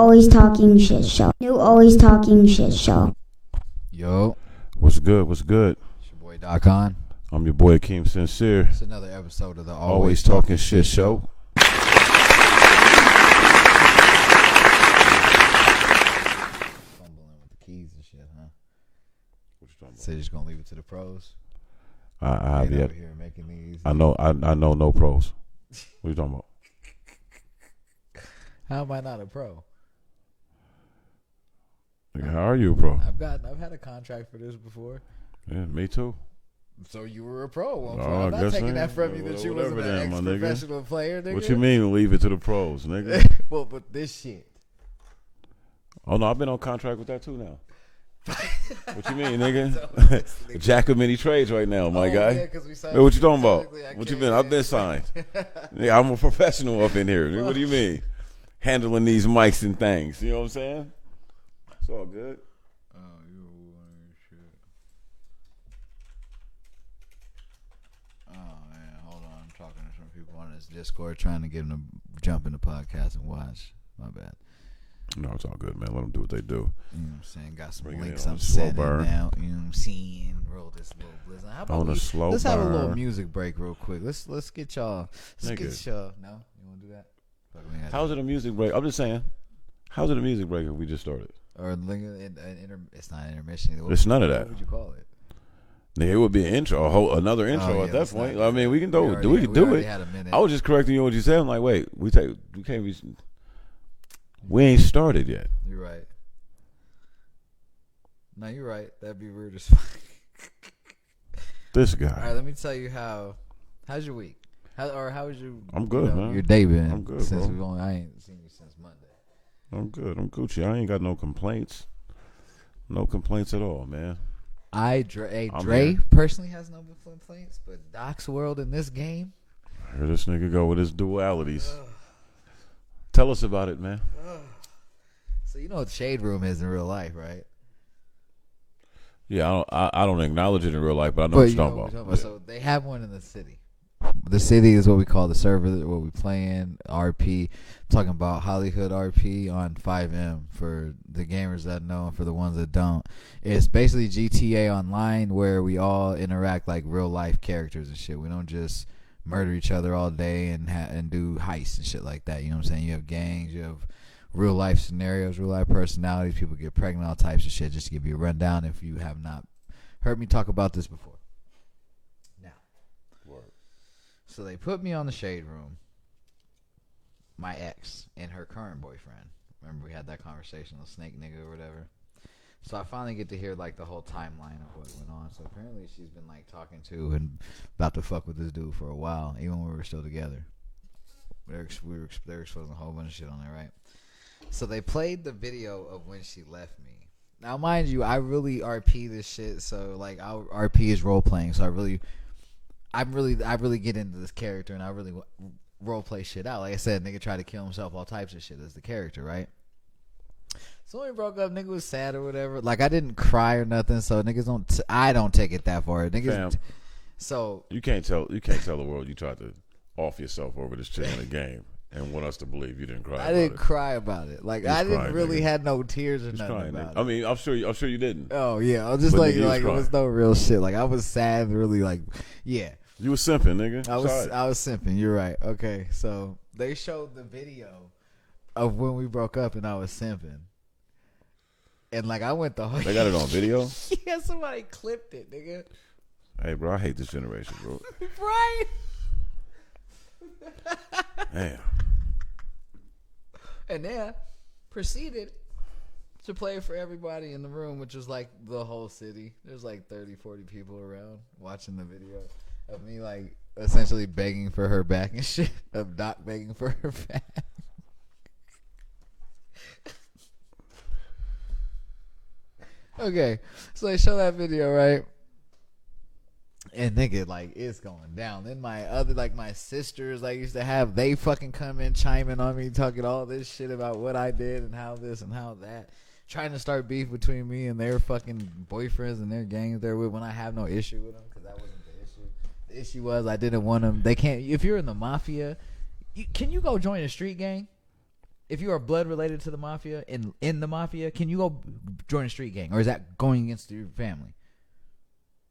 Always Talking Shit Show. New Always Talking Shit Show. Yo. What's good? What's good? It's your boy Talkin. I'm your boy Akeem Sincere. It's another episode of the Always Talking Shit Show. Fumbling with the keys and shit, huh? What you talking about? So you're just gonna leave it to the pros? I have Ain't yet. over here making these. I know no pros. What you talking about? How am I not a pro? Nigga, how are you a pro? I've had a contract for this before. Yeah, me too. So you were a pro. Well, Oh, I'm not guess taking so. that from you that you wasn't Whatever an then, my nigga. ex-professional player, nigga. What you mean leave it to the pros, nigga? Well, but this shit. Oh no, I've been on contract with that too now. What you mean, nigga? Jack of many trades right now, my guy. Yeah, 'cause we signed Hey, what you talking about? I What you can't- been? I've been signed. Yeah, I'm a professional up in here. Nigga. What do you mean? Handling these mics and things. You know what I'm saying? It's all good. Oh, you shit. Oh man, hold on. I'm talking to some people on this Discord, trying to get them to jump in the podcast and watch. My bad. No, it's all good, man. Let them do what they do. You know what I'm saying? Got some Bring it links in on I'm a slow sending burn. now. You know what I'm saying? Roll this little blizzard. How about On a slow let's have a little burn. music break real quick. Let's get y'all. Let's Nigga. get y'all. No, you want to do that? Fuck, we gotta How's do it a music break? I'm just saying. How's it a music break if we just started? Or it's not intermission. Either. It's none of that. What would you call it? Nigga, it would be an intro, another intro yeah, at that let's point. not I mean, we can do it. already- We can do already it. had a minute. I was just correcting you on what you said. I'm like, wait, we can't be. We ain't started yet. You're right. No, you're right. That'd be rude as fuck. This All right, guy. let me tell you how's your week? How was your? I'm good, man. Your day been? I'm good, Since bro. I ain't seen you since Monday. I'm good. I'm Gucci. I ain't got no complaints. No complaints at all, man. Dre I'm here. personally has no complaints, but Doc's world in this game. I heard this nigga go with his dualities. Tell us about it, man. So you know what the Shade Room is in real life, right? Yeah, I don't acknowledge it in real life, but I know what you're talking about. Yeah. So they have one in the city. The city is what we call the server, what we play in, RP. Talking about Hollywood RP on 5M for the gamers that know and for the ones that don't. It's basically GTA Online where we all interact like real life characters and shit. We don't just murder each other all day and do heists and shit like that. You know what I'm saying? You have gangs, you have real life scenarios, real life personalities. People get pregnant, all types of shit. Just to give you a rundown if you have not heard me talk about this before. So they put me on the Shade Room, my ex and her current boyfriend. Remember we had that conversation, the snake nigga or whatever. So I finally get to hear like the whole timeline of what went on. So apparently she's been like talking to and about to fuck with this dude for a while, even when we were still together. They were exposing a whole bunch of shit on there, right? So they played the video of when she left me. Now, mind you, I really RP this shit. So like, our RP is role playing. So I really get into this character and I really role play shit out. Like I said, nigga tried to kill himself, all types of shit as the character, right? So when we broke up, nigga was sad or whatever. Like I didn't cry or nothing. So niggas I don't take it that far. Niggas. Fam, so you can't tell the world you tried to off yourself over this shit in the game and want us to believe you didn't cry. I didn't cry about it. Like I didn't crying, really nigga. had no tears or He's nothing crying, about nigga. it. I mean, I'm sure you didn't. Oh yeah, I was just But like nigga, you was it was crying. no real shit. Like I was sad, really like yeah. You was simping, nigga. I Sorry. was simping. You're right. Okay, so they showed the video of when we broke up, and I was simping, and like I went the whole. They got it on video. Yeah, somebody clipped it, nigga. Hey, bro, I hate this generation, bro. Right. Damn. And then proceeded to play for everybody in the room, which was like the whole city. There's like 30, 40 people around watching the video of me like essentially begging for her back and shit. Of Doc begging for her back. Okay, so they show that video, right? And nigga, like, it's going down. Then my other, like, my sisters, like, used to have, they fucking come in chiming on me, talking all this shit about what I did and how this and how that. Trying to start beef between me and their fucking boyfriends and their gangs they're with when I have no issue with them, because that wasn't the issue. The issue was I didn't want them. They can't, if you're in the mafia, can you go join a street gang? If you are blood related to the mafia in the mafia, can you go join a street gang, or is that going against your family?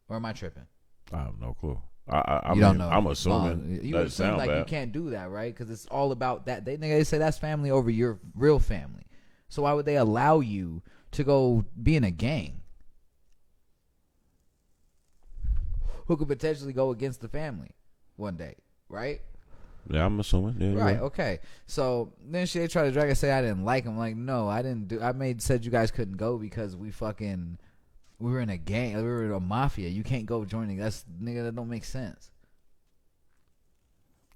Or am I tripping? I have no clue. I don't know. I'm assuming. You would assume like you can't do that, right? Because it's all about that. They say that's family over your real family. So why would they allow you to go be in a gang who could potentially go against the family one day, right? Yeah, I'm assuming. Yeah, right. Okay. So then they tried to drag and say I didn't like him. Like, no, I didn't do. Said you guys couldn't go because we were in a gang. We were in a mafia. You can't go joining. That don't make sense.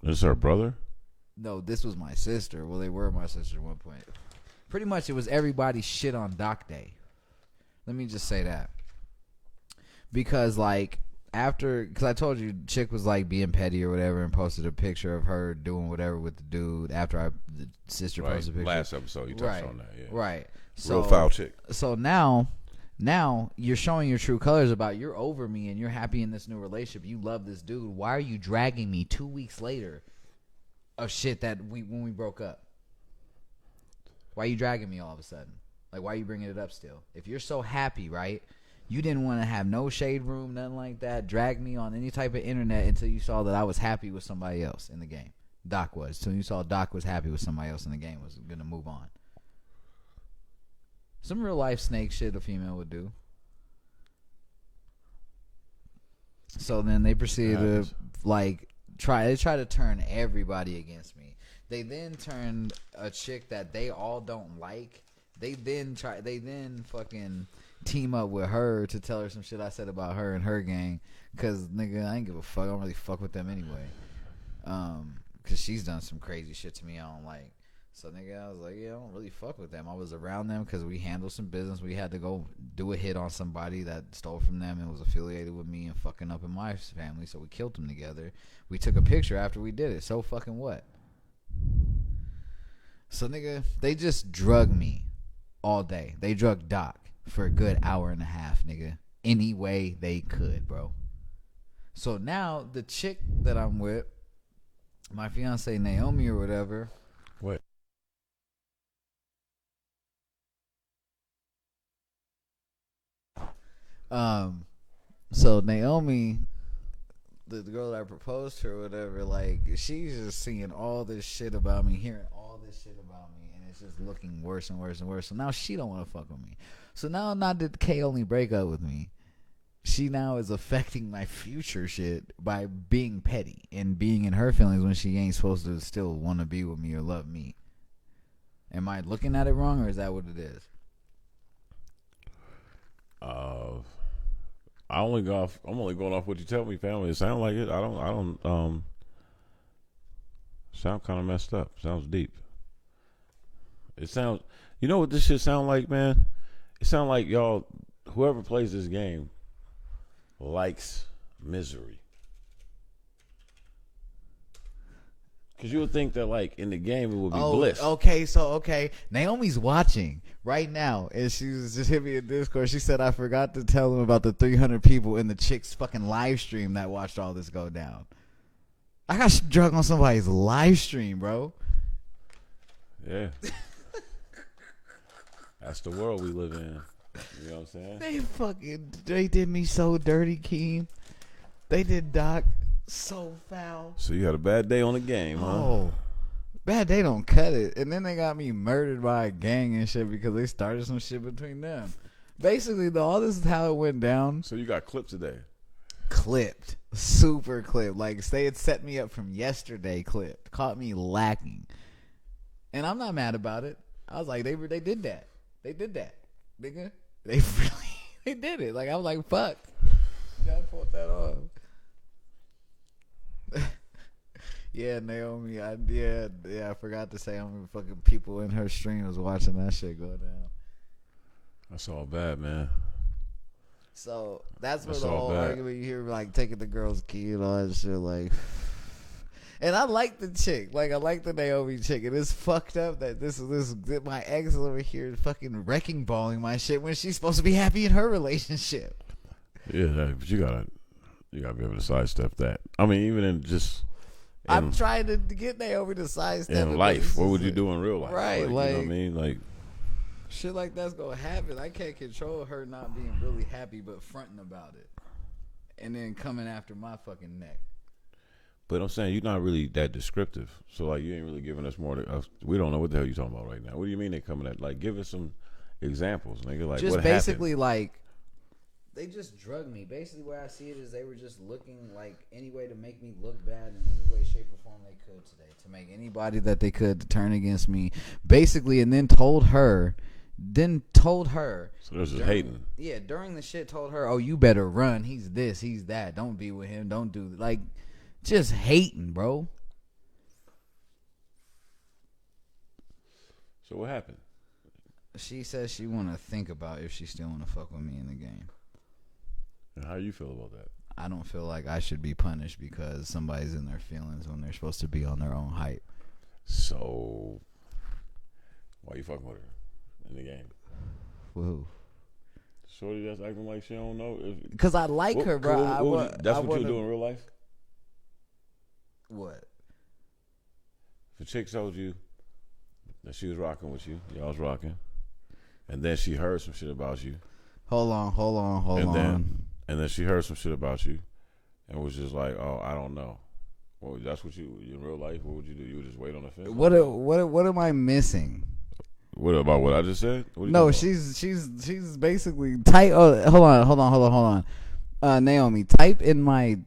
Is her brother? No, this was my sister. Well, they were my sister at one point. Pretty much, it was everybody's shit on Doc Day. Let me just say that. Because, like, because I told you, chick was, like, being petty or whatever and posted a picture of her doing whatever with the dude after the sister posted a picture. Last episode, you touched on that, yeah. Right. Real foul chick. So now you're showing your true colors about you're over me and you're happy in this new relationship. You love this dude. Why are you dragging me 2 weeks later of shit that when we broke up? Why are you dragging me all of a sudden? Like, why are you bringing it up still? If you're so happy, right? You didn't want to have no shade room, nothing like that. Drag me on any type of internet until you saw that I was happy with somebody else in the game. Doc was. Until you saw Doc was happy with somebody else in the game, was going to move on. Some real life snake shit a female would do. So then they proceeded to try to turn everybody against me. They then turned a chick that they all don't like. They then fucking team up with her to tell her some shit I said about her and her gang. Cause nigga, I ain't give a fuck. I don't really fuck with them anyway. Cause she's done some crazy shit to me I don't like. So nigga, I was like, yeah, I don't really fuck with them. I was around them because we handled some business. We had to go do a hit on somebody that stole from them and was affiliated with me and fucking up in my family. So we killed them together. We took a picture after we did it. So fucking what? So nigga, they just drug me all day. They drug Doc for a good hour and a half, nigga. Any way they could, bro. So now the chick that I'm with, my fiance Naomi or whatever. What? So Naomi, the girl that I proposed to or whatever, like, she's just seeing all this shit about me, hearing all this shit about me, and it's just looking worse and worse and worse. So now she don't want to fuck with me. So now not did Kay only break up with me, she now is affecting my future shit by being petty and being in her feelings when she ain't supposed to still want to be with me or love me. Am I looking at it wrong, or is that what it is? I'm only going off what you tell me, family. It sounds like it. I don't sound kind of messed up. Sounds deep. It sounds, you know what this shit sound like, man? It sound like y'all, whoever plays this game likes misery. Because you would think that, like, in the game it would be bliss. Okay. Naomi's watching right now, and she was just hit me in Discord. She said I forgot to tell them about the 300 people in the chick's fucking live stream that watched all this go down. I got drunk on somebody's live stream, bro. Yeah. That's the world we live in. You know what I'm saying? They did me so dirty, Keem. They did Doc so foul. So you had a bad day on the game, huh? Oh, bad day don't cut it. And then they got me murdered by a gang and shit because they started some shit between them. Basically, though, all this is how it went down. So you got clipped today? Clipped. Super clipped. Like, they had set me up from yesterday clipped. Caught me lacking. And I'm not mad about it. I was like, they did that. They did that. Nigga. They did it. Like, I was like, fuck. You gotta pull that off. Yeah, Naomi. I forgot to say how many fucking people in her stream was watching that shit go down. That's all bad, man. So that's where the whole argument you hear, like, taking the girl's key and all that shit, like. And I like the chick, like, I like the Naomi chick, and it's fucked up that that my ex is over here fucking wrecking balling my shit when she's supposed to be happy in her relationship. Yeah, but you gotta be able to sidestep that. I mean, even in just I'm trying to get Naomi to sidestep. In life, what would you do in real life? Right, like, you know what I mean? Like, shit like that's gonna happen. I can't control her not being really happy, but fronting about it, and then coming after my fucking neck. but I'm saying you're not really that descriptive. So like, you ain't really giving us more. We don't know what the hell you're talking about right now. What do you mean they coming at? Like, give us some examples, nigga. Like, just what basically happened? like they just drugged me. Basically, where I see it is they were just looking like any way to make me look bad in any way, shape, or form they could today, to make anybody that they could to turn against me. Basically, and then told her. So this is hating. Yeah, during the shit, told her, "Oh, you better run. He's this, he's that. Don't be with him. Don't do like, just hating, bro." So what happened? She says she want to think about if she still want to fuck with me in the game. And how you feel about that? I don't feel like I should be punished because somebody's in their feelings when they're supposed to be on their own hype. So why you fucking with her in the game? Woohoo. Shorty that's acting like she don't know. Because I like her, bro. That's what you do in real life? What? If a chick told you that she was rocking with you, y'all was rocking, and then she heard some shit about you. Hold on. And then she heard some shit about you and was just like, oh, I don't know. Well, that's what you in real life, what would you do? You would just wait on the fence? What am I missing? What about what I just said? No, she's basically tight. Oh, hold on. Naomi, type in my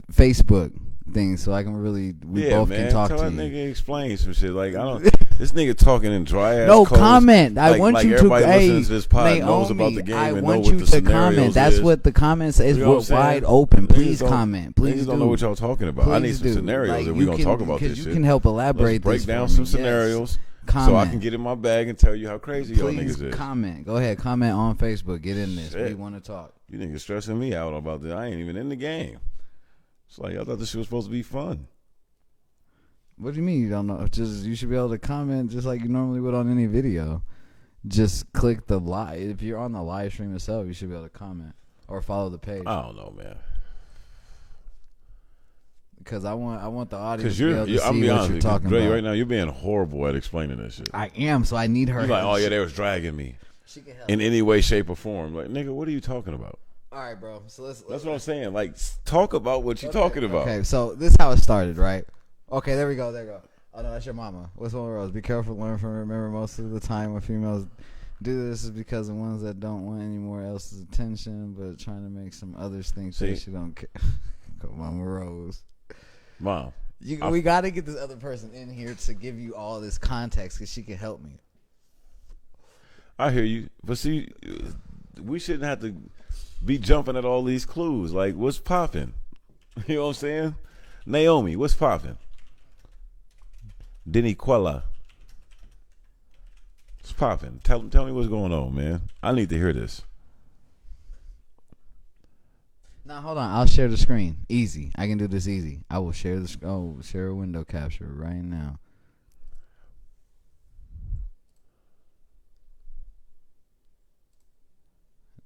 Facebook thing so I can really both can talk to you. Tell that nigga explain some shit. Like, I don't. This nigga talking in dry ass. No, codes. comment. I want you to. Everybody hey, listening to this pod Naomi, knows about the game I and want know you what the to comment. That's is. what the comments is. You know We're wide open. Please comment. Please don't know what y'all talking about. I need some scenarios if we're gonna talk about this shit. You can help elaborate. Let's break down some scenarios. Comment. So I can get in my bag and tell you how crazy y'all niggas is. Comment. Go ahead. Comment on Facebook. Get in this. Shit. We want to talk. You niggas stressing me out about this. I ain't even in the game. It's like, I thought this shit was supposed to be fun. What do you mean you don't know? Just you should be able to comment just like you normally would on any video. Just click the live. If you're on the live stream itself, you should be able to comment or follow the page. I don't know, man. Because I want the audience to be able to see I'm be what honest, you're talking Dre, about. right now, you're being horrible at explaining this shit. I am, so I need her. You're like, oh yeah, they was dragging me in any way, shape, or form. Like, nigga, what are you talking about? All right, bro. So that's what I'm saying. Like, talk about what you're talking about. Okay, so this is how it started, right? Okay, there we go. Oh no, that's your mama. What's one Rose? Be careful, learn from, remember. Most of the time, when females do this, is because the ones that don't want any more else's attention, but trying to make some others think that she don't care. Mama Rose. Mom, we got to get this other person in here to give you all this context because she can help me. I hear you, but see, we shouldn't have to be jumping at all these clues. Like, what's popping? You know what I'm saying? Naomi, what's popping? Diniquella, what's popping? Tell me what's going on, man. I need to hear this. Now hold on, I'll share the screen. Easy, I can do this easy. I will share share a window capture right now.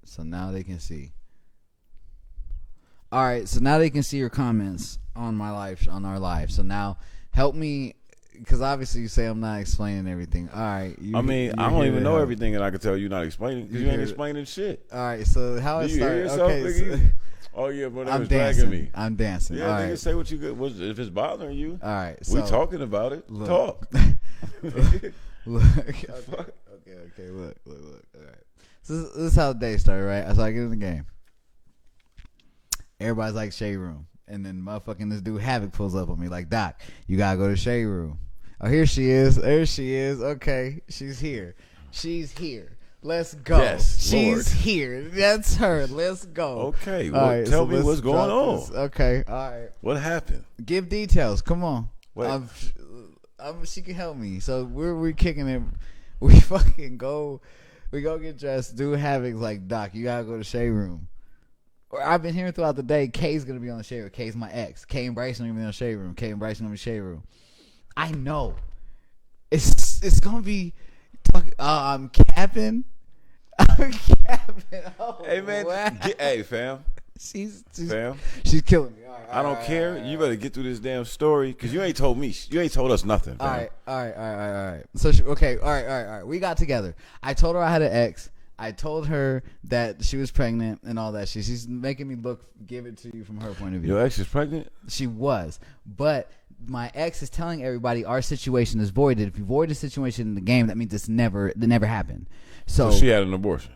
So now they can see. All right, so now they can see your comments on our live. So now help me, because obviously you say I'm not explaining everything. All right. I don't even know everything, and I can tell you not explaining because you ain't explaining shit. All right, so how it started. Okay, oh yeah, but they was dragging me. I'm dancing. Yeah, all nigga, right. say what you good. If it's bothering you, all right. So we talking about it. Look. Talk. Look. Okay. Look. All right. So this is how the day started, right? So I get in the game. Everybody's like, shade room. And then motherfucking this dude Havoc pulls up on me like, Doc, you gotta go to shade room. Oh, here she is. There she is. Okay, she's here. Let's go. Yes, she's here. That's her. Let's go. Okay, well, right, tell me what's going on. This. Okay, all right. What happened? Give details. Come on. She can help me. So we're kicking it. We fucking go. We go get dressed. Dude Havoc's like, Doc, you gotta go to shade room. Or I've been hearing throughout the day, Kay's gonna be on the shade room. Kay's my ex. Kay and Bryson are gonna be on the shade room. Kay and Bryson gonna be shade room. I know. It's gonna be. I'm capping. I'm capping. Oh, hey man, hey fam, she's Fam, she's killing me. All right, I don't care. You better get through this damn story because you ain't told me. You ain't told us nothing. Fam. All right. So all right. We got together. I told her I had an ex. I told her that she was pregnant and all that shit. She's making me give it to you from her point of view. Your ex is pregnant? She was, but my ex is telling everybody our situation is voided. If you void a situation in the game, that means it never happened. So she had an abortion.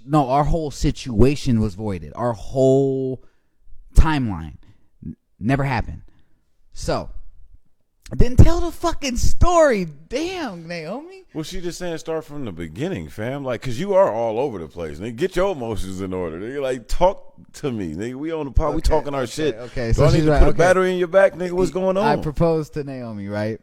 No, our whole situation was voided. Our whole timeline never happened. So, then tell the fucking story. Damn, Naomi. Well, she just saying start from the beginning, fam. Like, cause you are all over the place. Nigga, get your emotions in order. Nigga, like, talk to me. Nigga, we on the pod. We talking our shit. Okay, so I need to put a battery in your back, nigga. What's going on? I proposed to Naomi, right?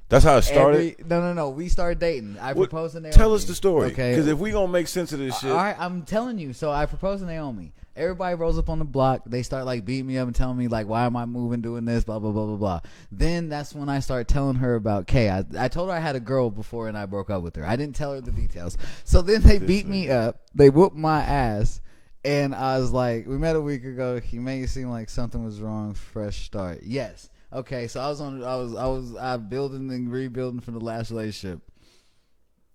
That's how it started? No. We started dating. I proposed to Naomi. Tell us the story. Okay. Because if we gonna make sense of this shit. All right, I'm telling you. So I proposed to Naomi. Everybody rolls up on the block. They start like beating me up and telling me like, why am I moving, doing this, blah, blah, blah, blah, blah. Then that's when I start telling her about Kay. I told her I had a girl before and I broke up with her. I didn't tell her the details. So then they beat me up. They whooped my ass. And I was like, we met a week ago. He made it seem like something was wrong. Fresh start. Yes. Okay, so I was building and rebuilding from the last relationship.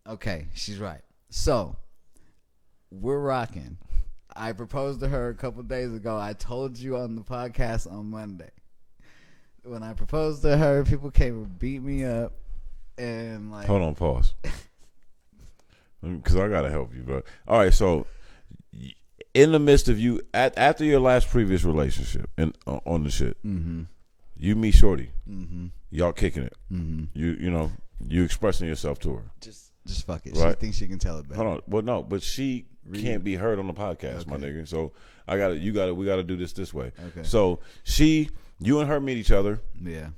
Okay, she's right. So we're rocking. I proposed to her a couple days ago. I told you on the podcast on Monday. When I proposed to her, people came and beat me up and like. Hold on, pause. Because I gotta help you, bro. All right, so in the midst of you after your last previous relationship and on the shit. Mm-hmm. You meet Shorty. Mm-hmm. Y'all kicking it. Mm-hmm. You expressing yourself to her. Just fuck it. Right? She thinks she can tell it better. Hold on. Well, no, but she can't be heard on the podcast, my nigga. So we gotta do this way. Okay. So you and her meet each other. Yeah.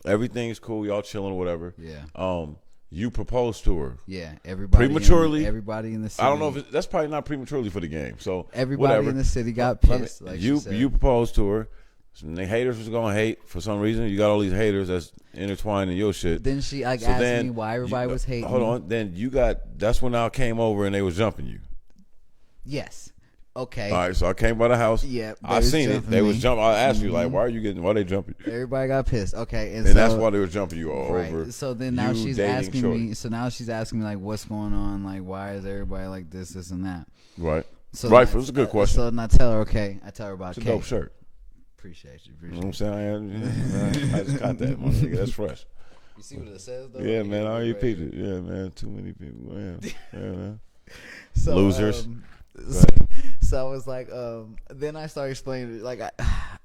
Everything's cool. Y'all chilling or whatever. Yeah. You proposed to her. Yeah. Everybody prematurely. Everybody in the city. I don't know if that's probably not prematurely for the game. So everybody whatever. in the city got pissed. You proposed to her. Some haters was gonna hate for some reason. You got all these haters that's intertwined in your shit. Then she asked me why everybody was hating. Hold on. Then that's when I came over and they was jumping you. Yes. Okay. All right. So I came by the house. Yeah. I seen it. They was jumping. I asked you like, why they jumping you? Everybody got pissed. Okay. And that's why they were jumping you all over. So then now she's asking me. So now she's asking me like, what's going on? Like, why is everybody like this, and that? Right. So right. It was a good question. So then I tell her, okay. I tell her about it's a dope shirt. Appreciate you. You know what I'm saying? I just got that, my nigga. That's fresh. You see what it says, though? Yeah, man. I already peeped it. Yeah, man. Too many people. Yeah, man. So, losers. So I was like, then I started explaining. Like,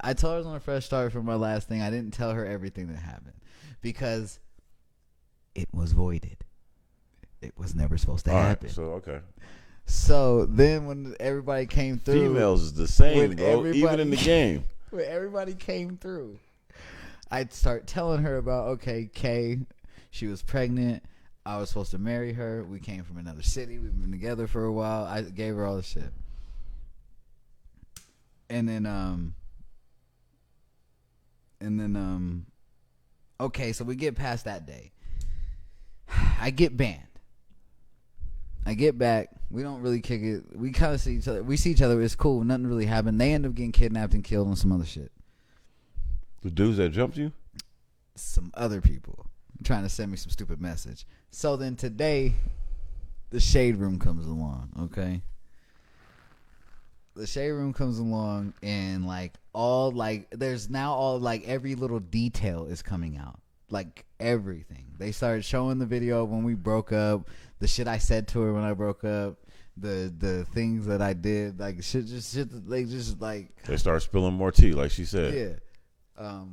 I told her I was on a fresh start from my last thing. I didn't tell her everything that happened because it was voided. It was never supposed to happen. Right, so, okay. So then when everybody came through. Females is the same, bro. Even in the game. When everybody came through, I'd start telling her about, okay, Kay, she was pregnant. I was supposed to marry her. We came from another city. We've been together for a while. I gave her all the shit. And then, okay, so we get past that day. I get banned. I get back. We don't really kick it. We kind of see each other. We see each other. It's cool. Nothing really happened. They end up getting kidnapped and killed on some other shit. The dudes that jumped you? Some other people trying to send me some stupid message. So then today, the Shade Room comes along, okay? The Shade Room comes along and there's now every little detail is coming out. Like everything. They started showing the video when we broke up, the shit I said to her when I broke up, the things that I did, like shit they start spilling more tea, like she said. Yeah.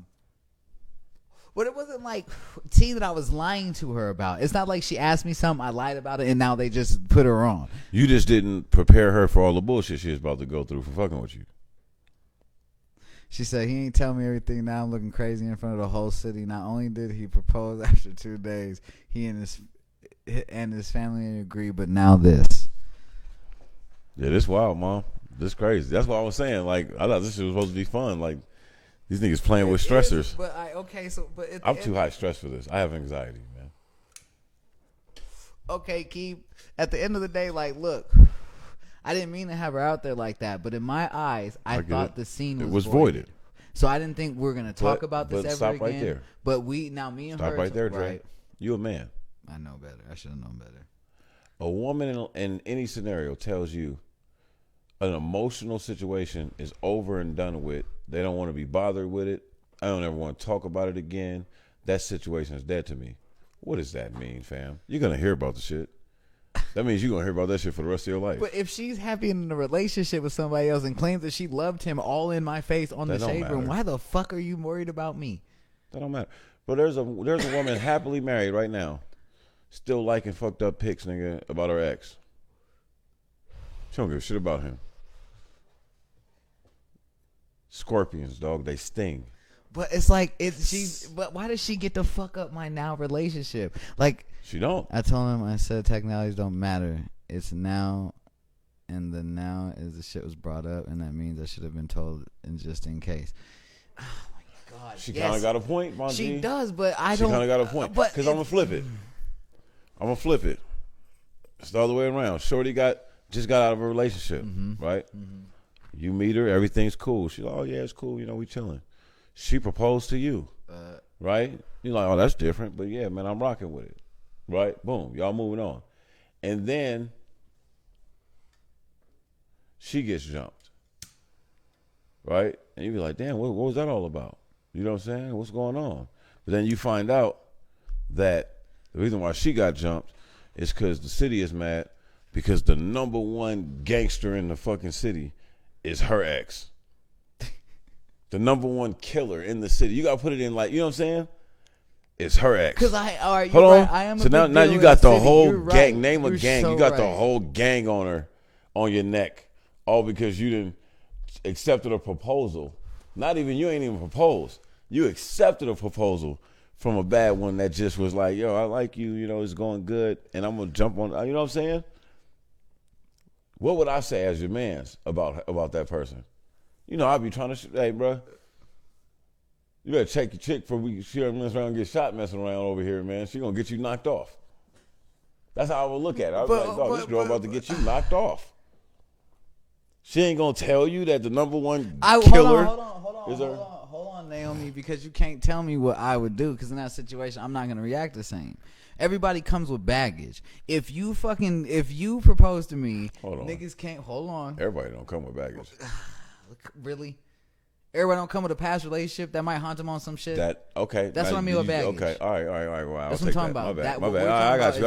But it wasn't like tea that I was lying to her about. It's not like she asked me something, I lied about it, and now they just put her on. You just didn't prepare her for all the bullshit she was about to go through for fucking with you. She said, he ain't tell me everything. Now I'm looking crazy in front of the whole city. Not only did he propose after 2 days, he and his family agree, but now this. Yeah, this wild, Mom. This crazy. That's what I was saying. Like, I thought this shit was supposed to be fun. Like, these niggas playing with stressors. I'm too high stress for this. I have anxiety, man. Okay, Keith. At the end of the day, like, look, I didn't mean to have her out there like that, but in my eyes, I thought the scene was voided. So I didn't think we were gonna talk about this ever stop again. right there. But me and stop her. Right there, Dre. Right. You a man. I know better. I should have known better. A woman in any scenario tells you an emotional situation is over and done with. They don't want to be bothered with it. I don't ever want to talk about it again. That situation is dead to me. What does that mean, fam? You're going to hear about the shit. That means you're going to hear about that shit for the rest of your life. But if she's happy in a relationship with somebody else and claims that she loved him all in my face on the shade room, why the fuck are you worried about me? That don't matter. But there's a woman happily married right now, still liking fucked up pics, nigga, about her ex. She don't give a shit about him. Scorpions, dog, they sting. But it's like but why does she get to fuck up my now relationship? Like she don't. I told him, I said technologies don't matter. It's now, and the now is the shit was brought up, and that means I should have been told and just in case. Oh my god. She kind of got a point, Monty. She does, but I don't. She kind of got a point. Because I'm gonna flip it. It's the other way around. Shorty just got out of a relationship, right? Mm-hmm. You meet her, everything's cool. She's like, oh yeah, it's cool. You know, we chilling. She proposed to you, right? You're like, oh, that's different. But yeah, man, I'm rocking with it, right? Boom, y'all moving on. And then she gets jumped, right? And you be like, damn, what was that all about? You know what I'm saying? What's going on? But then you find out that the reason why she got jumped is because the city is mad because the number one gangster in the fucking city is her ex. The number one killer in the city. You got to put it in like, you know what I'm saying? It's her ex. Because all right, hold on. Right. I am so a now you got the whole gang. Right. Name a gang. You got the whole gang on her, on your neck. All because you didn't accepted a proposal. Not even, you ain't even proposed. You accepted a proposal from a bad one that just was like, yo, I like you. You know, it's going good. And I'm going to jump on. You know what I'm saying? What would I say as your man's about that person? You know, I'd be trying to, hey, bro, you better check your chick for she don't mess around and get shot messing around over here, man. She going to get you knocked off. That's how I would look at it. I was like, dog, this girl about to get you knocked off. She ain't going to tell you that the number one killer is her. Hold on, Naomi, because you can't tell me what I would do, because in that situation, I'm not going to react the same. Everybody comes with baggage. If you propose to me, niggas can't. Hold on. Everybody don't come with baggage. Really? Everybody don't come with a past relationship that might haunt them on some shit. That's what I mean with baggage. Okay, all right. Wow, that's what I'm talking about. My bad. I got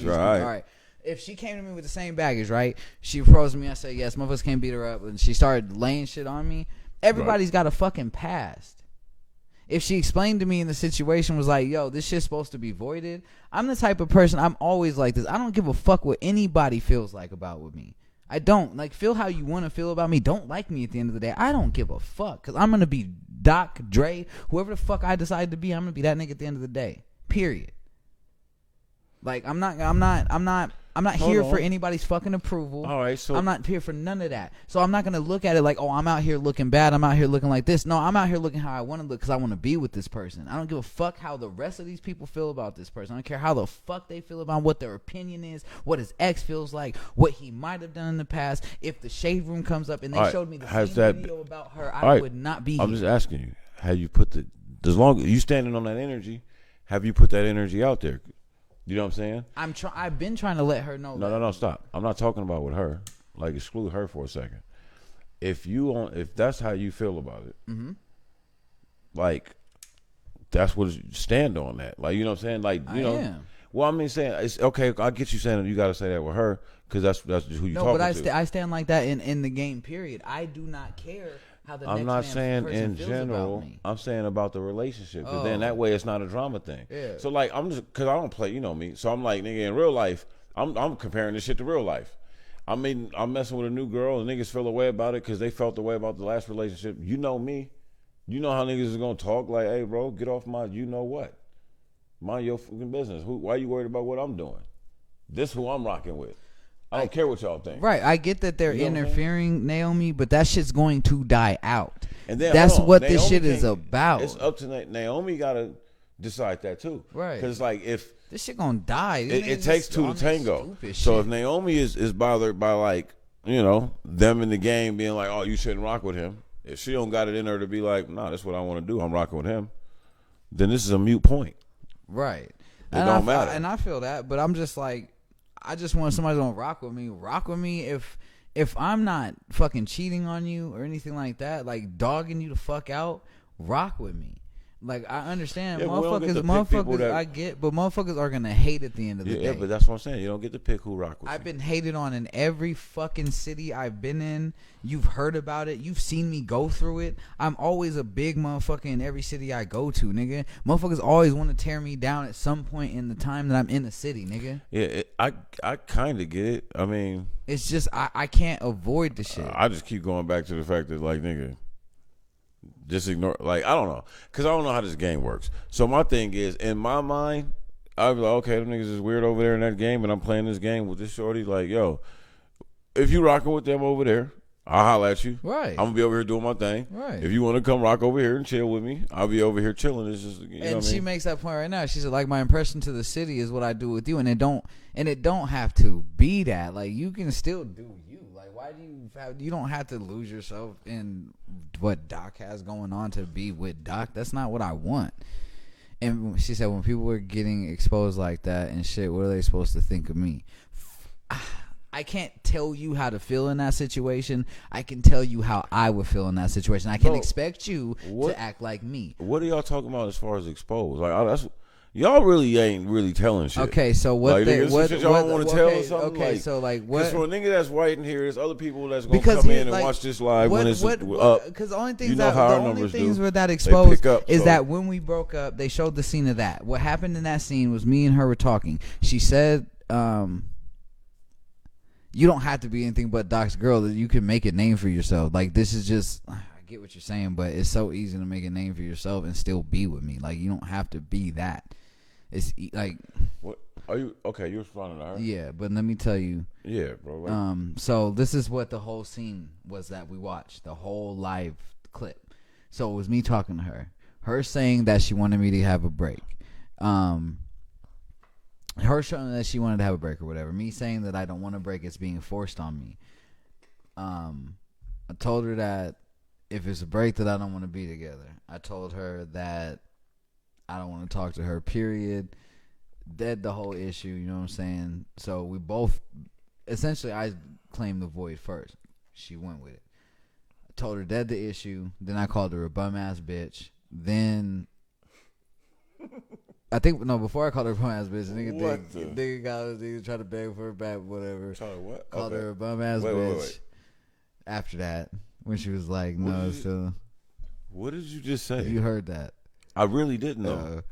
you. All right. If she came to me with the same baggage, right? She proposed to me. I said yes. Motherfuckers can't beat her up, and she started laying shit on me. Everybody's got a fucking past. If she explained to me in the situation was like, yo, this shit's supposed to be voided. I'm the type of person, I'm always like this. I don't give a fuck what anybody feels like about with me. I don't. Like, feel how you want to feel about me. Don't like me at the end of the day. I don't give a fuck. Because I'm going to be Doc, Dre, whoever the fuck I decide to be, I'm going to be that nigga at the end of the day. Period. Like, I'm not here for anybody's fucking approval. All right, so I'm not here for none of that. So I'm not going to look at it like, oh, I'm out here looking bad. I'm out here looking like this. No, I'm out here looking how I want to look because I want to be with this person. I don't give a fuck how the rest of these people feel about this person. I don't care how the fuck they feel about what their opinion is, what his ex feels like, what he might have done in the past. If the shade room comes up and they showed me the same video about her, I would not be I'm just asking you, have you put as long as you standing on that energy, have you put that energy out there? You know what I'm saying? I've been trying to let her know. No, stop. I'm not talking about with her. Like, exclude her for a second. If that's how you feel about it, like, that's what stand on that. Like, you know what I'm saying? Like, you know. Am. Well, I mean, saying it's okay. I get you saying that you got to say that with her because that's who you talking to. No, but I stand like that in the game. Period. I do not care. I'm not saying in general. I'm saying about the relationship. Because then that way it's not a drama thing. Yeah. So like because I don't play, you know me. So I'm like, nigga, in real life, I'm comparing this shit to real life. I mean, I'm messing with a new girl and niggas feel a way about it because they felt the way about the last relationship. You know me. You know how niggas is gonna talk like, hey bro, get off my you know what. Mind your fucking business. Why you worried about what I'm doing? This who I'm rocking with. I don't care what y'all think. Right. I get that they're interfering, Naomi, but that shit's going to die out. And then, that's what Naomi this shit is about. It's up to Naomi got to decide that too. Right. Because, like, if This shit gonna die. It takes two to tango. So if Naomi is bothered by like, you know, them in the game being like, oh, you shouldn't rock with him. If she don't got it in her to be like, nah, that's what I want to do. I'm rocking with him. Then this is a mute point. Right. It don't matter. And I feel that, but I'm just like, I just want somebody to rock with me. Rock with me if I'm not fucking cheating on you or anything like that, like dogging you the fuck out, rock with me. Like, I understand, motherfuckers, I get, but motherfuckers are gonna hate at the end of the day. Yeah, but that's what I'm saying. You don't get to pick who rock with I've you. been hated on in every fucking city I've been in. You've heard about it. You've seen me go through it. I'm always a big motherfucker in every city I go to, nigga. Motherfuckers always want to tear me down at some point in the time that I'm in the city, nigga. Yeah, I kind of get it. I mean, it's just I can't avoid the shit. I just keep going back to the fact that, like, nigga, just ignore, like, I don't know, because I don't know how this game works. So my thing is, in my mind, I'd be like, okay, them niggas is weird over there in that game, and I'm playing this game with this shorty. Like, yo, if you rocking with them over there, I'll holler at you. Right. I'm gonna be over here doing my thing. Right. If you want to come rock over here and chill with me, I'll be over here chilling. It's just, you know what I she mean? makes that point right now. She said, like, my impression to the city is what I do with you, and it don't have to be that. Like, you can still do you. Like, why do you don't have to lose yourself in what Doc has going on to be with Doc. That's not what I want. And she said, when people were getting exposed like that and shit, what are they supposed to think of me? I can't tell you how to feel in that situation. I can tell you how I would feel in that situation. I can expect you to act like me. What are y'all talking about as far as exposed? Like, that's y'all really ain't really telling shit. Okay, so what? Like, what y'all want to tell or something? Okay, like, so like what? Because for a nigga that's writing here, there's other people that's gonna come in and watch this live when it's up. Because the only things you know the only things were that exposed is that when we broke up, they showed the scene of that. What happened in that scene was me and her were talking. She said, "You don't have to be anything but Doc's girl. That you can make a name for yourself. Like, this is just." I get what you're saying, but it's so easy to make a name for yourself and still be with me. Like, you don't have to be that. It's like, what are you? Okay, you're responding to her. Yeah, but let me tell you. Yeah, bro. Like, so this is what the whole scene was that we watched, the whole live clip. So it was me talking to her saying that she wanted me to have a break, her showing that she wanted to have a break or whatever. Me saying that I don't want a break. It's being forced on me. I told her that if it's a break, that I don't want to be together. I told her that I don't want to talk to her, period. Dead the whole issue, you know what I'm saying? So we both, essentially, I claimed the void first. She went with it. I told her dead the issue. Then I called her a bum-ass bitch. Then, before I called her a bum-ass bitch, nigga tried to beg for her back, whatever. What? Called her a bum-ass bitch. Wait. After that, when she was like, no, still. What did you just say? You heard that. I really didn't know.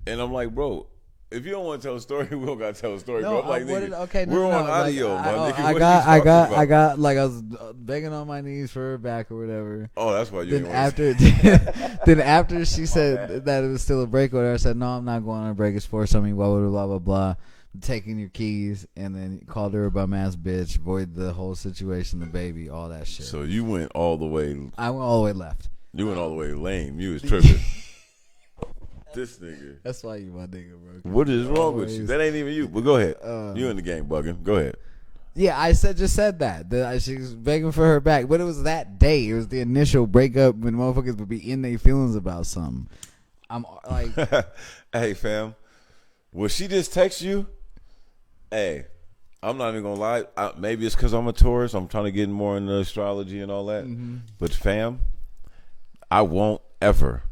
And I'm like, bro, if you don't want to tell a story, we don't gotta tell a story, bro. Like, we're on audio, man. I got like, I was begging on my knees for her back or whatever. Oh, that's why you then after she said that it was still a break or whatever, I said, no, I'm not going on a break. It's forced on me, blah, blah, blah, blah, blah. Taking your keys, and then called her a bum ass bitch, void the whole situation, the baby, all that shit. So you went all the way. I went all the way left. You went all the way lame. You was tripping. This nigga. That's why you my nigga, bro. What is wrong with you? That ain't even you. But go ahead. You in the game bugging. Go ahead. Yeah, I just said that. She was begging for her back. But it was that day. It was the initial breakup when motherfuckers would be in their feelings about something. I'm like, hey, fam. Will she just text you? Hey, I'm not even going to lie. Maybe it's because I'm a Taurus. I'm trying to get more into astrology and all that. Mm-hmm. But, fam, I won't ever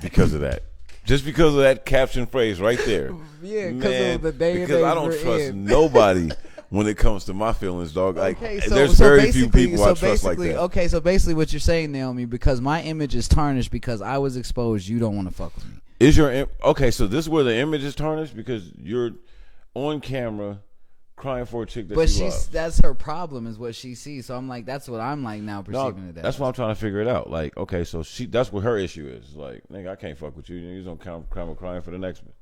because of that. Just because of that caption phrase right there. Yeah, because of the day and because I don't trust nobody when it comes to my feelings, dog. Like, okay, there's very few people I trust like that. Okay, so basically what you're saying, Naomi, because my image is tarnished because I was exposed, you don't want to fuck with me. Okay, so this is where the image is tarnished because you're on camera crying for a chick that you love. That's her problem is what she sees. So I'm like, that's what I'm like now perceiving it as. That's why I'm trying to figure it out. Like, okay, so that's what her issue is. Like, nigga, I can't fuck with you. You don't camera crying for the next one.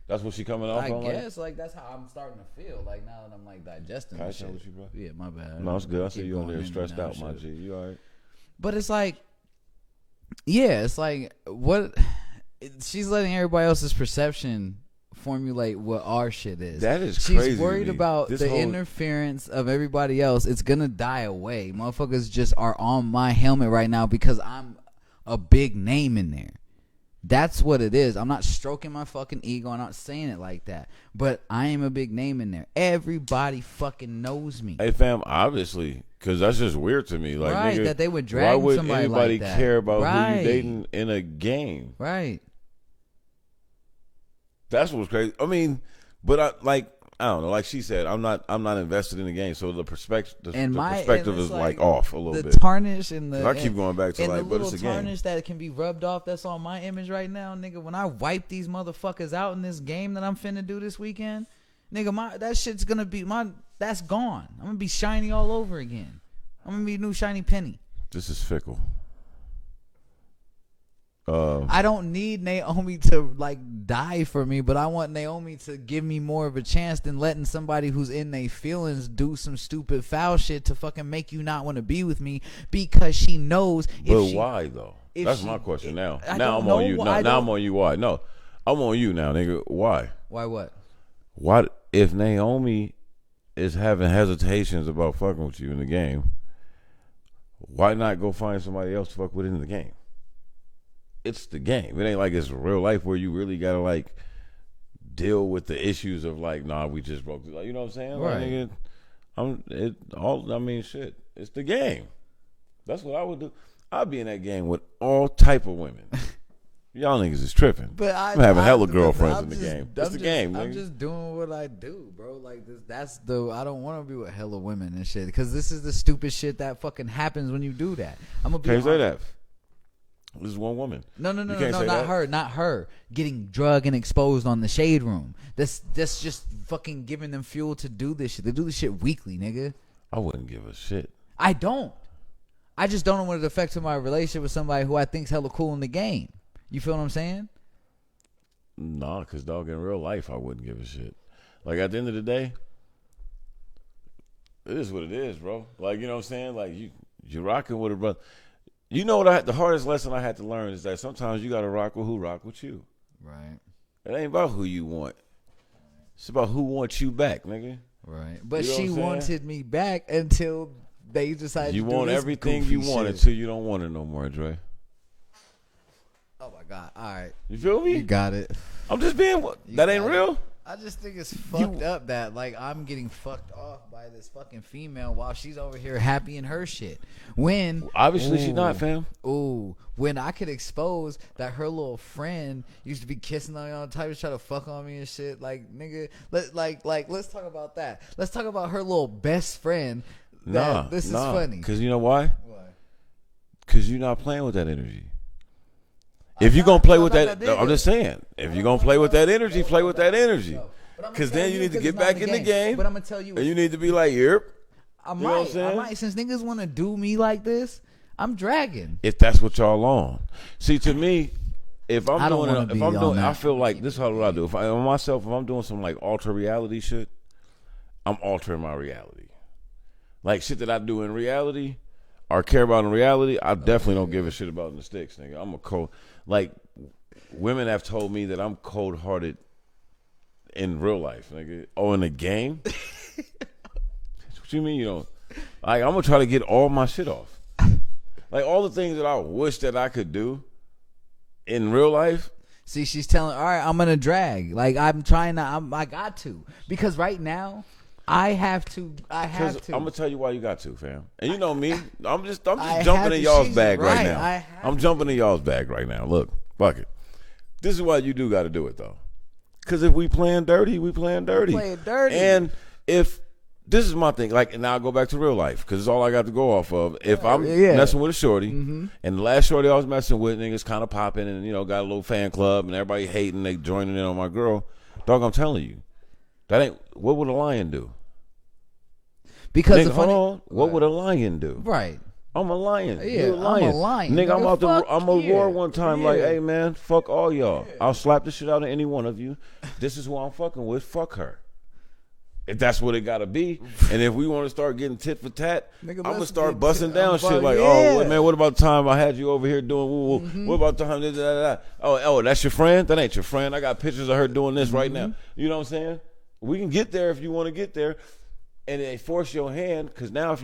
That's what she coming off on? I guess, like, that's how I'm starting to feel. Like, now that I'm, like, digesting Can I this shit. with you, bro? Yeah, my bad. No, it's good. I see you on there stressed out, my G. You all right? But it's like, yeah, it's like, what... She's letting everybody else's perception formulate what our shit is. That is She's crazy. She's worried about the interference of everybody else. It's gonna die away. Motherfuckers just are on my helmet right now because I'm a big name in there. That's what it is. I'm not stroking my fucking ego. I'm not saying it like that. But I am a big name in there. Everybody fucking knows me. Hey, fam, obviously, because that's just weird to me. Like, right, nigga, that they would drag why would somebody anybody like that? care about right. who you dating in a game? Right. That's what's crazy. I mean, but I don't know. Like she said, I'm not invested in the game, so the perspective is like off a little bit. The tarnish and the I keep going back to like, but it's a game. The tarnish that can be rubbed off that's on my image right now, nigga. When I wipe these motherfuckers out in this game that I'm finna do this weekend, nigga, that shit's gonna be that's gone. I'm gonna be shiny all over again. I'm gonna be new shiny penny. This is fickle. I don't need Naomi to like die for me, but I want Naomi to give me more of a chance than letting somebody who's in their feelings do some stupid foul shit to fucking make you not want to be with me because she knows. But why though? That's my question now. Now I'm on you. Now I'm on you. Why? No, I'm on you now, nigga. Why? Why what? Why if Naomi is having hesitations about fucking with you in the game? Why not go find somebody else to fuck with in the game? It's the game. It ain't like it's real life where you really gotta like deal with the issues of like, nah, we just broke. Like, you know what I'm saying? Right. Like, shit. It's the game. That's what I would do. I'd be in that game with all type of women. Y'all niggas is tripping. But I'm having hella girlfriends in the game. It's the game, nigga. I'm just doing what I do, bro. Like this. I don't want to be with hella women and shit because this is the stupid shit that fucking happens when you do that. I'm gonna be. Can't say that. This is one woman. No, not her. Getting drugged and exposed on the shade room. That's just fucking giving them fuel to do this shit. They do this shit weekly, nigga. I wouldn't give a shit. I don't. I just don't know what it affects my relationship with somebody who I think's hella cool in the game. You feel what I'm saying? Nah, because dog, in real life, I wouldn't give a shit. Like, at the end of the day, it is what it is, bro. Like, you know what I'm saying? Like, you rocking with a brother. You know what? The hardest lesson I had to learn is that sometimes you got to rock with who rock with you. Right. It ain't about who you want. It's about who wants you back, nigga. Right. But you know she wanted me back until they decided you to do want this everything goofy you want shit. until you don't want it no more, Dre. Oh, my God. All right. You feel me? You got it. I'm just being... That ain't real? I just think it's fucked up that like I'm getting fucked off by this fucking female while she's over here happy in her shit. When obviously she's not, fam. When I could expose that her little friend used to be kissing on me all the time, try to fuck on me and shit. Like nigga, let's talk about that. Let's talk about her little best friend. This is funny. Because you know why? Why? Because you're not playing with that energy. If you're going to play with that, I'm just saying, if you're going to play with that energy, play with that energy. Because then you need to get back in the game. But I'm going to tell you. And you need to be like, yep. I might. Since niggas want to do me like this, I'm dragging. If that's what y'all on. See, to me, if I'm doing, I feel like this is what I do. If I'm doing some like alter reality shit, I'm altering my reality. Like shit that I do in reality or care about in reality, I definitely don't give a shit about in the sticks, nigga. I'm a cold. Like, women have told me that I'm cold-hearted in real life, nigga. Oh, in the game? What you mean you don't? Like, I'm going to try to get all my shit off. Like, all the things that I wish that I could do in real life. See, she's telling, all right, I'm going to drag. Like, I got to. Because right now, I have to. I'm gonna tell you why you got to, fam. And you know me, I'm just jumping in y'all's bag right now. I'm jumping in y'all's bag right now. Look, fuck it. This is why you do got to do it though. Because if we playing dirty, we playing dirty. And if this is my thing, like, and now I go back to real life because it's all I got to go off of. If I'm messing with a shorty, and the last shorty I was messing with, niggas kind of popping, and got a little fan club, and everybody hating, they joining in on my girl. Dog, I'm telling you, that ain't. What would a lion do? Because nigga, what would a lion do? Right. I'm a lion. Yeah, you a lion. I'm a lion. Nigga, I'm a roar one time like, hey man, fuck all y'all. I'll slap the shit out of any one of you. This is who I'm fucking with. Fuck her. If that's what it gotta be, and if we want to start getting tit for tat, Nigga, I'm gonna let's start get busting tit- down I'm shit fuck- like, yeah. oh man, what about the time I had you over here doing woo woo? What about the time? Da, da, da. Oh, that's your friend? That ain't your friend. I got pictures of her doing this right now. You know what I'm saying? We can get there if you want to get there, and they force your hand because now if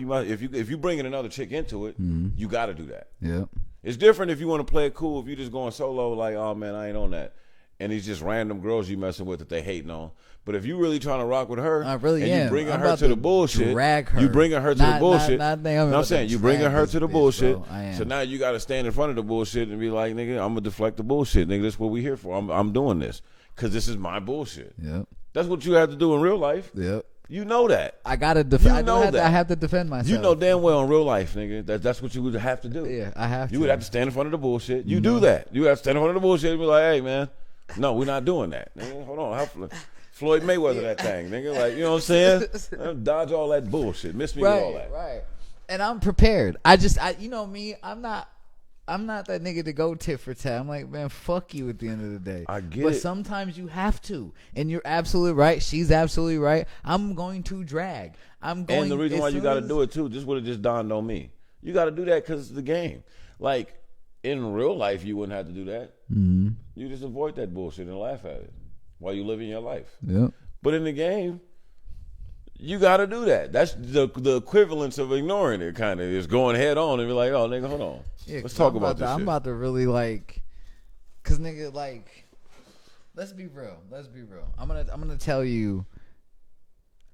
you bringing another chick into it, you got to do that. Yep. It's different if you want to play it cool. If you just going solo, like, oh man, I ain't on that. And these just random girls you messing with that they hating on. But if you really trying to rock with her, I really and am. you bringing I'm her about to the to bullshit, drag her. you bringing her to the bullshit. I'm saying you bringing her to the bitch, bullshit. bro. I am. So now you got to stand in front of the bullshit and be like, nigga, I'm gonna deflect the bullshit, nigga. That's what we here for. I'm doing this because this is my bullshit. Yep. That's what you have to do in real life. Yep. You know that. I gotta defend. that. I have to defend myself. You know damn well in real life, nigga, that's what you would have to do. Yeah, I have to. You would have to stand in front of the bullshit. You do that. You have to stand in front of the bullshit and be like, hey, man, no, we're not doing that. Nigga, hold on. How Floyd Mayweather that thing, nigga. Like, you know what I'm saying? Dodge all that bullshit. Miss me with all that. Right. And I'm prepared. You know me, I'm not that nigga to go tit for tat. I'm like, man, fuck you at the end of the day. I get but it. sometimes you have to. And you're absolutely right. She's absolutely right. I'm going to drag. And the reason why you got to do it, too, this would have just dawned on me. You got to do that because it's the game. Like, in real life, you wouldn't have to do that. Mm-hmm. You just avoid that bullshit and laugh at it while you living your life. Yep. But in the game, you got to do that. That's the equivalence of ignoring it, kind of, is going head on and be like, oh, nigga, hold on. Yeah, Let's talk about this I'm shit. about to really, like, because, nigga, like, let's be real. I'm gonna tell you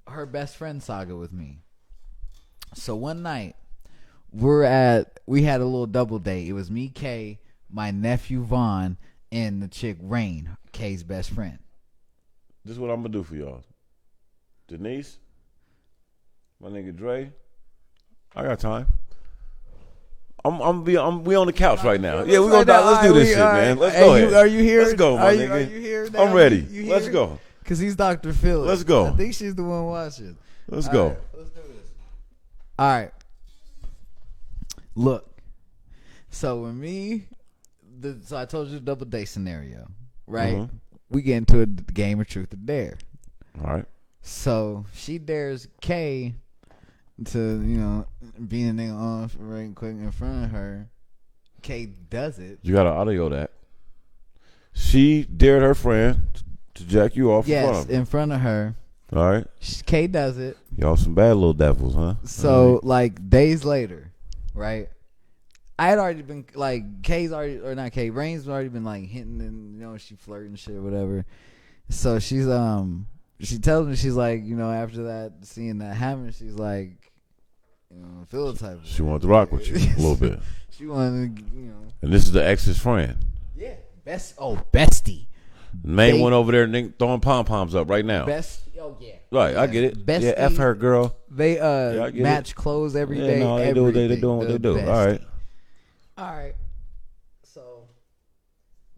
her best friend saga with me. So one night, we had a little double date. It was me, Kay, my nephew Vaughn, and the chick Rain, Kay's best friend. This is what I'm gonna do for y'all. Denise, my nigga Dre, I got time. We on the couch right now. Yeah, we gonna let's do this shit, man. Let's go ahead. Are you here? Let's go, my nigga. Are you here? I'm ready. Let's go. Cause he's Dr. Phil. Let's go. I think she's the one watching. Let's go. Right, let's do this. All right. Look. So when so I told you the double date scenario, right? Mm-hmm. We get into a game of truth or dare. All right. So she dares Kay to, being a nigga on right quick in front of her. Kay does it. You gotta audio that. She dared her friend to jack you off in front of her. All right. Kay does it. Y'all some bad little devils, huh? So, like, days later, right? I had already been, like, Rain's already been, like, hitting and, she flirting shit or whatever. So she's, she tells me, she's like, after that, seeing that happen, she's like, feel the type of she wanted to rock with you a little bit. She wanted to, And this is the ex's friend. Yeah. Bestie. Main one over there throwing pom-poms up right now. Yeah. Right, I get it. Bestie, yeah, F her, girl. They match clothes every day. No, they doing what they do. All right. So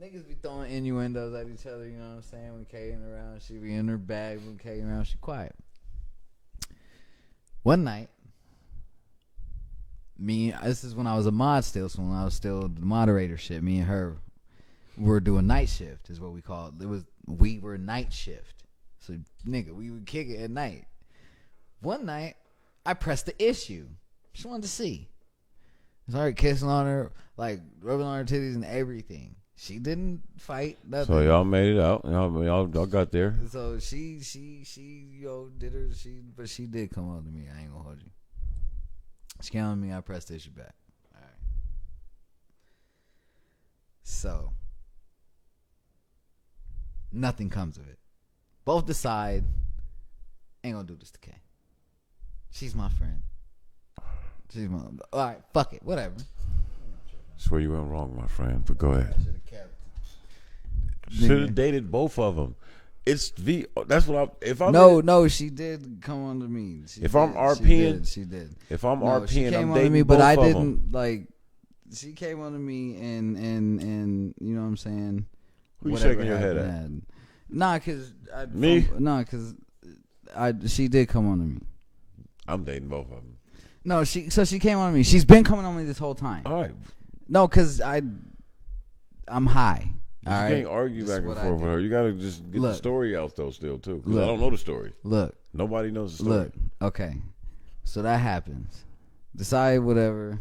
niggas be throwing innuendos at each other, you know what I'm saying? When Kay ain't around, she be in her bag. When Kay around, she quiet. One night, this is when I was a mod still, so when I was still the moderator shit, me and her were doing night shift, is what we called it. We were night shift. So, nigga, we would kick it at night. One night, I pressed the issue. Just wanted to see. Started kissing on her, like rubbing on her titties and everything. She didn't fight nothing. So y'all made it out. Y'all got there. So she did her. But she did come on to me. I ain't gonna hold you. She came on me. I pressed the issue back. All right. So nothing comes of it. Both decide, ain't gonna do this to Kay. She's my friend. All right, fuck it, whatever. That's where you went wrong, my friend. But go ahead. Should have dated both of them. That's what No, she did come on to me. I'm RPing, she did. If I'm RPing, she came I'm on dating to me, both but I of didn't them. like. She came on to me, and you know what I'm saying. Who you shaking your head at? Nah, cause she did come on to me. I'm dating both of them. No, she came on to me. She's been coming on me this whole time. All right. No, cause I'm high. You can't argue back and forth with her. You gotta just get the story out though, still too. Because I don't know the story. Look, Nobody knows the story. Look, okay. So that happens. Decide whatever.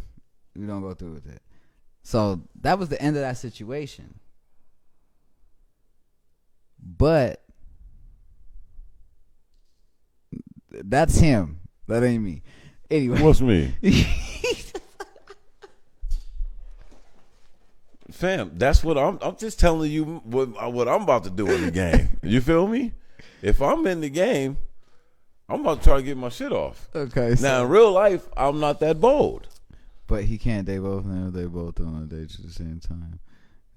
We don't go through with it. So that was the end of that situation. But that's him. That ain't me. Anyway. What's me? Fam, that's what I'm just telling you what I'm about to do in the game. You feel me? If I'm in the game, I'm about to try to get my shit off. Okay. Now in real life, I'm not that bold. But he can't date both of them. They both on a date at the same time.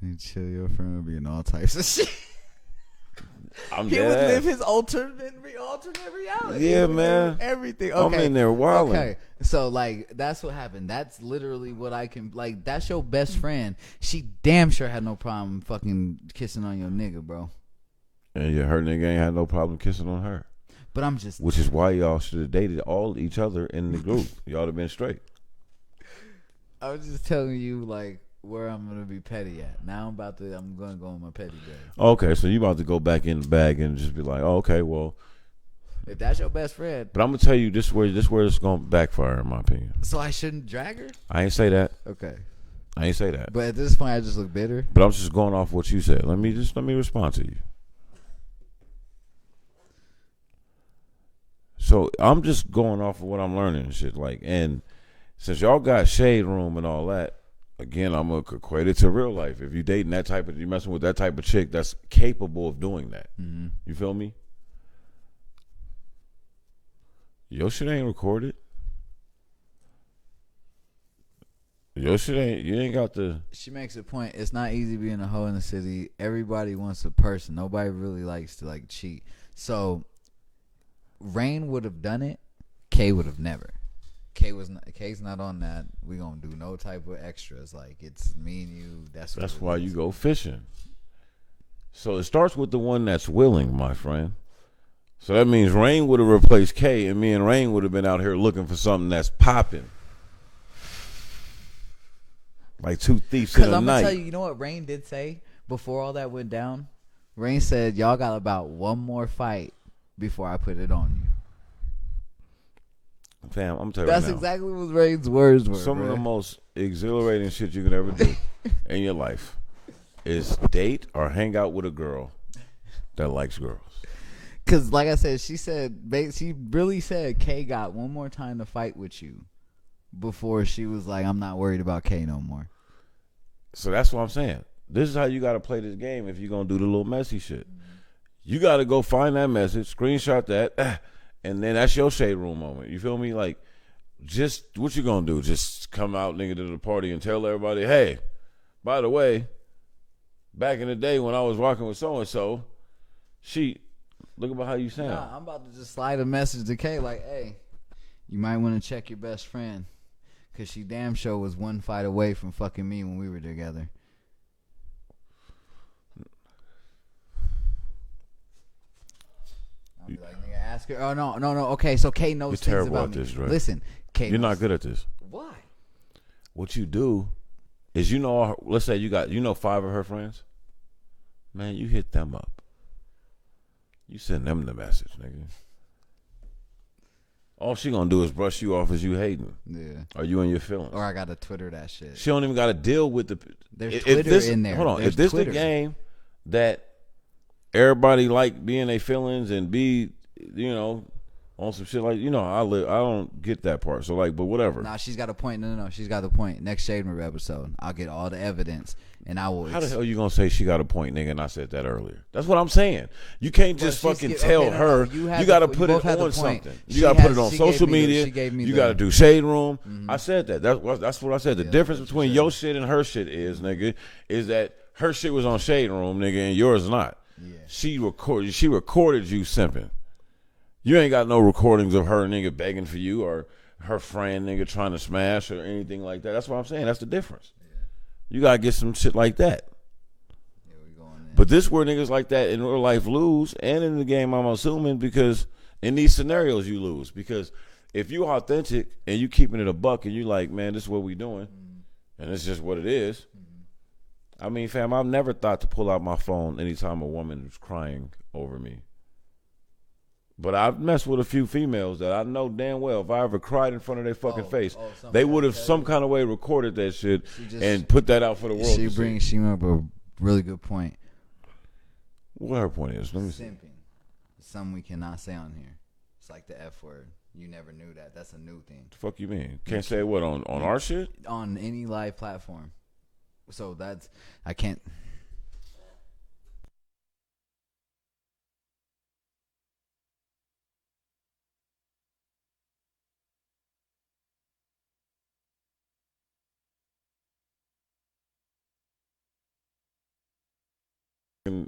And chill, your friend will be in all types of shit. He would live his alternate reality. Yeah, man. Everything. Okay. I'm in there wilding. Okay. So, like, that's what happened. That's literally what I can, like, that's your best friend. She damn sure had no problem fucking kissing on your nigga, bro. And yeah, her nigga ain't had no problem kissing on her. But I'm just. Which is why y'all should have dated all each other in the group. Y'all would have been straight. I was just telling you, like, where I'm gonna be petty at. Now I'm gonna go on my petty day. Okay, so you about to go back in the bag and just be like, oh, okay, well, if that's your best friend. But I'm gonna tell you this where it's gonna backfire in my opinion. So I shouldn't drag her? I ain't say that. Okay. I ain't say that. But at this point I just look bitter. But I'm just going off what you said. Let me respond to you. So I'm just going off of what I'm learning and shit. Like, and since y'all got shade room and all that, again, I'm gonna equate it to real life. If you dating you messing with that type of chick that's capable of doing that. Mm-hmm. You feel me? Your shit ain't recorded. Your shit ain't. You ain't got the. She makes a point. It's not easy being a hoe in the city. Everybody wants a person. Nobody really likes to like cheat. So, Rain would have done it. Kay would have never. Kay's not on that. We gonna do no type of extras. Like it's me and you. That's why you go fishing. So it starts with the one that's willing, my friend. So that means Rain would have replaced Kay, and me and Rain would have been out here looking for something that's popping, like two thieves in the night. Because I'm gonna tell you, you know what Rain did say before all that went down. Rain said, "Y'all got about one more fight before I put it on you." Fam, I'm telling you that's exactly what Rain's words were. Some of the most exhilarating shit you could ever do in your life is date or hang out with a girl that likes girls. Because, like I said, she really said Kay got one more time to fight with you before she was like, I'm not worried about Kay no more. So that's what I'm saying. This is how you got to play this game if you're going to do the little messy shit. You got to go find that message, screenshot that, and then that's your shade room moment. You feel me? Like, just what you gonna do? Just come out, nigga, to the party and tell everybody, hey, by the way, back in the day when I was rocking with so-and-so, look about how you sound. Nah, I'm about to just slide a message to Kay like, hey, you might want to check your best friend because she damn sure was one fight away from fucking me when we were together. I'll be like, nigga, ask her. Oh, no. Okay, so Kay knows things about me. This, right? Listen, Kay You're not good at this. Why? What you do is let's say you got 5 of her friends. Man, you hit them up. You send them the message, nigga. All she gonna do is brush you off as you hating. Yeah. Or you in your feelings. Or I gotta Twitter that shit. She don't even gotta deal with the. There's Twitter in there. Hold on. If this Twitter. The game that everybody like being their feelings and be, on some shit like, I don't get that part. So like, but whatever. Nah, she's got a point. No. She's got the point. Next Shade Room episode, I'll get all the evidence and I will. How the hell you gonna say she got a point, nigga? And I said that earlier. That's what I'm saying. You can't just fucking tell her. You got to put it on something. You got to put it on social media. You got to do Shade Room. Mm-hmm. I said that. That's what I said. The difference between your shit and her shit is, nigga, is that her shit was on Shade Room, nigga, and yours not. Yeah. She recorded you simping. You ain't got no recordings of her, nigga, begging for you or her friend, nigga, trying to smash or anything like that. That's what I'm saying. That's the difference. Yeah. You got to get some shit like that. Yeah, we going in. But this where niggas like that in real life lose, and in the game, I'm assuming, because in these scenarios you lose. Because if you authentic and you keeping it a buck and you like, man, this is what we doing, and it's just what it is. I mean, fam, I've never thought to pull out my phone anytime a woman was crying over me. But I've messed with a few females that I know damn well if I ever cried in front of their fucking face, they would have some kind of way recorded that shit and put that out for the world. She brings up a really good point. What her point is? Let me see. Simping. Something we cannot say on here. It's like the F word. You never knew that. That's a new thing. The fuck you mean? Can't say what on our shit? On any live platform. So that's I can't.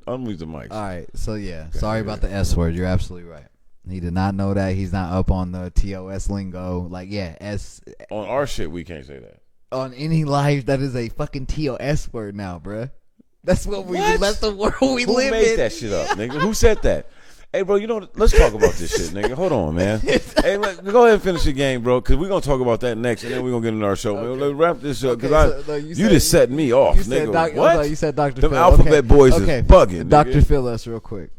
Unmute the mics. All right, so yeah, sorry about the S word. You're absolutely right. He did not know that. He's not up on the TOS lingo. Like, yeah, S. On our shit, we can't say that. On any live, that is a fucking TOS word now, bruh. That's what we do. That's the world we live in. Who made that shit up, nigga? Who said that? Hey, bro, you know, let's talk about this shit, nigga. Hold on, man. Hey, go ahead and finish the game, bro, because we're going to talk about that next, and then we're going to get into our show. Okay. Let's wrap this up, because you just set me off, nigga. What? You said Dr. Them Phil. alphabet boys is bugging, Dr. nigga. Phil us real quick.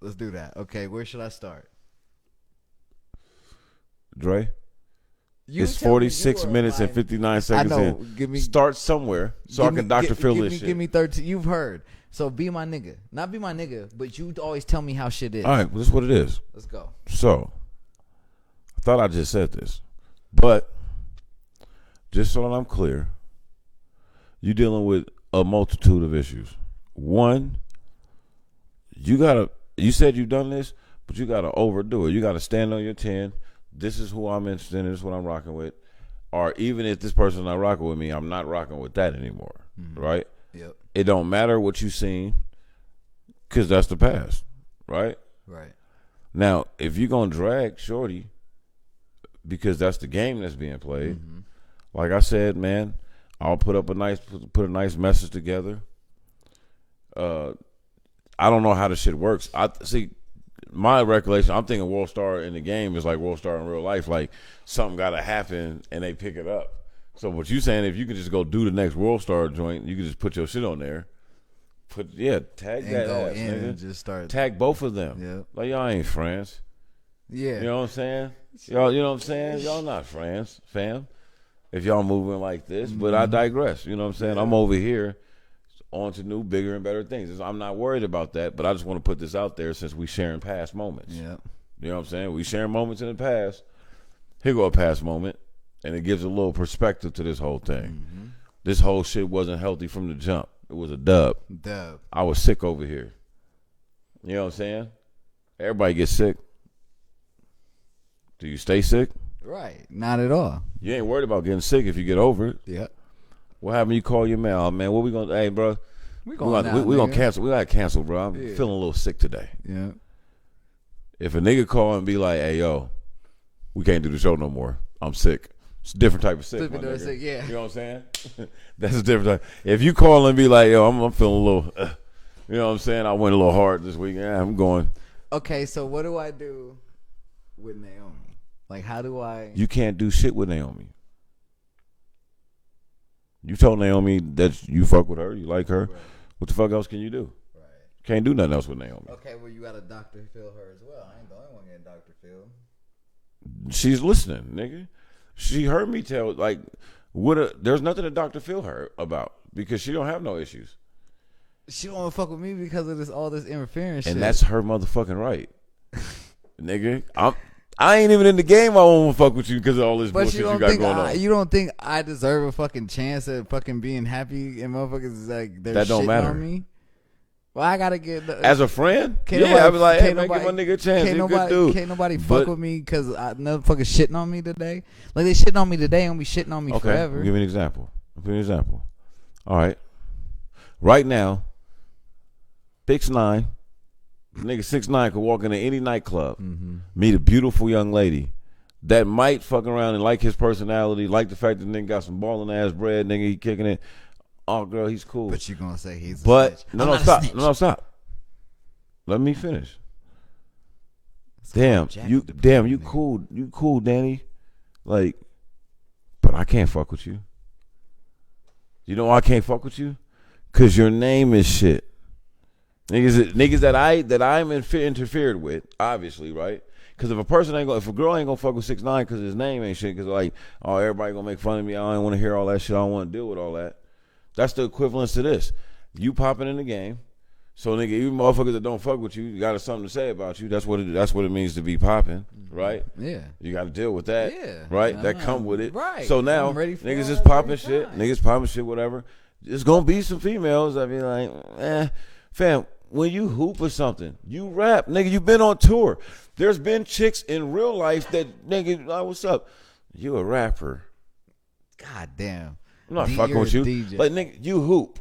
Let's do that. Okay, where should I start? Dre? It's 46 minutes and 59 seconds in. Start somewhere so I can Dr. Phil this shit. Give me 13. You've heard. So be my nigga. Not be my nigga, but you always tell me how shit is. All right, well, this is what it is. Let's go. So, I thought I just said this, but just so that I'm clear, you're dealing with a multitude of issues. One, you said you've done this, but you got to overdo it. You got to stand on your 10. This is who I'm interested in. This is what I'm rocking with. Or even if this person's not rocking with me, I'm not rocking with that anymore, right? Yep. It don't matter what you seen, because that's the past, right? Right. Now, if you're going to drag Shorty, because that's the game that's being played, like I said, man, I'll put a nice message together. I don't know how the shit works. I see. My recollection, I'm thinking World Star in the game is like World Star in real life. Like something got to happen and they pick it up. So what you saying, if you could just go do the next World Star joint, you could just put your shit on there. Tag and that go ass, in nigga. and just start. Tag both of them. Yeah. Like y'all ain't friends. Yeah. You know what I'm saying? Y'all, you know what I'm saying? Y'all not friends, fam. If y'all moving like this, but I digress. You know what I'm saying? Yeah. I'm over here on to new, bigger, and better things. I'm not worried about that, but I just want to put this out there since we sharing past moments. Yeah. You know what I'm saying? We sharing moments in the past. Here go a past moment, and it gives a little perspective to this whole thing. This whole shit wasn't healthy from the jump. It was a dub. I was sick over here. You know what I'm saying? Everybody gets sick. Do you stay sick? Right. Not at all. You ain't worried about getting sick if you get over it. Yeah. What happened? You call your man. Oh, man, what we gonna? Hey, bro, we gonna cancel. We gotta cancel, bro. I'm feeling a little sick today. Yeah. If a nigga call and be like, "Hey, yo, we can't do the show no more. I'm sick." It's a different type of sick. Sick, yeah. You know what I'm saying? That's a different type. If you call and be like, "Yo, I'm feeling a little," you know what I'm saying? I went a little hard this week. Yeah, I'm going. Okay, so what do I do with Naomi? Like, how do I? You can't do shit with Naomi. You told Naomi that you fuck with her, you like her. Right. What the fuck else can you do? Right. Can't do nothing else with Naomi. Okay, well, you got to Dr. Phil her as well. I ain't the only one getting Dr. Phil. She's listening, nigga. She heard me tell, like, there's nothing to Dr. Phil her about because she don't have no issues. She don't want to fuck with me because of all this interference and shit. That's her motherfucking right. Nigga, I ain't even in the game. I won't fuck with you because of all this bullshit you got going on. You don't think I deserve a fucking chance at fucking being happy and motherfuckers like they're that don't shitting matter. On me? Well, I gotta get as a friend. I be like, hey, man, give my nigga a chance. He's a good dude. Can't nobody fuck with me because another fucking shitting on me today. Like they shitting on me today and be shitting on me forever. Give me an example. All right, right now, 6'9", nigga 6'9" could walk into any nightclub, meet a beautiful young lady that might fuck around and like his personality, like the fact that nigga got some ballin' ass bread, nigga he kicking it. Oh, girl, he's cool. But you gonna say he's a snitch. Stop. Let me finish. Damn, you cool, Danny. Like, but I can't fuck with you. You know why I can't fuck with you? Cause your name is shit. Niggas that I'm interfered with, obviously, right? Because if a girl ain't gonna fuck with 6ix9ine because his name ain't shit, because like, oh, everybody gonna make fun of me, I don't want to hear all that shit, I don't want to deal with all that. That's the equivalence to this. You popping in the game, so nigga, even motherfuckers that don't fuck with you got something to say about you. That's what it means to be popping, right? Yeah. You got to deal with that, Yeah. right? That come with it, right? So now niggas is popping shit, whatever. There's gonna be some females that be like, fam, when you hoop or something, you rap, nigga. You been on tour. There's been chicks in real life that nigga, like, what's up? You a rapper? God damn. I'm not fucking with you. DJ. Like, nigga, you hoop.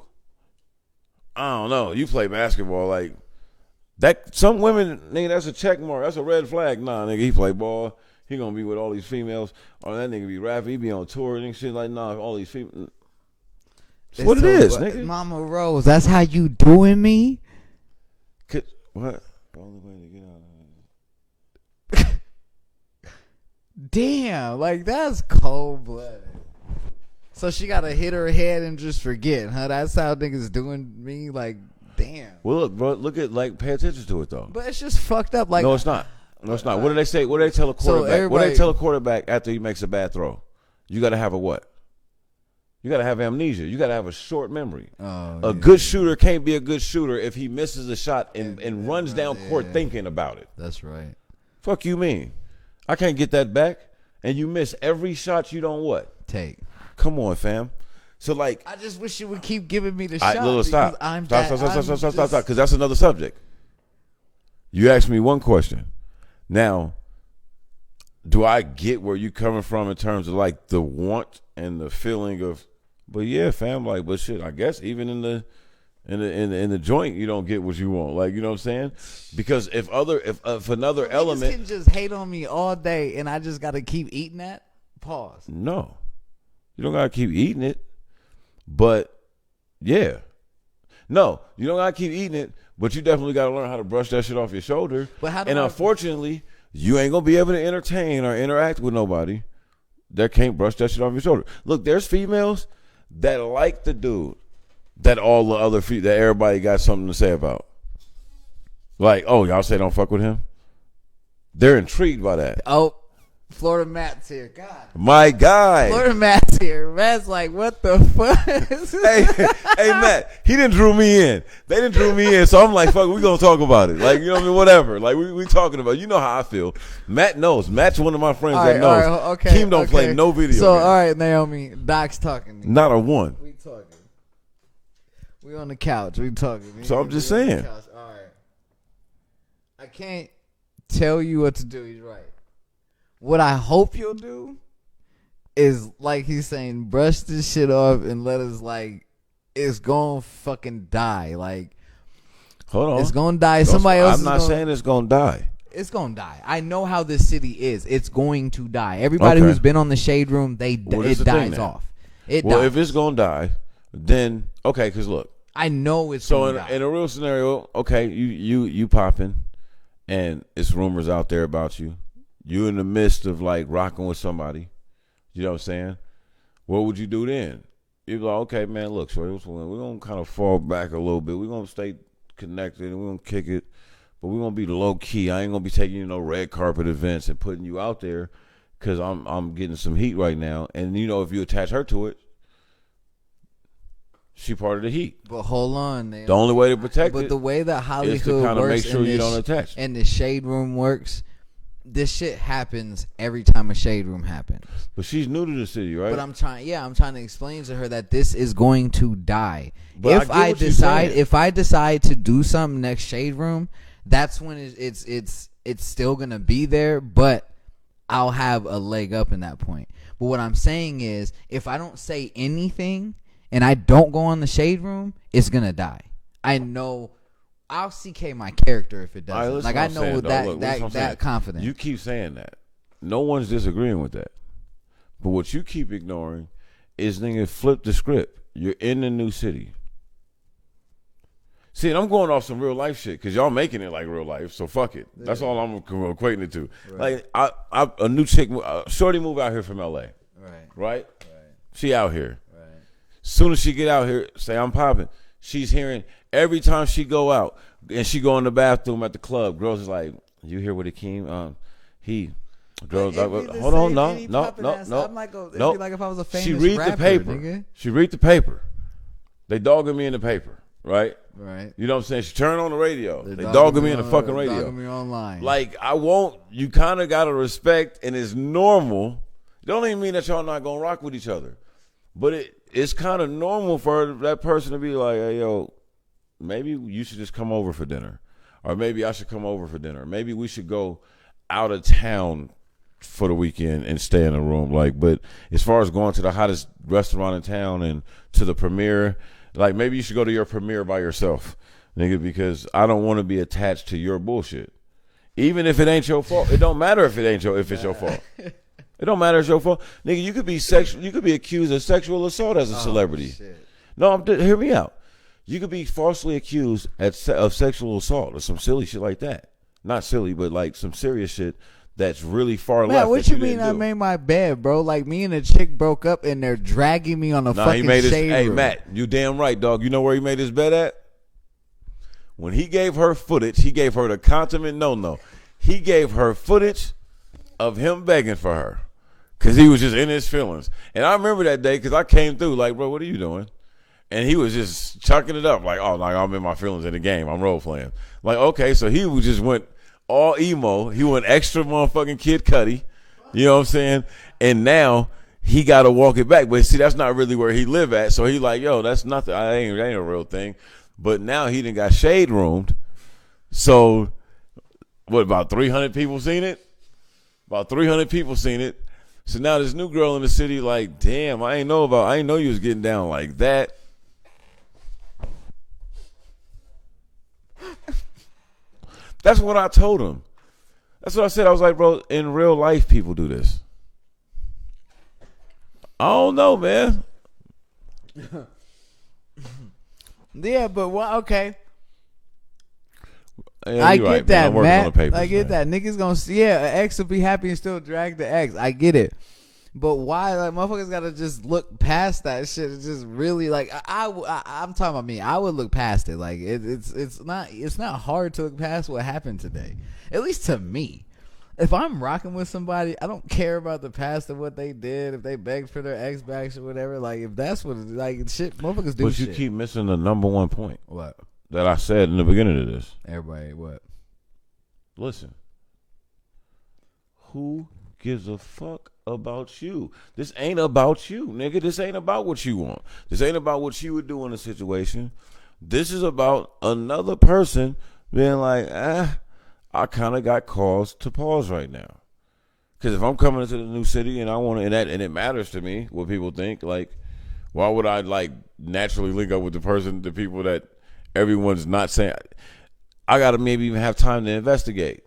I don't know. You play basketball, like that. Some women, nigga, that's a check mark. That's a red flag. Nah, nigga, he play ball. He gonna be with all these females. Or that nigga be rapping. He be on tour and shit. Like, nah, all these females. It's what it is, nigga. Mama Rose, that's how you doing me? What? The only way to get out of it. Damn, like that's cold blooded. So she gotta hit her head and just forget, huh? That's how niggas doing me. Like, damn. Well, look, bro. Look at, like, pay attention to it though. But it's just fucked up. Like, no, it's not. No, it's not. What do they say? What do they tell a quarterback? What do they tell a quarterback after he makes a bad throw? You gotta have a what? You gotta have amnesia. You gotta have a short memory. A good shooter can't be a good shooter if he misses a shot and runs down court thinking about it. That's right. Fuck you mean? I can't get that back. And you miss every shot you don't what? Take. Come on, fam. So, like, I just wish you would keep giving me the shot. Stop. Stop. Because that's another subject. You asked me one question. Now, do I get where you coming from in terms of, like, the want and the feeling of, but yeah, fam, like, but shit, I guess even in the joint, you don't get what you want. Like, you know what I'm saying? Because if another element, you can just hate on me all day and I just got to keep eating that. Pause. No, you don't gotta keep eating it. But yeah, no, you don't gotta keep eating it. But you definitely gotta learn how to brush that shit off your shoulder. But unfortunately, you ain't gonna be able to entertain or interact with nobody that can't brush that shit off your shoulder. Look, there's females that like the dude that all the other that everybody got something to say about. Like, oh, y'all say don't fuck with him? They're intrigued by that. Oh, Florida Matt's here. God. My guy. Florida Matt's here. Matt's like, what the fuck? hey, Matt, he didn't drew me in. They didn't drew me in, so I'm like, fuck, we gonna talk about it. Like, you know what I mean? Whatever. Like, we talking about it. You know how I feel. Matt knows. Matt's one of my friends that knows. Right, okay, Keem don't play no video So, games. all right, Naomi, Doc's talking. Not a one. We talking. We on the couch. We talking. So I'm just saying. All right. I can't tell you what to do. He's right. What I hope you'll do is, like he's saying, brush this shit off and let us, like, it's gonna fucking die. Like, hold on, it's gonna die. Somebody else. I'm not saying it's gonna die. It's gonna die. I know how this city is. It's going to die. Everybody who's been on the Shade Room, it dies off. It dies. If it's gonna die, then okay. Because look, I know it's so in a real scenario. Okay, you popping, and it's rumors out there about you. You in the midst of, like, rocking with somebody. You know what I'm saying? What would you do then? You'd be like, okay, man, look, shorty, we're going to kind of fall back a little bit. We're going to stay connected and we're going to kick it. But we're going to be low key. I ain't going to be taking you red carpet events and putting you out there because I'm getting some heat right now. And, if you attach her to it, she part of the heat. But hold on. The only way to protect it but the way that Hollywood is to kind of works make sure you don't attach. And the Shade Room works, this shit happens every time a Shade Room happens. But she's new to the city, right? But I'm trying to explain to her that this is going to die. But if I decide to do something next Shade Room, that's when it's still gonna be there, but I'll have a leg up in that point. But what I'm saying is, if I don't say anything and I don't go on the Shade Room, it's gonna die. I know. I'll CK my character if it doesn't. Right, like, I know that confident. You keep saying that. No one's disagreeing with that. But what you keep ignoring is, nigga, flip the script. You're in the new city. See, and I'm going off some real life shit because y'all making it like real life. So fuck it. That's all I'm equating it to. Right. Like, a new chick, shorty move out here from LA. Right. She out here. Right. Soon as she get out here, say I'm popping. She's hearing every time she go out and she go in the bathroom at the club. Girls is like, you hear what Akeem? Girls like, hold on, no. I'm like, it'd be like if I was a famous She read rapper, the paper. nigga. She read the paper. They dogging me in the paper, right? Right. You know what I'm saying? She turn on the radio. They dogging me in the fucking radio. Dogging me online. Like, you kind of got to respect, and it's normal. It don't even mean that y'all not going to rock with each other. But it's kind of normal for that person to be like, hey, yo, maybe you should just come over for dinner. Or maybe I should come over for dinner. Maybe we should go out of town for the weekend and stay in a room. Like, but as far as going to the hottest restaurant in town and to the premiere, like maybe you should go to your premiere by yourself, nigga, because I don't want to be attached to your bullshit. Even if it ain't your fault. It don't matter if it's your fault. It don't matter if it's your fault. Nigga, you could be accused of sexual assault as a celebrity. Shit. No, hear me out. You could be falsely accused of sexual assault or some silly shit like that. Not silly, but like some serious shit that's really far left. What you mean I made my bed, bro? Like me and a chick broke up and they're dragging me on a fucking shade room. Hey, Matt, you damn right, dog. You know where he made his bed at? When he gave her footage, he gave her the consummate no. He gave her footage of him begging for her because he was just in his feelings. And I remember that day because I came through like, bro, what are you doing? And he was just chucking it up like, oh, like I'm in my feelings in the game. I'm role playing. Like, okay, so he just went all emo. He went extra motherfucking Kid Cudi. You know what I'm saying? And now he got to walk it back. But see, that's not really where he live at. So he like, yo, that's nothing. That ain't a real thing. But now he done got shade roomed. So what, about 300 people seen it? About 300 people seen it. So now this new girl in the city like, damn, I ain't know you was getting down like that. That's what I told him. That's what I said. I was like, bro, in real life, people do this. I don't know, man. Yeah, but okay. Yeah, I get right, that, Matt. Papers, I get that. Niggas gonna see, an ex will be happy and still drag the ex. I get it. But why, like, motherfuckers gotta just look past that shit? It's just really like I'm talking about me. I would look past it. Like it's not hard to look past what happened today. At least to me. If I'm rocking with somebody, I don't care about the past of what they did. If they begged for their ex backs or whatever, like if that's what like shit, motherfuckers do. But you shit. keep missing the number one point. What? That I said in the beginning of this. Everybody, what? Listen. Who gives a fuck about you? This ain't about you, nigga. This ain't about what you want. This ain't about what you would do in a situation. This is about another person being like, I kind of got cause to pause right now. Because if I'm coming into the new city and I want to, and it matters to me what people think, like, why would I like naturally link up with the people that everyone's not saying? I got to maybe even have time to investigate.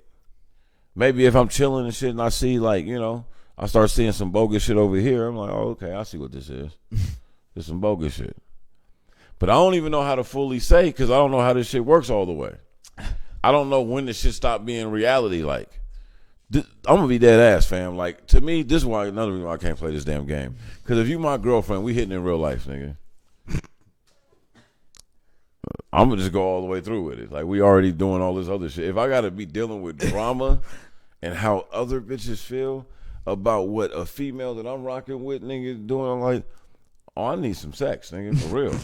Maybe if I'm chilling and shit and I see like, you know, I start seeing some bogus shit over here. I'm like, oh, okay, I see what this is. There's some bogus shit. But I don't even know how to fully say because I don't know how this shit works all the way. I don't know when this shit stop being reality. Like, I'm going to be dead ass, fam. Like, to me, this is why another reason why I can't play this damn game. Because if you my girlfriend, we hitting in real life, nigga. I'm going to just go all the way through with it. Like, we already doing all this other shit. If I got to be dealing with drama and how other bitches feel about what a female that I'm rocking with, nigga, doing, I'm like, oh, I need some sex, nigga, for real.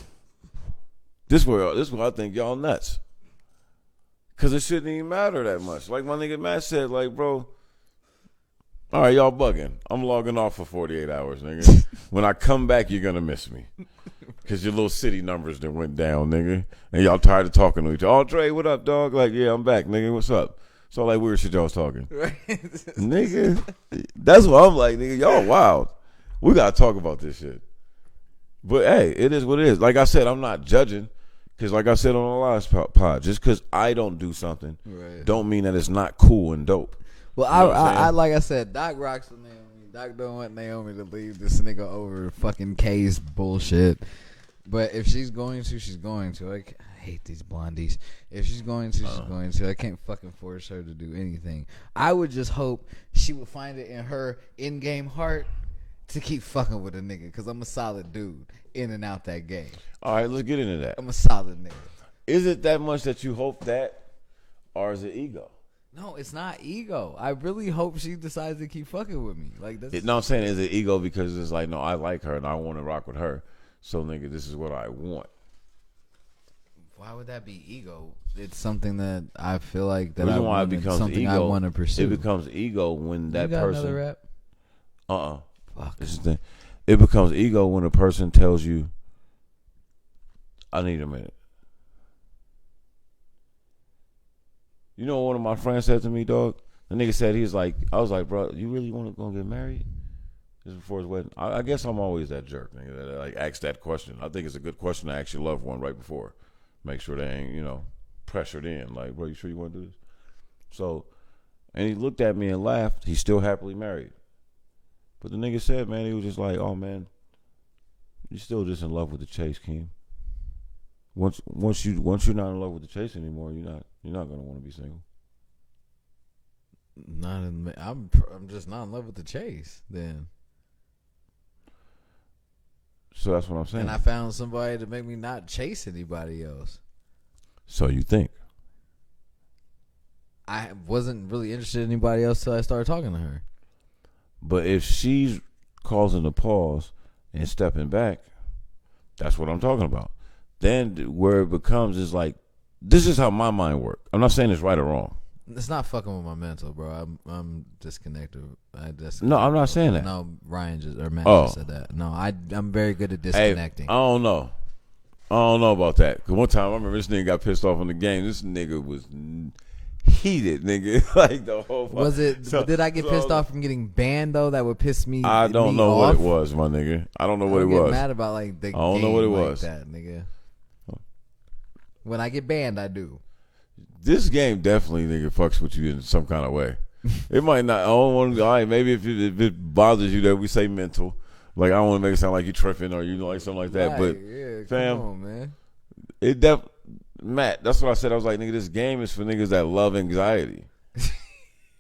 This where I think y'all nuts. Because it shouldn't even matter that much. Like my nigga Matt said, like, bro, all right, y'all bugging. I'm logging off for 48 hours, nigga. When I come back, you're going to miss me. Because your little city numbers that went down, nigga. And y'all tired of talking to each other. Oh, Dre, what up, dog? Like, yeah, I'm back, nigga. What's up? It's all that weird shit y'all was talking. Nigga, that's what I'm like, nigga. Y'all wild. We got to talk about this shit. But, hey, it is what it is. Like I said, I'm not judging. Because like I said on the last pod, just because I don't do something don't mean that it's not cool and dope. Well, I like I said, Doc rocks with Naomi. Doc don't want Naomi to leave this nigga over fucking K's bullshit. But if she's going to, she's going to. I hate these blondies. If she's going to, she's going to. I can't fucking force her to do anything. I would just hope she would find it in her in-game heart to keep fucking with a nigga because I'm a solid dude in and out that game. All right, let's get into that. I'm a solid nigga. Is it that much that you hope that, or is it ego? No, it's not ego. I really hope she decides to keep fucking with me. Like that's. No, I'm saying is it ego because it's like, no, I like her and I want to rock with her. So, nigga, this is what I want. Why would that be ego? It's something that I feel like that The reason I why want, it becomes something ego, I want to pursue. It becomes ego when that you got person. Another rap? Fuck. This is the thing. It becomes ego when a person tells you, I need a minute. You know what one of my friends said to me, dog? The nigga said, I was like, bro, you really want to go get married? This is before his wedding. I guess I'm always that jerk, nigga, that like asks that question. I think it's a good question to ask your loved one right before. Make sure they ain't, pressured in. Like, bro, you sure you want to do this? So, and he looked at me and laughed. He's still happily married. But the nigga said, man, he was just like, oh, man, you're still just in love with the chase, Keem. Once you're not in love with the chase anymore, you're not gonna want to be single. I'm just not in love with the chase then. So that's what I'm saying. And I found somebody to make me not chase anybody else. So you think? I wasn't really interested in anybody else till I started talking to her. But if she's causing a pause and stepping back, that's what I'm talking about. Then where it becomes is like, this is how my mind works. I'm not saying it's right or wrong. It's not fucking with my mental, bro. I'm disconnected. No, I'm not saying that. No, Ryan Matt just said that. No, I'm very good at disconnecting. Hey, I don't know about that. Because one time I remember this nigga got pissed off on the game. This nigga was heated, nigga. Like the whole. Was it? So, did I get pissed off from getting banned though? That would piss me. I don't know off? what it was, my nigga. I don't know what it was. Mad about like the. I don't know what it was. That nigga. When I get banned, I do. This game definitely, nigga, fucks with you in some kind of way. It might not. I don't want to. All right, maybe if it bothers you that we say mental, like I don't want to make it sound like you tripping or like something like that. Right, but yeah, fam, come on, man. Matt, that's what I said. I was like, nigga, this game is for niggas that love anxiety.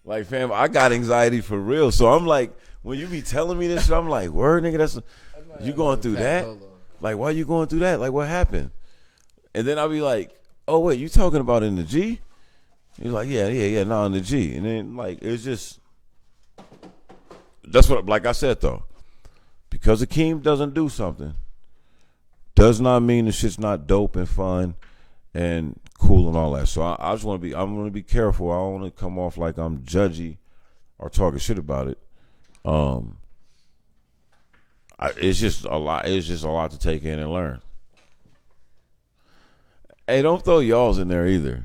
Like, fam, I got anxiety for real. So I'm like, when you be telling me this shit, I'm like, word, nigga, you going through that? Like, why you going through that? Like, what happened? And then I'll be like, oh, wait, you talking about in the G? He's like, yeah, no, in the G. And then, like, it's just, that's what, like I said, though, because Akeem doesn't do something, does not mean the shit's not dope and fun and cool and all that. So I just want to I'm going to be careful. I don't want to come off like I'm judgy or talking shit about it. It's just a lot to take in and learn. Hey, don't throw y'alls in there either.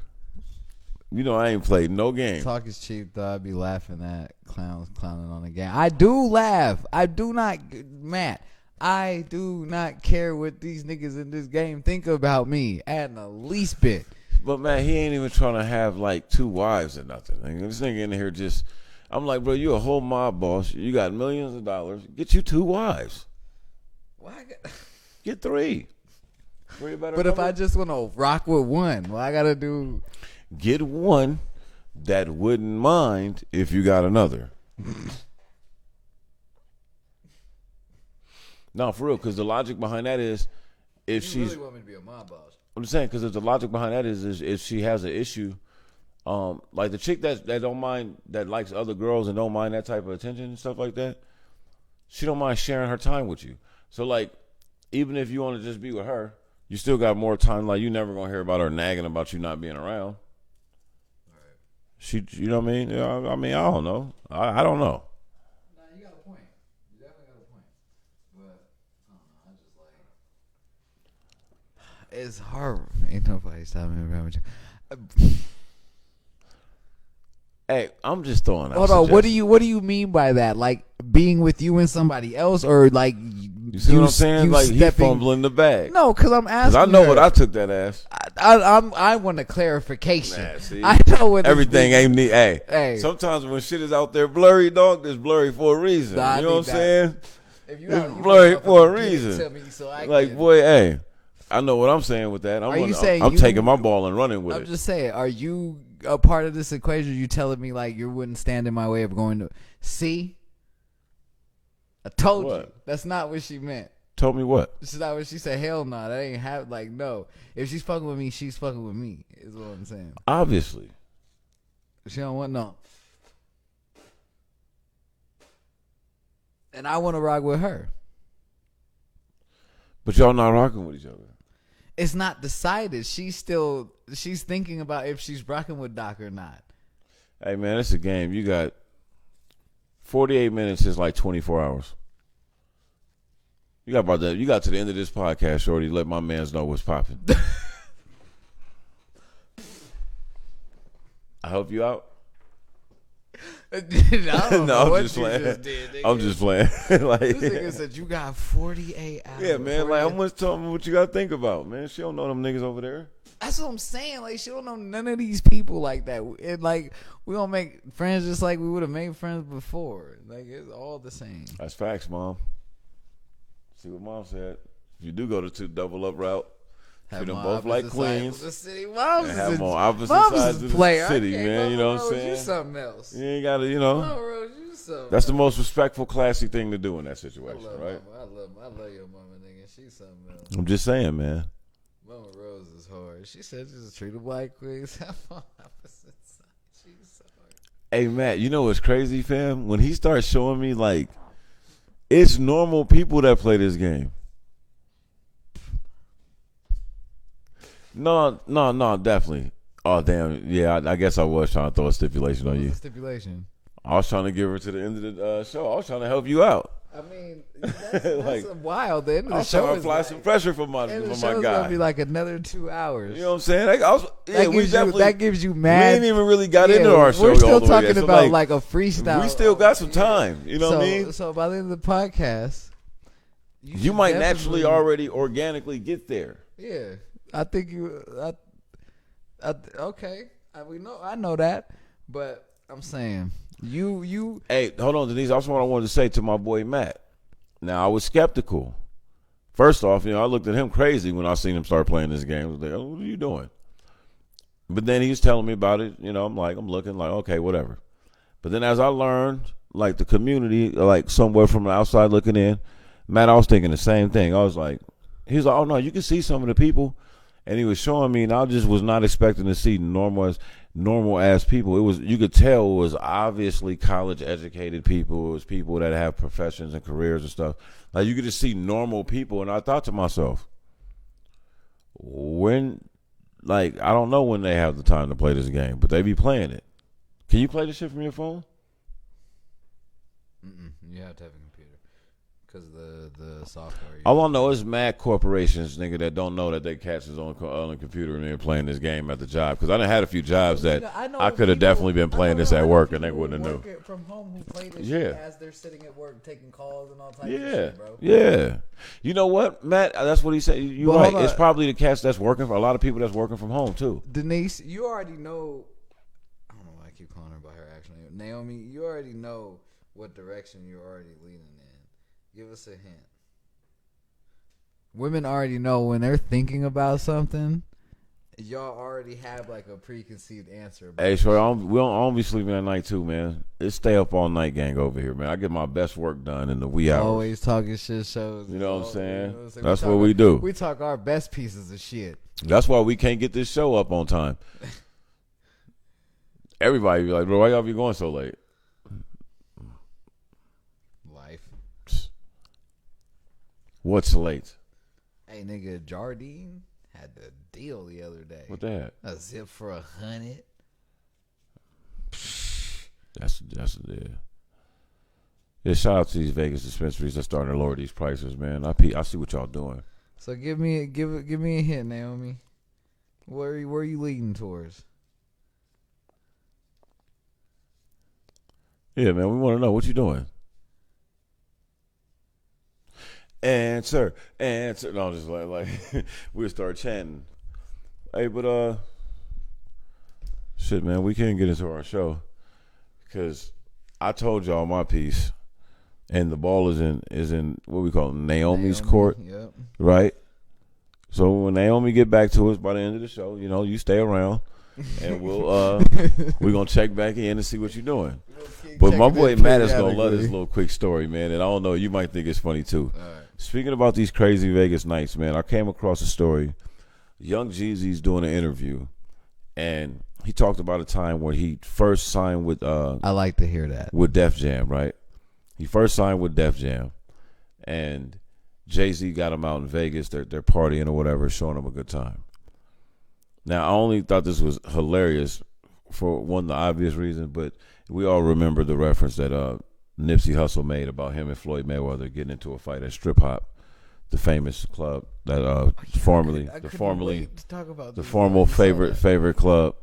You know I ain't played no game. Talk is cheap, though. I'd be laughing at clowns clowning on the game. I do laugh. I do not, Matt. I do not care what these niggas in this game think about me at the least bit. But man, he ain't even trying to have like 2 wives or nothing. Like, this nigga in here just, I'm like, bro, you a whole mob boss. You got millions of dollars. Get you 2 wives. Why? Get 3. But if I just want to rock with one, what I gotta do? Get one that wouldn't mind if you got another. No, for real, because the logic behind that is if you she's. really want me to be a mob boss? I'm just saying, because the logic behind that is if she has an issue, like the chick that don't mind, that likes other girls and don't mind that type of attention and stuff like that, she don't mind sharing her time with you. So like, even if you want to just be with her, you still got more time. Like, you never gonna hear about her nagging about you not being around. Right. She, you know what I mean? I mean, I don't know. I don't know. Nah, you got a point. You definitely got a point. But I don't know. I just like, it's hard. Ain't nobody stopping me around with you. Hey, I'm just throwing out. Hold on. What do you mean by that? Like being with you and somebody else, or like? You see what I'm saying? Like he fumbling the bag. No, because I'm asking. I know what I took that ass. I want a clarification. Nah, see, I know what everything ain't neat. Hey, sometimes when shit is out there blurry, dog, it's blurry for a reason. Nah, you know what I'm saying? If you it's blurry for a reason. To me so like, boy, hey, I know what I'm saying with that. I'm taking my ball and running with it. I'm just saying, are you a part of this equation? You telling me like you wouldn't stand in my way of going to see? I told you. What? That's not what she meant. Told me what? This is not what she said. Hell no. That ain't have like no. If she's fucking with me, she's fucking with me. Is what I'm saying. Obviously. She don't want no. And I want to rock with her. But y'all not rocking with each other. It's not decided. She's thinking about if she's rocking with Doc or not. Hey man, it's a game. You got 48 minutes is like 24 hours. You got about that. You got to the end of this podcast, shorty. Let my mans know what's popping. I help you out. No, I'm just playing. I'm just playing. Like, this nigga said you got 48 hours. Yeah, man. Like, I'm just telling me what you got to think about, man. She don't know them niggas over there. That's what I'm saying. Like, she don't know none of these people like that. And like, we don't make friends just like we would have made friends before. Like, it's all the same. That's facts, Mom. See what Mom said. If you do go to two double up route, you them both like queens. The city. Mom's and have them on opposite Mom's sides of the player. city, man. You know what I'm saying? You something else. You ain't got to, you know. Mama Rose, you something. That's the most respectful, classy thing to do in that situation, right? I love your mama, nigga. She's something else. I'm just saying, man. Mama Rose is hard. She said just treat them like queens. Have on opposite sides. She's so hard. Hey, Matt, you know what's crazy, fam? When he starts showing me, like, it's normal people that play this game. No, definitely. Oh, damn. Yeah, I guess I was trying to throw a stipulation on you. Stipulation? I was trying to give her to the end of the show. I was trying to help you out. I mean, that's like, wild. The end of I the was show trying to is apply some pressure for my the guy. gonna be like another 2 hours. You know what I'm saying? That gives you mad. We ain't even really got into our show. We're still all the way talking yet. So, about like a freestyle. We still got some time. You know what I mean? So by the end of the podcast, you might naturally already organically get there. Yeah, I think you. Okay, I know that, but I'm saying you. Hey, hold on, Denise. Also, what I wanted to say to my boy Matt. Now, I was skeptical. First off, I looked at him crazy when I seen him start playing this game. I was like, oh, what are you doing? But then he was telling me about it. I'm looking like, okay, whatever. But then as I learned, like the community, like somewhere from the outside looking in, Matt, I was thinking the same thing. I was like, he's like, oh no, you can see some of the people. And he was showing me, and I just was not expecting to see normal as people. It was, you could tell it was obviously college educated people. It was people that have professions and careers and stuff. Like you could just see normal people, and I thought to myself, I don't know when they have the time to play this game, but they be playing it. Can you play this shit from your phone? You have to have a computer because the software. All I know is mad corporations, nigga, that don't know that they cats is on a computer and they're playing this game at the job. Because I done had a few jobs that I could have definitely been playing this at work and they wouldn't have knew. From home who play this shit as they're sitting at work taking calls and all types of shit, bro. Yeah. You know what, Matt? That's what he said. You're right. It's probably the cats that's working for a lot of people that's working from home too. Denise, you already know. I don't know why I keep calling her by her actual name. Naomi, you already know what direction you're already leaning in. Give us a hint. Women already know when they're thinking about something. Y'all already have like a preconceived answer. Hey, sure. We don't be sleeping at night too, man. It's stay up all night gang over here, man. I get my best work done in the wee hours. Always talking shit shows. You know what I'm saying? You know That's what we do. We talk our best pieces of shit. That's why we can't get this show up on time. Everybody be like, bro, why y'all be going so late? What's late? Hey, nigga, Jardine had the deal the other day. What they had? A zip for 100. That's yeah. Yeah, shout out to these Vegas dispensaries that starting to lower these prices, man. I see what y'all doing. So give me a hint, Naomi. Where are you leading towards? Yeah, man, we want to know what you doing. Answer. No, just like we'll start chanting. Hey, but shit, man, we can't get into our show because I told y'all my piece, and the ball is in what we call Naomi's court, yep. Right? So when Naomi get back to us by the end of the show, you stay around. and we're gonna check back in and see what you're doing. But my boy Matt is gonna love this little quick story, man. And I don't know, you might think it's funny too. All right. Speaking about these crazy Vegas nights, man, I came across a story. Young Jeezy's doing an interview, and he talked about a time where he first signed with I like to hear that. with Def Jam, right? He first signed with Def Jam, and Jay-Z got him out in Vegas. They're partying or whatever, showing him a good time. Now, I only thought this was hilarious for one, the obvious reason, but we all remember the reference that Nipsey Hussle made about him and Floyd Mayweather getting into a fight at Strip Hop, the famous club that formerly the formal favorite club,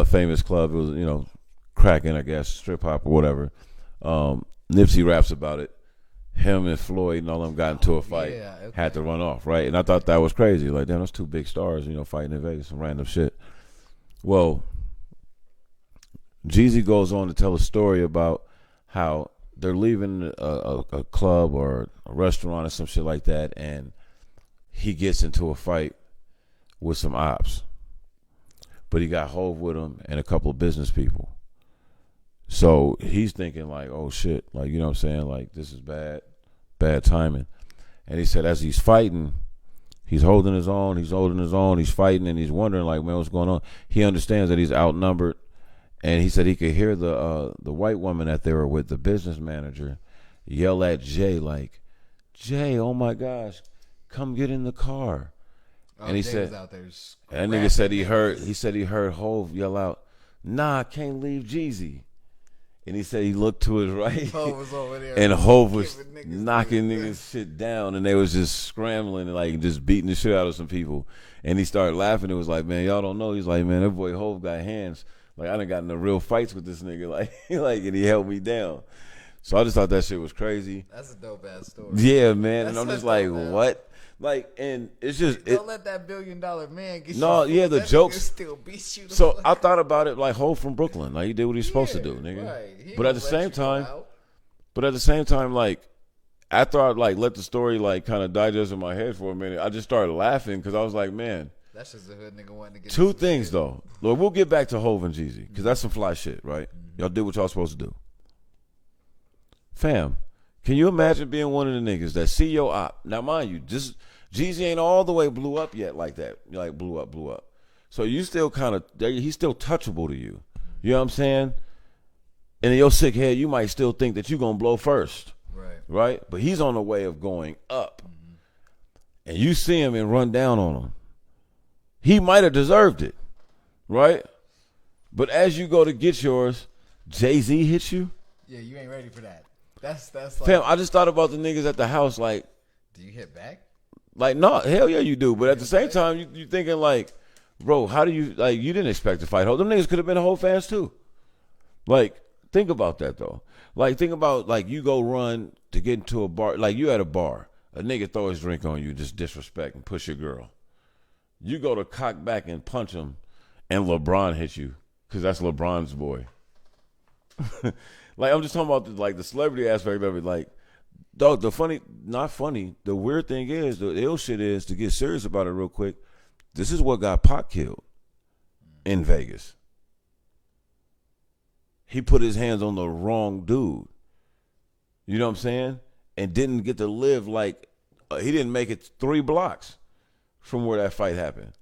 famous club. It was cracking, I guess, Strip Hop or whatever. Nipsey raps about it. Him and Floyd and all of them got into a fight, had to run off, right? And I thought that was crazy. Like, damn, that's two big stars, fighting in Vegas, some random shit. Well, Jeezy goes on to tell a story about how they're leaving a club or a restaurant or some shit like that, and he gets into a fight with some ops. But he got Hove with him and a couple of business people. So he's thinking like, oh shit, like, you know what I'm saying? Like, this is bad timing. And he said as he's fighting, he's holding his own, he's fighting, and he's wondering like, man, what's going on? He understands that he's outnumbered. And he said he could hear the white woman that they were with, the business manager, yell at Jay like, Jay, oh my gosh, come get in the car. And he said, out there that nigga said he heard Hove yell out, nah, I can't leave Jeezy. And he said he looked to his right, Hove was over there, and Hove was knocking niggas shit down, and they was just scrambling and like just beating the shit out of some people. And he started laughing. It was like, man, y'all don't know. He's like, man, that boy Hove got hands. Like, I done got into real fights with this nigga, like, and he held me down. So I just thought that shit was crazy. That's a dope ass story. Yeah, man. And I'm just like, what? Like, and it's just don't let that $1 billion man get no, you. Yeah, the jokes still beat you. So I thought about it like Hov from Brooklyn, like he did what he's supposed to do, nigga. Right. But at the same time, like after I like let the story like kind of digest in my head for a minute, I just started laughing because I was like, man, that's just a hood nigga wanting to get two things shit. Though. Look, we'll get back to Hov and Jeezy because that's some fly shit, right? Y'all did what y'all supposed to do, fam. Can you imagine being one of the niggas that see your op? Now, mind you, just Jeezy ain't all the way blew up yet like that. Like blew up. So you still kind of, he's still touchable to you. You know what I'm saying? And in your sick head, you might still think that you're going to blow first. Right? But he's on the way of going up. Mm-hmm. And you see him and run down on him. He might have deserved it. Right? But as you go to get yours, Jay-Z hits you. Yeah, you ain't ready for that. That's like, fam, I just thought about the niggas at the house like, do you hit back? Like, no, hell yeah, you do. But at the same time, you thinking like, bro, how do you, like, you didn't expect to fight Hov. Them niggas could have been whole fans too. Like, think about that though. Like, think about, like, you go run to get into a bar. Like, you at a bar. A nigga throw his drink on you, just disrespect and push your girl. You go to cock back and punch him, and LeBron hits you because that's LeBron's boy. Like, I'm just talking about the celebrity aspect of it. Like, dog, the weird thing is, the ill shit is, to get serious about it real quick, this is what got Pac killed in Vegas. He put his hands on the wrong dude. You know what I'm saying? And didn't get to live like, he didn't make it 3 blocks from where that fight happened.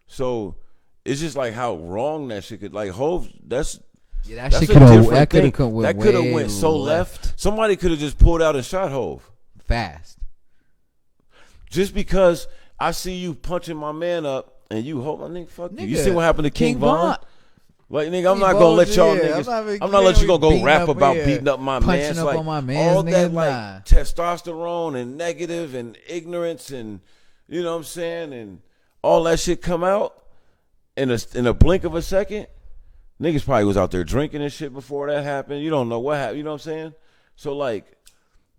So it's just like how wrong that shit could, like, Hov, that shit could have went so left. Somebody could have just pulled out and shot Hov fast. Just because I see you punching my man up and you hold my nigga, fuck you. You see what happened to King Von? Like, nigga, I'm not gonna let y'all niggas. I'm not let you go rap about beating up my man. Like, on my all that like testosterone and negative and ignorance and, you know what I'm saying, and all that shit come out in a blink of a second. Niggas probably was out there drinking and shit before that happened. You don't know what happened. You know what I'm saying? So, like,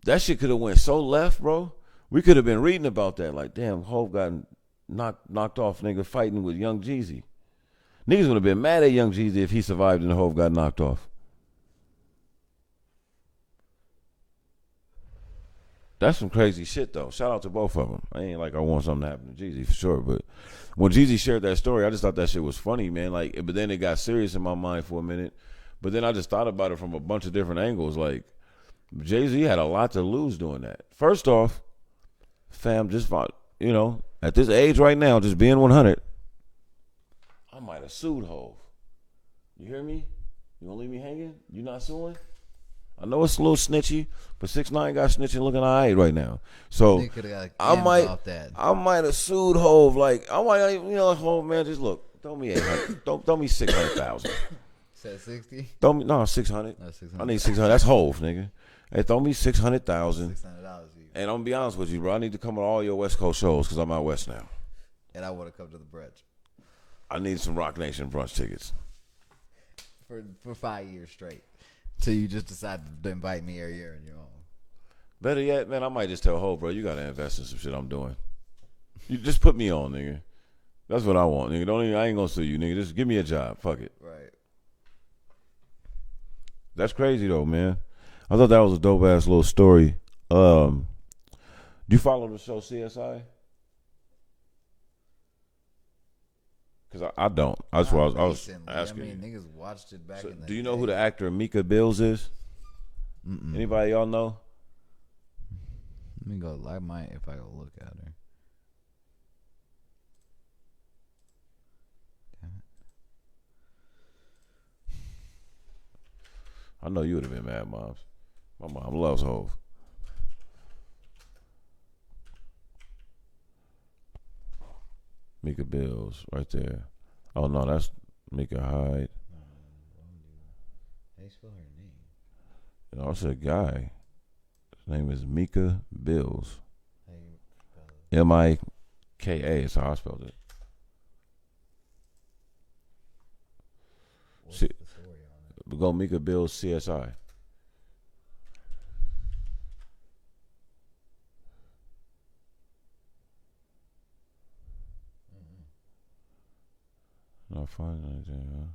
that shit could have went so left, bro. We could have been reading about that. Like, damn, Hov got knocked off, nigga, fighting with Young Jeezy. Niggas would have been mad at Young Jeezy if he survived and Hov got knocked off. That's some crazy shit, though. Shout out to both of them. I ain't like I want something to happen to Jeezy for sure, but when Jeezy shared that story, I just thought that shit was funny, man. Like, but then it got serious in my mind for a minute. But then I just thought about it from a bunch of different angles. Like, Jay-Z had a lot to lose doing that. First off, fam, just at this age right now, just being 100, I might have sued Hov. You hear me? You gonna leave me hanging? You not suing? I know it's a little snitchy, but 6ix9ine got snitching looking alright right now. So I might have sued Hov. Like I might, Hov, man, just look, throw me 800, throw me 600,000. Said 60. Throw me 600. No, 600. I need 600. That's Hov, nigga. Hey, throw me 600,000. $600. And I'm gonna be honest with you, bro. I need to come to all your West Coast shows because I'm out west now. And I want to come to the brunch. I need some Rock Nation brunch tickets For 5 years straight. Till you just decide to invite me every year on your own. Better yet, man, I might just tell Ho, bro, you gotta invest in some shit I'm doing. You just put me on, nigga. That's what I want, nigga. I ain't gonna sue you, nigga. Just give me a job. Fuck it. Right. That's crazy though, man. I thought that was a dope ass little story. Do you follow the show CSI? Because I don't. That's why I was asking. I mean, niggas watched it back in the do you know who the actor Mika Bills is? Mm-mm. Anybody y'all know? Let me go. I might if I go look at her. Damn it. I know you would have been mad, Moms. My mom loves Hov. Mika Bills, right there. Oh no, that's Mika Hyde. How you spell her name? You know, it's a guy. His name is Mika Bills. How you spell it? Mika. Is how I spelled it. What's the story on it? We go Mika Bills CSI. Not finding anything, huh?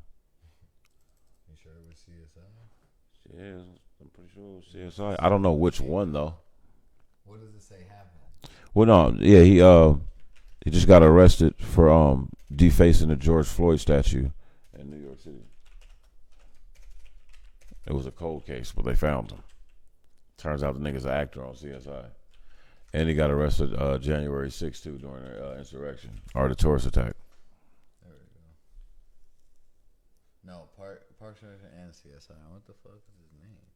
You sure it was CSI? Yeah, I'm pretty sure it was CSI. I don't know which one though. What does it say happened? Well, no, yeah, he just got arrested for defacing the George Floyd statue in New York City. It was a cold case, but they found him. Turns out the nigga's an actor on CSI, and he got arrested January 6th too during the insurrection or the tourist attack. No, Parks and CSI. What the fuck is his name?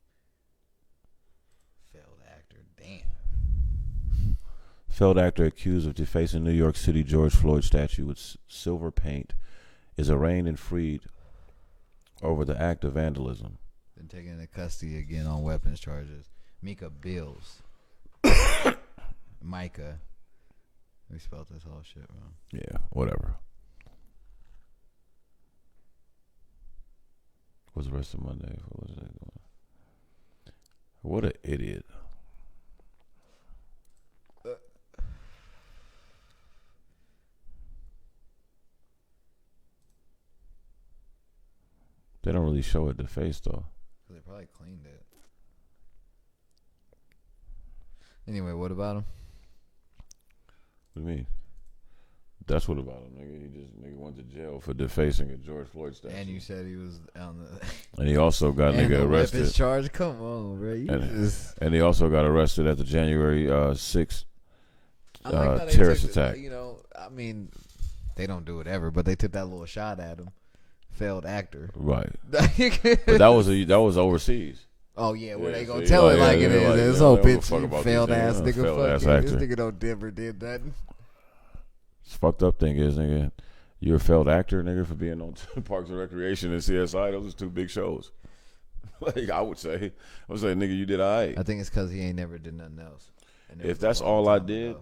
Failed actor. Damn. Failed actor accused of defacing New York City George Floyd statue with silver paint is arraigned and freed over the act of vandalism. Been taken into custody again on weapons charges. Mika Bills. Micah. We spelled this whole shit wrong. Yeah, whatever. What's the rest of Monday? What is that going? What an idiot. They don't really show it the face though. They probably cleaned it. Anyway, what about him? What do you mean? That's what about him, nigga. Nigga went to jail for defacing a George Floyd statue. And you said he was on the. And he also got nigga arrested. Weapons charge? Come on, bro. And he also got arrested at the January 6th terrorist attack. I mean, they don't do it ever, but they took that little shot at him. Failed actor. Right. But that was overseas. Oh yeah, where they gonna tell it like it is? This whole bitch, failed ass nigga. Fuck this nigga don't never did nothing. It's fucked up thing is, nigga, you're a failed actor, nigga, for being on Parks and Recreation and CSI. Those are two big shows. Like I would say, nigga, you did alright. I think it's because he ain't never did nothing else. If that's all I did,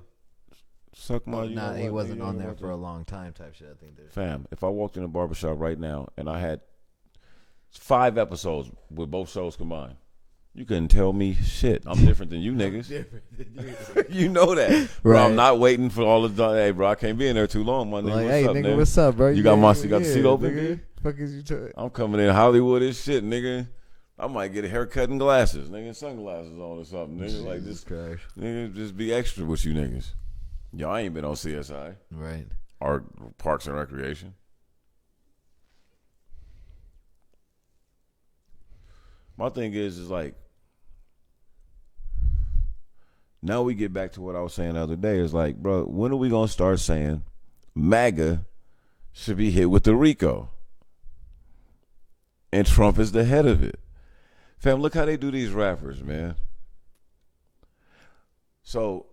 suck my. He wasn't on there for a long time. Type shit. I think there's. Fam, if I walked in a barbershop right now and I had 5 episodes with both shows combined, you couldn't tell me shit. I'm different than you niggas. You know that. Bro, right. I'm not waiting for all the time. Hey, bro, I can't be in there too long, my nigga. Like, what's hey, up, nigga, nigga? what's up, bro? You got the seat open, nigga? nigga? Fuck is you talking? I'm coming in Hollywood as shit, nigga. I might get a haircut and glasses, nigga, and sunglasses on or something, nigga. Jesus Like this, Christ. nigga, just be extra with you niggas. Yo, I ain't been on CSI Right. or Parks and Recreation. My thing is like, now we get back to what I was saying the other day. Is like, bro, when are we gonna start saying MAGA should be hit with the RICO? And Trump is the head of it. Fam, look how they do these rappers, man. So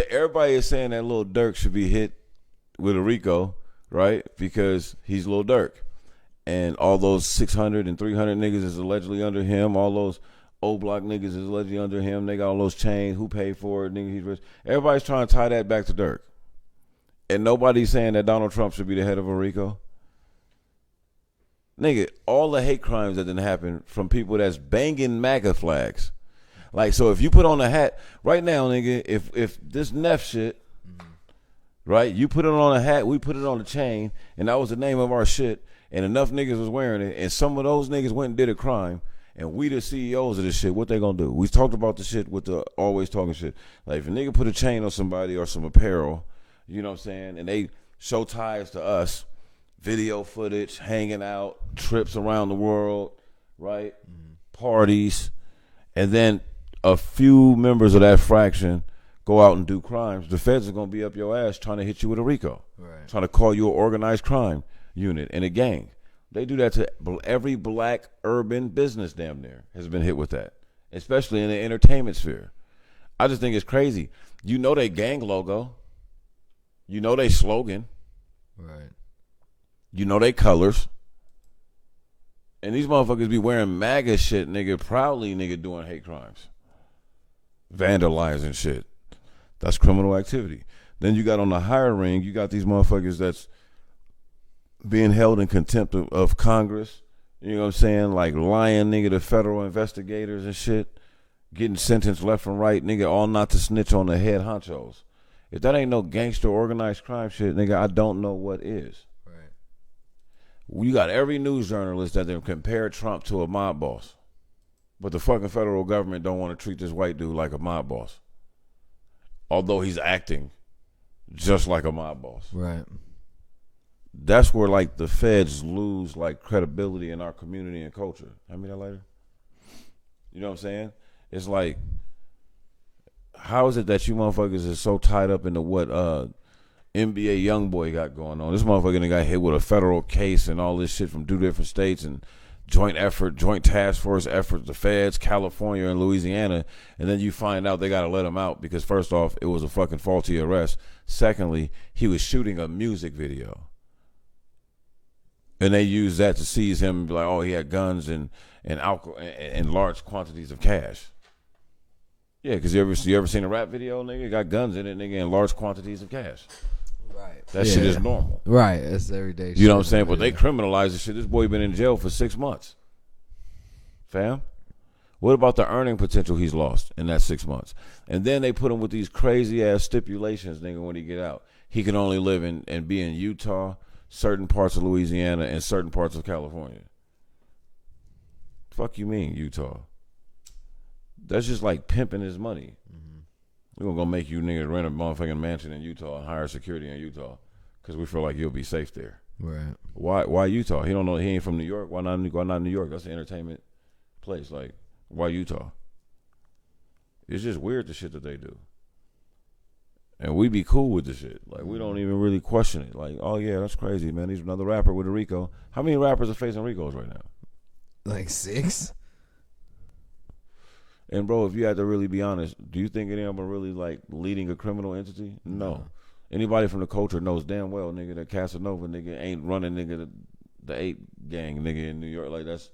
everybody is saying that Lil Durk should be hit with a RICO, right? Because he's Lil Durk. And all those 600 and 300 niggas is allegedly under him. All those old block niggas is allegedly under him. They got all those chains. Who paid for it? Nigga, he's rich. Everybody's trying to tie that back to Durk. And nobody's saying that Donald Trump should be the head of a RICO. Nigga, all the hate crimes that didn't happen from people that's banging MAGA flags. Like, so if you put on a hat right now, nigga, if this Neff shit, right, you put it on a hat, we put it on a chain, and that was the name of our shit, and enough niggas was wearing it, and some of those niggas went and did a crime, and we the CEOs of this shit, what they gonna do? We talked about the shit with the always talking shit. Like, if a nigga put a chain on somebody or some apparel, you know what I'm saying, and they show ties to us, video footage, hanging out, trips around the world, right? Parties, and then a few members of that fraction go out and do crimes, the feds are going to be up your ass trying to hit you with a RICO, right? Trying to call you an organized crime unit and a gang. They do that to every black urban business damn near has been hit with that, especially in the entertainment sphere. I just think it's crazy. You know they gang logo. You know they slogan. Right. You know they colors. And these motherfuckers be wearing MAGA shit, nigga, proudly, nigga, doing hate crimes. Vandalizing shit. That's criminal activity. Then you got on the higher ring, you got these motherfuckers that's being held in contempt of Congress. You know what I'm saying? Like lying, nigga, to federal investigators and shit. Getting sentenced left and right, nigga, all not to snitch on the head honchos. If that ain't no gangster organized crime shit, nigga, I don't know what is. You got every news journalist that they compare Trump to a mob boss. But the fucking federal government don't want to treat this white dude like a mob boss. Although he's acting just like a mob boss. Right. That's where, like, the feds lose, like, credibility in our community and culture. Hand me that later. You know what I'm saying? It's like, how is it that you motherfuckers is so tied up into what NBA YoungBoy got going on? This motherfucker got hit with a federal case and all this shit from 2 different states and joint task force efforts, the feds, California and Louisiana, and then you find out they got to let him out because first off, it was a fucking faulty arrest. Secondly, he was shooting a music video. And they used that to seize him and be like, oh, he had guns and alcohol and large quantities of cash. Yeah, because you ever seen a rap video, nigga? Got guns in it, nigga, and large quantities of cash. Right. That shit is normal. Right. It's everyday shit. You know what I'm saying? But they criminalize the shit. This boy been in jail for 6 months. Fam? What about the earning potential he's lost in that 6 months? And then they put him with these crazy ass stipulations, nigga, when he get out. He can only live in and be in Utah, certain parts of Louisiana, and certain parts of California. Fuck you mean, Utah? That's just like pimping his money. We're going to make you niggas rent a motherfucking mansion in Utah and hire security in Utah because we feel like you'll be safe there. Right. Why Utah? He don't know. He ain't from New York. Why not New York? That's an entertainment place. Like, why Utah? It's just weird the shit that they do. And we be cool with the shit. Like, we don't even really question it. Like, oh, yeah, that's crazy, man. He's another rapper with a RICO. How many rappers are facing RICOs right now? Like 6? And, bro, if you had to really be honest, do you think any of them are really, like, leading a criminal entity? No. Anybody from the culture knows damn well, nigga, that Casanova, nigga, ain't running, nigga, the 8 gang, nigga, in New York. Like, that's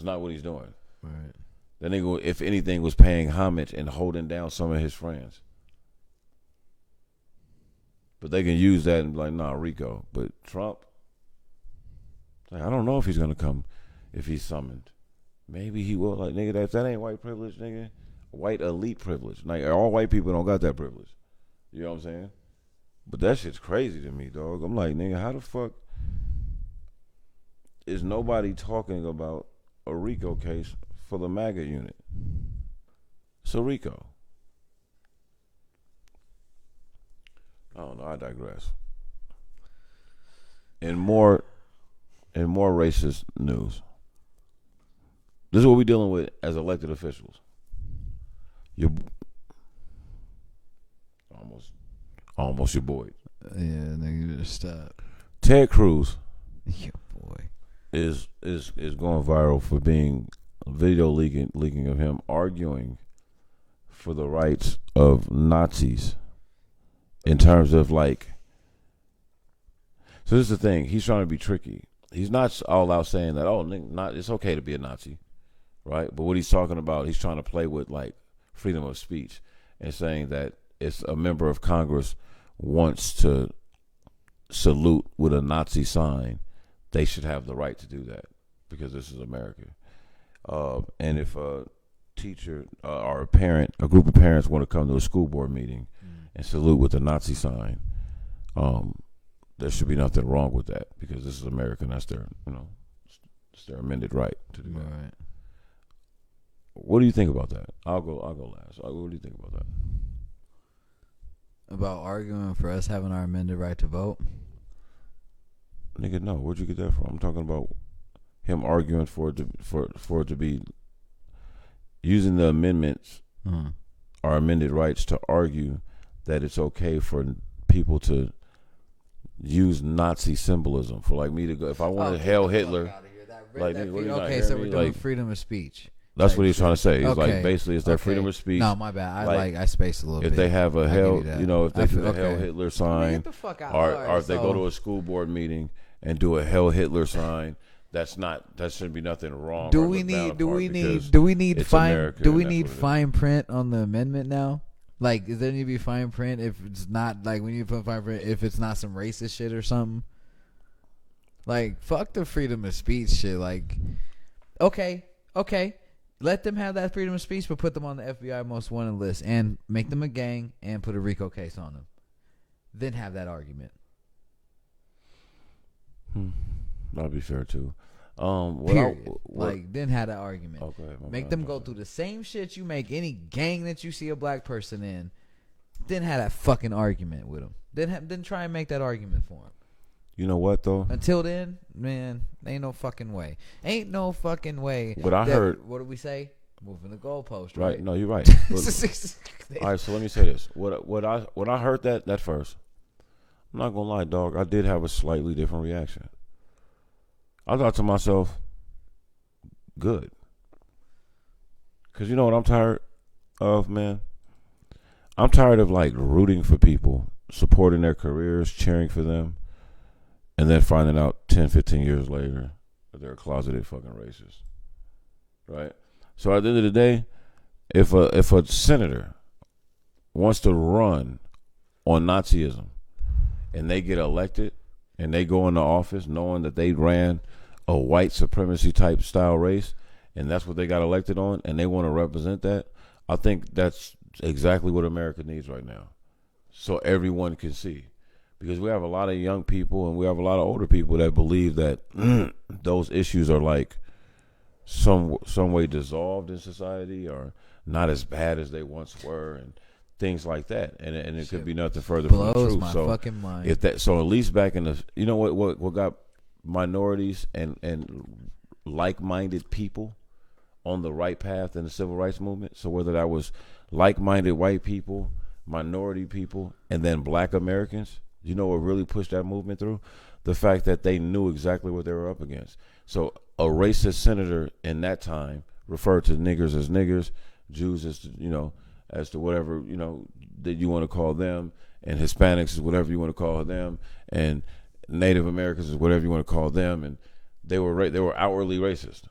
not what he's doing. Right. That nigga, if anything, was paying homage and holding down some of his friends. But they can use that and be like, nah, Rico. But Trump, like, I don't know if he's going to come if he's summoned. Maybe he will. Like, nigga, if that ain't white privilege, nigga, white elite privilege. Like, all white people don't got that privilege. You know what I'm saying? But that shit's crazy to me, dog. I'm like, nigga, how the fuck is nobody talking about a RICO case for the MAGA unit. So Rico. I don't know. I digress. In more racist news, this is what we're dealing with as elected officials. Your almost your boy. Yeah, nigga, you better stop. Ted Cruz Your boy is going viral for being video leaking of him arguing for the rights of Nazis in terms of like. So this is the thing. He's trying to be tricky. He's not all out saying that, it's okay to be a Nazi, right? But what he's talking about, he's trying to play with like freedom of speech and saying that if a member of Congress wants to salute with a Nazi sign, they should have the right to do that because this is America. And if a teacher or a group of parents want to come to a school board meeting and salute with a Nazi sign, there should be nothing wrong with that because this is America and that's their, it's their amended right to do that. right. What do you think about that? I'll go last. What do you think about that? About arguing for us having our amended right to vote? Nigga, no. Where'd you get that from? I'm talking about him arguing for it to be using the amendments or amended rights to argue that it's okay for people to use Nazi symbolism for like me to go if I want to hail Hitler. Okay, so we're doing freedom of speech. That's what he's trying to say. He's okay. like basically it's their freedom of speech. No, my bad. I spaced a little bit. If they have a hell, if they do a okay. Hell Hitler sign, get the fuck out. or if they go to a school board meeting and do a Hell Hitler sign, that shouldn't be nothing wrong. Do we need fine print on the amendment now? Like, is there need to be fine print if it's not like we need to put fine print if it's not some racist shit or something? Like, fuck the freedom of speech shit. Like, okay, let them have that freedom of speech, but put them on the FBI most wanted list and make them a gang and put a RICO case on them. Then have that argument. That'd be fair too. Then have that argument. Okay, make them go through the same shit you make any gang that you see a black person in. Then have that fucking argument with them. Then try and make that argument for them. You know what though? Until then, man, ain't no fucking way. Ain't no fucking way. What I heard. What did we say? Moving the goalpost, right? Right? No, you're right. All right, so let me say this. When I heard that first, I'm not gonna lie, dog. I did have a slightly different reaction. I thought to myself, good. Because you know what I'm tired of, man? I'm tired of like rooting for people, supporting their careers, cheering for them, and then finding out 10, 15 years later that they're a closeted fucking racist. Right? So at the end of the day, if a senator wants to run on Nazism and they get elected and they go into office knowing that they ran a white supremacy type style race and that's what they got elected on and they want to represent that, I think that's exactly what America needs right now. So everyone can see. Because we have a lot of young people and we have a lot of older people that believe that those issues are like some way dissolved in society or not as bad as they once were and things like that. And it could be nothing further from the truth. My fucking mind. So at least back in the, you know what got minorities and like-minded people on the right path in the civil rights movement. So whether that was like-minded white people, minority people, and then black Americans, you know what really pushed that movement through? The fact that they knew exactly what they were up against. So a racist senator in that time referred to niggers as niggers, Jews as as to whatever that you want to call them, and Hispanics is whatever you want to call them, and Native Americans is whatever you want to call them, and they were outwardly racist.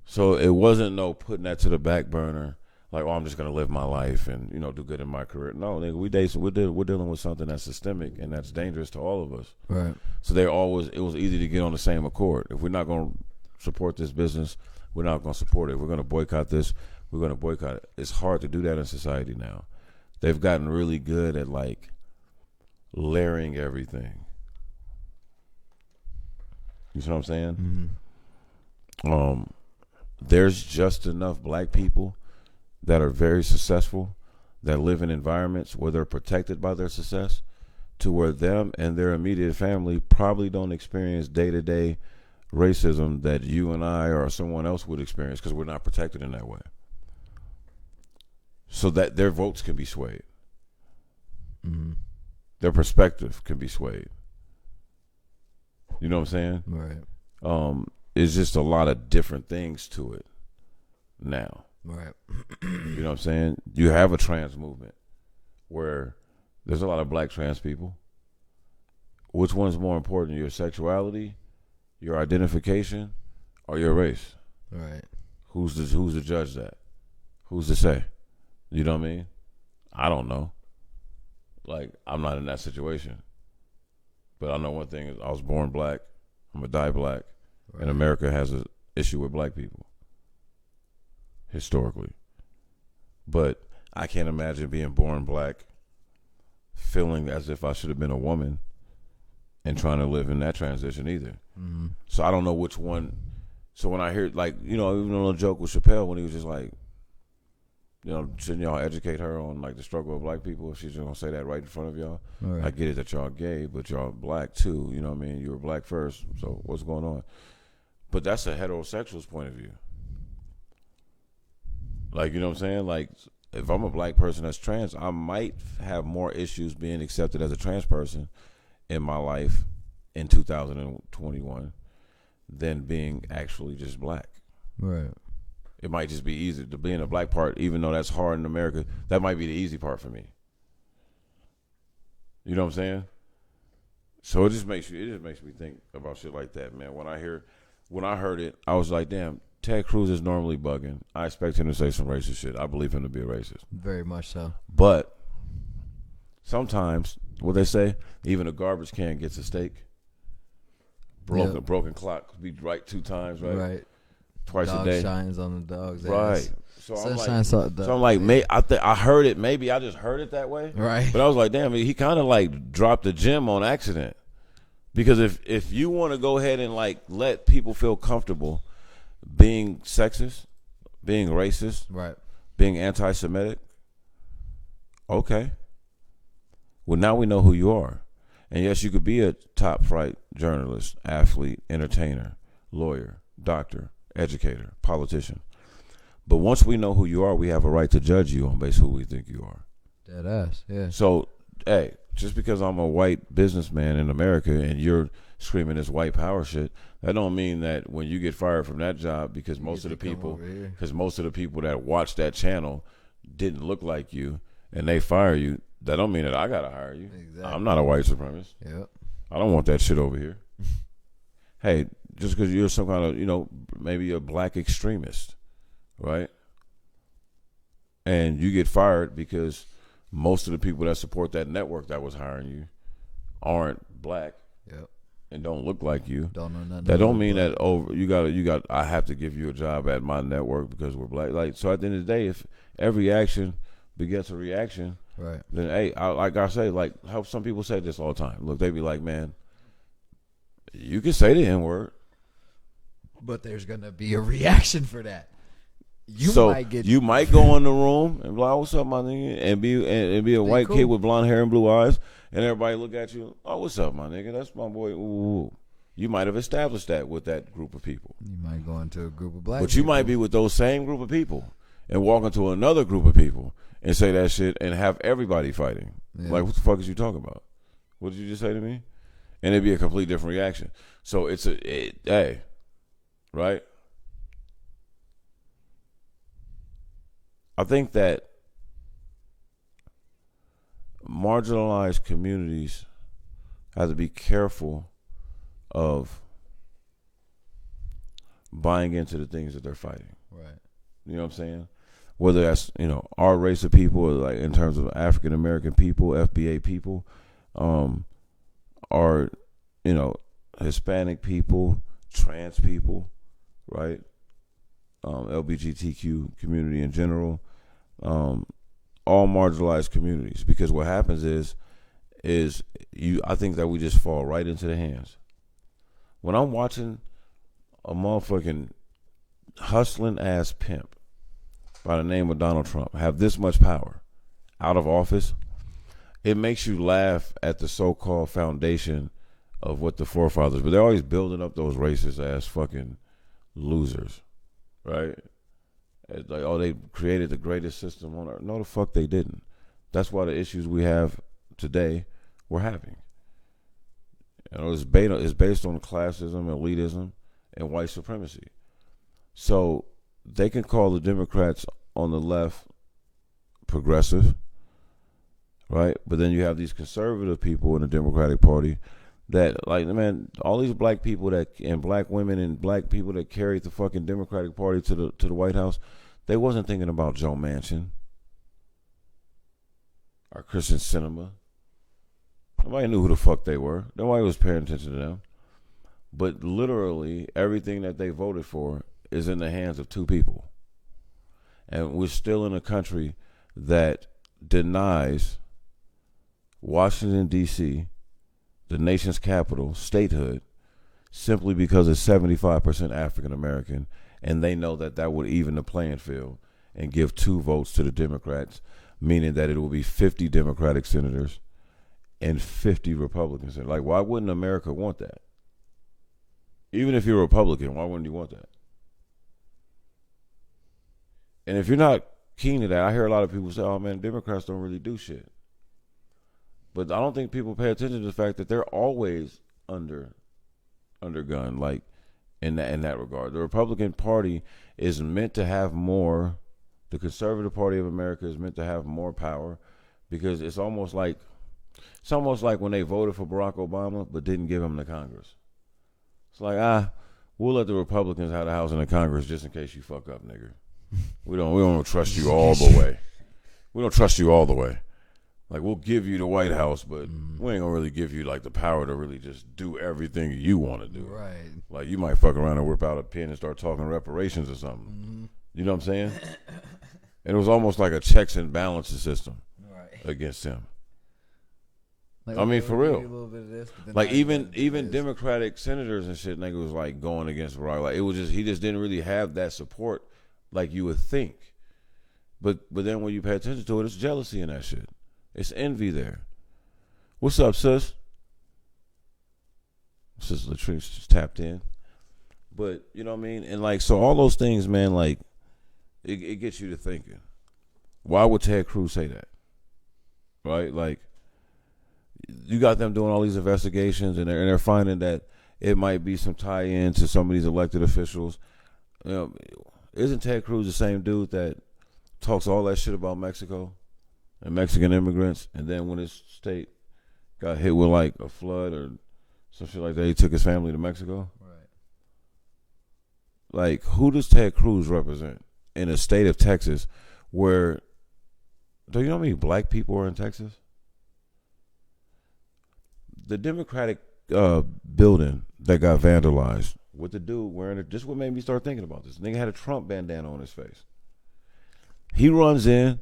So it wasn't no putting that to the back burner, like, I'm just gonna live my life and do good in my career. No, nigga, we're dealing with something that's systemic and that's dangerous to all of us. Right. So it was easy to get on the same accord. If we're not gonna support this business, we're not gonna support it. If we're gonna boycott this, we're gonna boycott it. It's hard to do that in society now. They've gotten really good at like layering everything. You see what I'm saying? Mm-hmm. there's just enough black people that are very successful that live in environments where they're protected by their success to where them and their immediate family probably don't experience day-to-day racism that you and I or someone else would experience because we're not protected in that way. So that their votes can be swayed. Mm-hmm. Their perspective can be swayed. You know what I'm saying? Right. It's just a lot of different things to it now. Right. You know what I'm saying? You have a trans movement where there's a lot of black trans people. Which one's more important, your sexuality, your identification, or your race? Right. Who's to judge that? Who's to say? You know what I mean? I don't know. Like, I'm not in that situation. But I know one thing is I was born black. I'm going to die black. Right. And America has an issue with black people. Historically. But I can't imagine being born black, feeling as if I should have been a woman, and trying to live in that transition either. Mm-hmm. So I don't know which one. So when I hear, like, you know, even on a joke with Chappelle when he was just like, you know, shouldn't y'all educate her on, like, the struggle of black people if she's just going to say that right in front of y'all? Right. I get it that y'all gay, but y'all black too. You know what I mean? You were black first, so what's going on? But that's a heterosexual's point of view. Like, you know what I'm saying? Like, if I'm a black person that's trans, I might have more issues being accepted as a trans person in my life in 2021 than being actually just black. Right. It might just be easy to be in a black part, even though that's hard in America. That might be the easy part for me. You know what I'm saying? So it just makes me think about shit like that, man. When I heard it, I was like, damn, Ted Cruz is normally bugging. I expect him to say some racist shit. I believe him to be a racist. Very much so. But sometimes, what they say, even a garbage can gets a steak. Broken clock be right 2 times, right? Right. Twice Dog a day. shines on the dog's right. ass. So I'm like, I heard it. Maybe I just heard it that way. Right. But I was like, damn, he kind of like dropped the gem on accident. Because if you want to go ahead and like let people feel comfortable being sexist, being racist, right, being anti-Semitic, okay. Well, now we know who you are. And yes, you could be a top flight journalist, athlete, entertainer, lawyer, doctor, educator, politician. But once we know who you are, we have a right to judge you on base who we think you are. Dead ass, yeah. So, hey, just because I'm a white businessman in America and you're screaming this white power shit, that don't mean that when you get fired from that job because most of the people that watch that channel didn't look like you and they fire you, that don't mean that I gotta hire you. Exactly. I'm not a white supremacist. Yep. I don't want that shit over here. Hey, just because you're some kind of, you know, maybe a black extremist, right? And you get fired because most of the people that support that network that was hiring you aren't black. Yep. And don't look like you. Don't know nothing. That don't mean that you got I have to give you a job at my network because we're black. Like, so at the end of the day, if every action begets a reaction, right, then hey, like I say, like how some people say this all the time. Look, they be like, man, you can say the N-word, but there's gonna be a reaction for that. You might go in the room and be like, "What's up, my nigga?" and be a white kid with blonde hair and blue eyes, and everybody look at you. "Oh, what's up, my nigga? That's my boy." Ooh. You might have established that with that group of people. You might go into a group of black but you people. might be with those same group of people and walk into another group of people and say that shit and have everybody fighting. Yeah. Like, what the fuck is you talking about? What did you just say to me? And it'd be a complete different reaction. So hey, right? I think that marginalized communities have to be careful of buying into the things that they're fighting. Right. You know what I'm saying? Whether that's, you know, our race of people, or like in terms of African American people, FBA people, or, you know, Hispanic people, trans people, right? LGBTQ community in general, all marginalized communities. Because what happens is I think that we just fall right into the hands. When I'm watching a motherfucking hustling ass pimp by the name of Donald Trump have this much power out of office, it makes you laugh at the so-called foundation of what the forefathers, but they're always building up those racist ass fucking losers, right? It's like, oh, they created the greatest system on earth. No, the fuck they didn't. That's why the issues we have today we're having. You know, it's based on classism, elitism, and white supremacy. So they can call the Democrats on the left progressive, right? But then you have these conservative people in the Democratic Party that, like, man, all these black people that and black women and black people that carried the fucking Democratic Party to the White House, they wasn't thinking about Joe Manchin or Christian Cinema. Nobody knew who the fuck they were. Nobody was paying attention to them. But literally everything that they voted for is in the hands of two people. And we're still in a country that denies Washington, D.C., the nation's capital, statehood, simply because it's 75% African American, and they know that that would even the playing field and give 2 votes to the Democrats, meaning that it will be 50 Democratic senators and 50 Republicans. Like, why wouldn't America want that? Even if you're a Republican, why wouldn't you want that? And if you're not keen to that, I hear a lot of people say, oh man, Democrats don't really do shit. But I don't think people pay attention to the fact that they're always undergunned, like in that regard. The Republican Party is meant to have more, the Conservative Party of America is meant to have more power, because it's almost like when they voted for Barack Obama but didn't give him the Congress. It's like, we'll let the Republicans have the House and the Congress just in case you fuck up, nigga. We don't trust you all the way. We don't trust you all the way. Like, we'll give you the White House, but we ain't gonna really give you like the power to really just do everything you want to do. Right. Like, you might fuck around and whip out a pen and start talking reparations or something. Mm-hmm. You know what I'm saying? And it was almost like a checks and balances system against him. Like, I mean, for real. A little bit of this, like even Democratic senators and shit, nigga, was like going against Barack. Like, it was just, he just didn't really have that support like you would think. But then when you pay attention to it, it's jealousy in that shit. It's envy there. What's up, sis? Sis Latrice just tapped in. But, you know what I mean? And, like, so all those things, man, like, it gets you to thinking. Why would Ted Cruz say that? Right? Like, you got them doing all these investigations, and they're finding that it might be some tie-in to some of these elected officials. You know, isn't Ted Cruz the same dude that talks all that shit about Mexico and Mexican immigrants, and then when his state got hit with like a flood or some shit like that, he took his family to Mexico? Right. Like, who does Ted Cruz represent in a state of Texas where, do you know how many black people are in Texas? The Democratic building that got vandalized with the dude wearing it, just what made me start thinking about this. Nigga had a Trump bandana on his face. He runs in,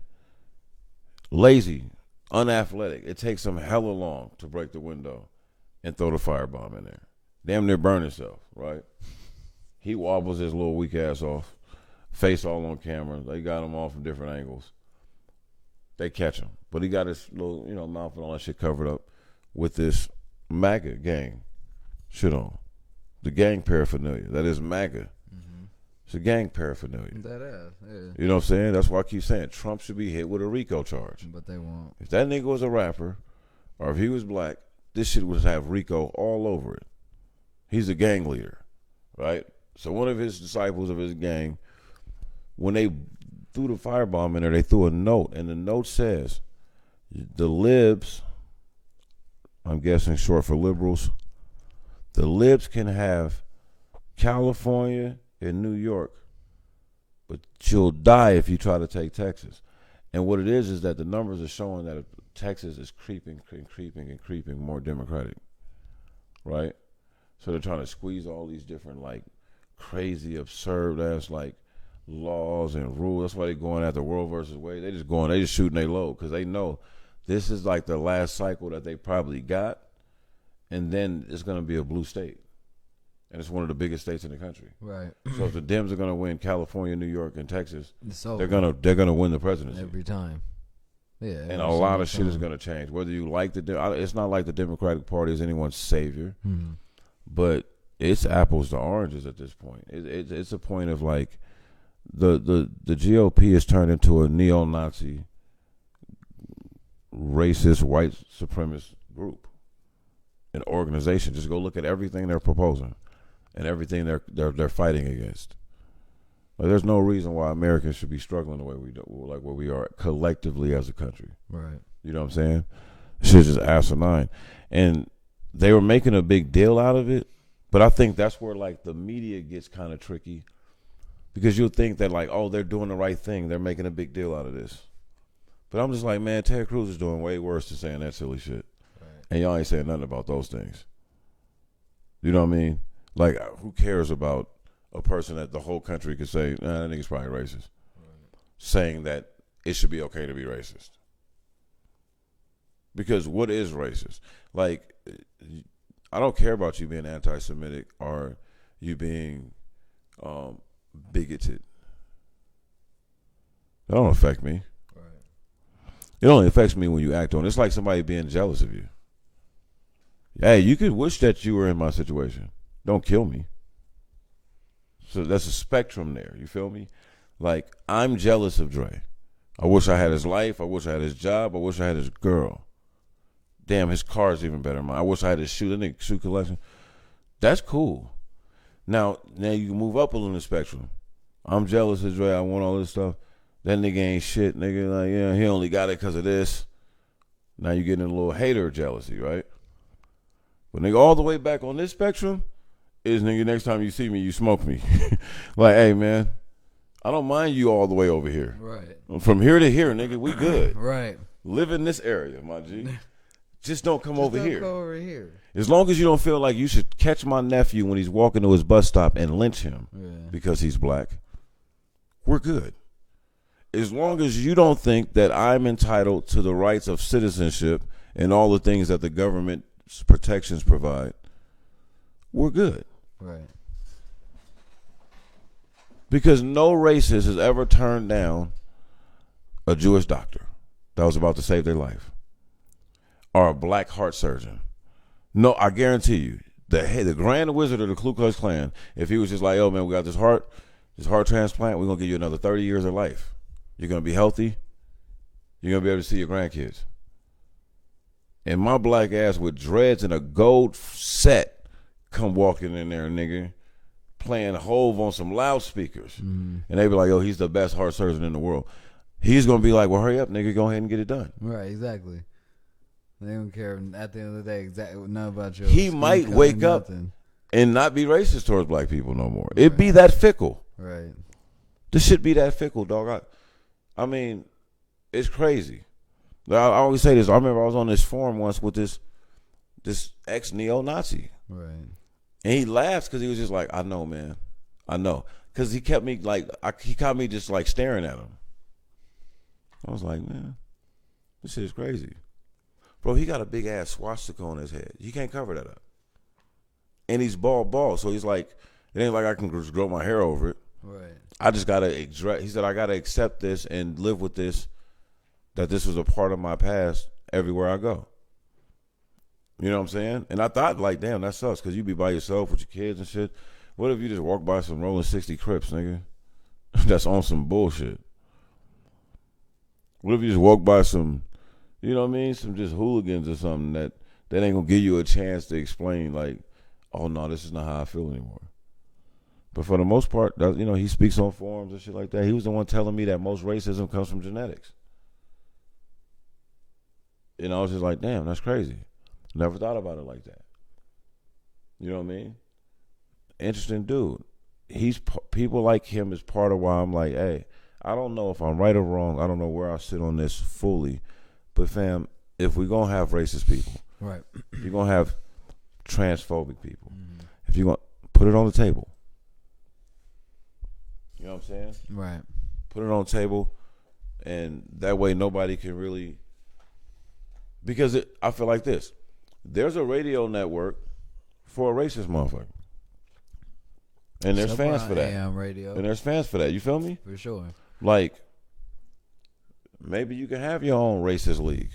lazy, unathletic. It takes him hella long to break the window and throw the firebomb in there. Damn near burn himself, right? He wobbles his little weak ass off, face all on camera. They got him all from different angles. They catch him. But he got his little, mouth and all that shit covered up with this MAGA gang shit on. The gang paraphernalia. That is MAGA. Mm-hmm. It's a gang paraphernalia. That is, yeah. You know what I'm saying? That's why I keep saying Trump should be hit with a RICO charge. But they won't. If that nigga was a rapper, or if he was black, this shit would have RICO all over it. He's a gang leader, right? So one of his disciples of his gang, when they threw the firebomb in there, they threw a note, and the note says, the libs, I'm guessing short for liberals, the libs can have California and New York, but you'll die if you try to take Texas. And what it is that the numbers are showing that Texas is creeping more Democratic, right? So they're trying to squeeze all these different, like, crazy, absurd ass, like, laws and rules. That's why they're going after Roe versus Wade. They just shooting they load, because they know this is like the last cycle that they probably got, and then it's going to be a blue state. and it's one of the biggest states in the country. Right. So if the Dems are going to win California, New York, and Texas, So they're gonna win the presidency every time. Yeah, and a lot of shit is going to change. Whether you like it's not like the Democratic Party is anyone's savior, but it's apples to oranges at this point. It's a point of like the GOP has turned into a neo-Nazi, racist, white supremacist group, an organization. Just go look at everything they're proposing and everything they're fighting against. Like, there's no reason why Americans should be struggling the way we do, like where we are collectively as a country. Right. You know what I'm saying? Shit's just asinine. And they were making a big deal out of it, but I think that's where like the media gets kind of tricky, because you'll think that like, oh, they're doing the right thing, they're making a big deal out of this. But I'm just like, man, Ted Cruz is doing way worse than saying that silly shit. Right. And y'all ain't saying nothing about those things. You know what I mean? Like, who cares about a person that the whole country could say, nah, that nigga's probably racist, saying that it should be okay to be racist? Because what is racist? Like, I don't care about you being anti-Semitic or you being bigoted. That don't affect me. Right. It only affects me when you act on it. It's like somebody being jealous of you. Hey, you could wish that you were in my situation. Don't kill me. So that's a spectrum there. You feel me? Like, I'm jealous of Dre. I wish I had his life. I wish I had his job. I wish I had his girl. Damn, his car's even better than mine. I wish I had his shoe. That nigga shoe collection. That's cool. Now you can move up a little in the spectrum. I'm jealous of Dre. I want all this stuff. That nigga ain't shit. Nigga, like, yeah, he only got it because of this. Now you're getting a little hater jealousy, right? But nigga, all the way back on this spectrum is, nigga, next time you see me, you smoke me. Like, hey, man, I don't mind you all the way over here. Right. From here to here, nigga, we good. Right. Live in this area, my G. Just don't come over here. Go over here. As long as you don't feel like you should catch my nephew when he's walking to his bus stop and lynch him because he's black, we're good. As long as you don't think that I'm entitled to the rights of citizenship and all the things that the government's protections provide, we're good. Right. Because no racist has ever turned down a Jewish doctor that was about to save their life, or a black heart surgeon. No, I guarantee you, the grand wizard of the Ku Klux Klan, if he was just like, oh man, we got this heart transplant, we're gonna give you another 30 years of life. You're gonna be healthy. You're gonna be able to see your grandkids. And my black ass with dreads and a gold set come walking in there, nigga, playing Hove on some loudspeakers. And they be like, yo, he's the best heart surgeon in the world. He's gonna be like, well, hurry up, nigga, go ahead and get it done. Right, exactly. They don't care at the end of the day exactly nothing about your He might wake up and not be racist towards black people no more. It'd be that fickle. Right. This shit be that fickle, dog. I mean, it's crazy. I always say this. I remember I was on this forum once with this ex-neo-Nazi. Right. And he laughs because he was just like, I know, man. I know. Because he kept me like, he caught me just like staring at him. I was like, man, this shit is crazy. Bro, he got a big ass swastika on his head. You can't cover that up. And he's bald. So he's like, it ain't like I can just grow my hair over it. Right. I just gotta he said, I gotta accept this and live with this, that this was a part of my past everywhere I go. You know what I'm saying? And I thought, like, damn, that sucks, because you be by yourself with your kids and shit. What if you just walk by some rolling 60 Crips, nigga? That's on some bullshit. What if you just walk by some, you know what I mean, some just hooligans or something that ain't gonna give you a chance to explain, like, oh no, this is not how I feel anymore. But for the most part, you know, he speaks on forums and shit like that. He was the one telling me that most racism comes from genetics. And I was just like, damn, that's crazy. Never thought about it like that. You know what I mean? Interesting dude. People like him is part of why I'm like, hey, I don't know if I'm right or wrong. I don't know where I sit on this fully. But fam, if we're going to have racist people, right? If you're going to have transphobic people, if you're going to put it on the table. You know what I'm saying? Right. Put it on the table, and that way nobody can really, because I feel like this. There's a radio network for a racist motherfucker. And there's Somewhere fans on for that. AM radio. And there's fans for that. You feel me? For sure. Like, maybe you can have your own racist league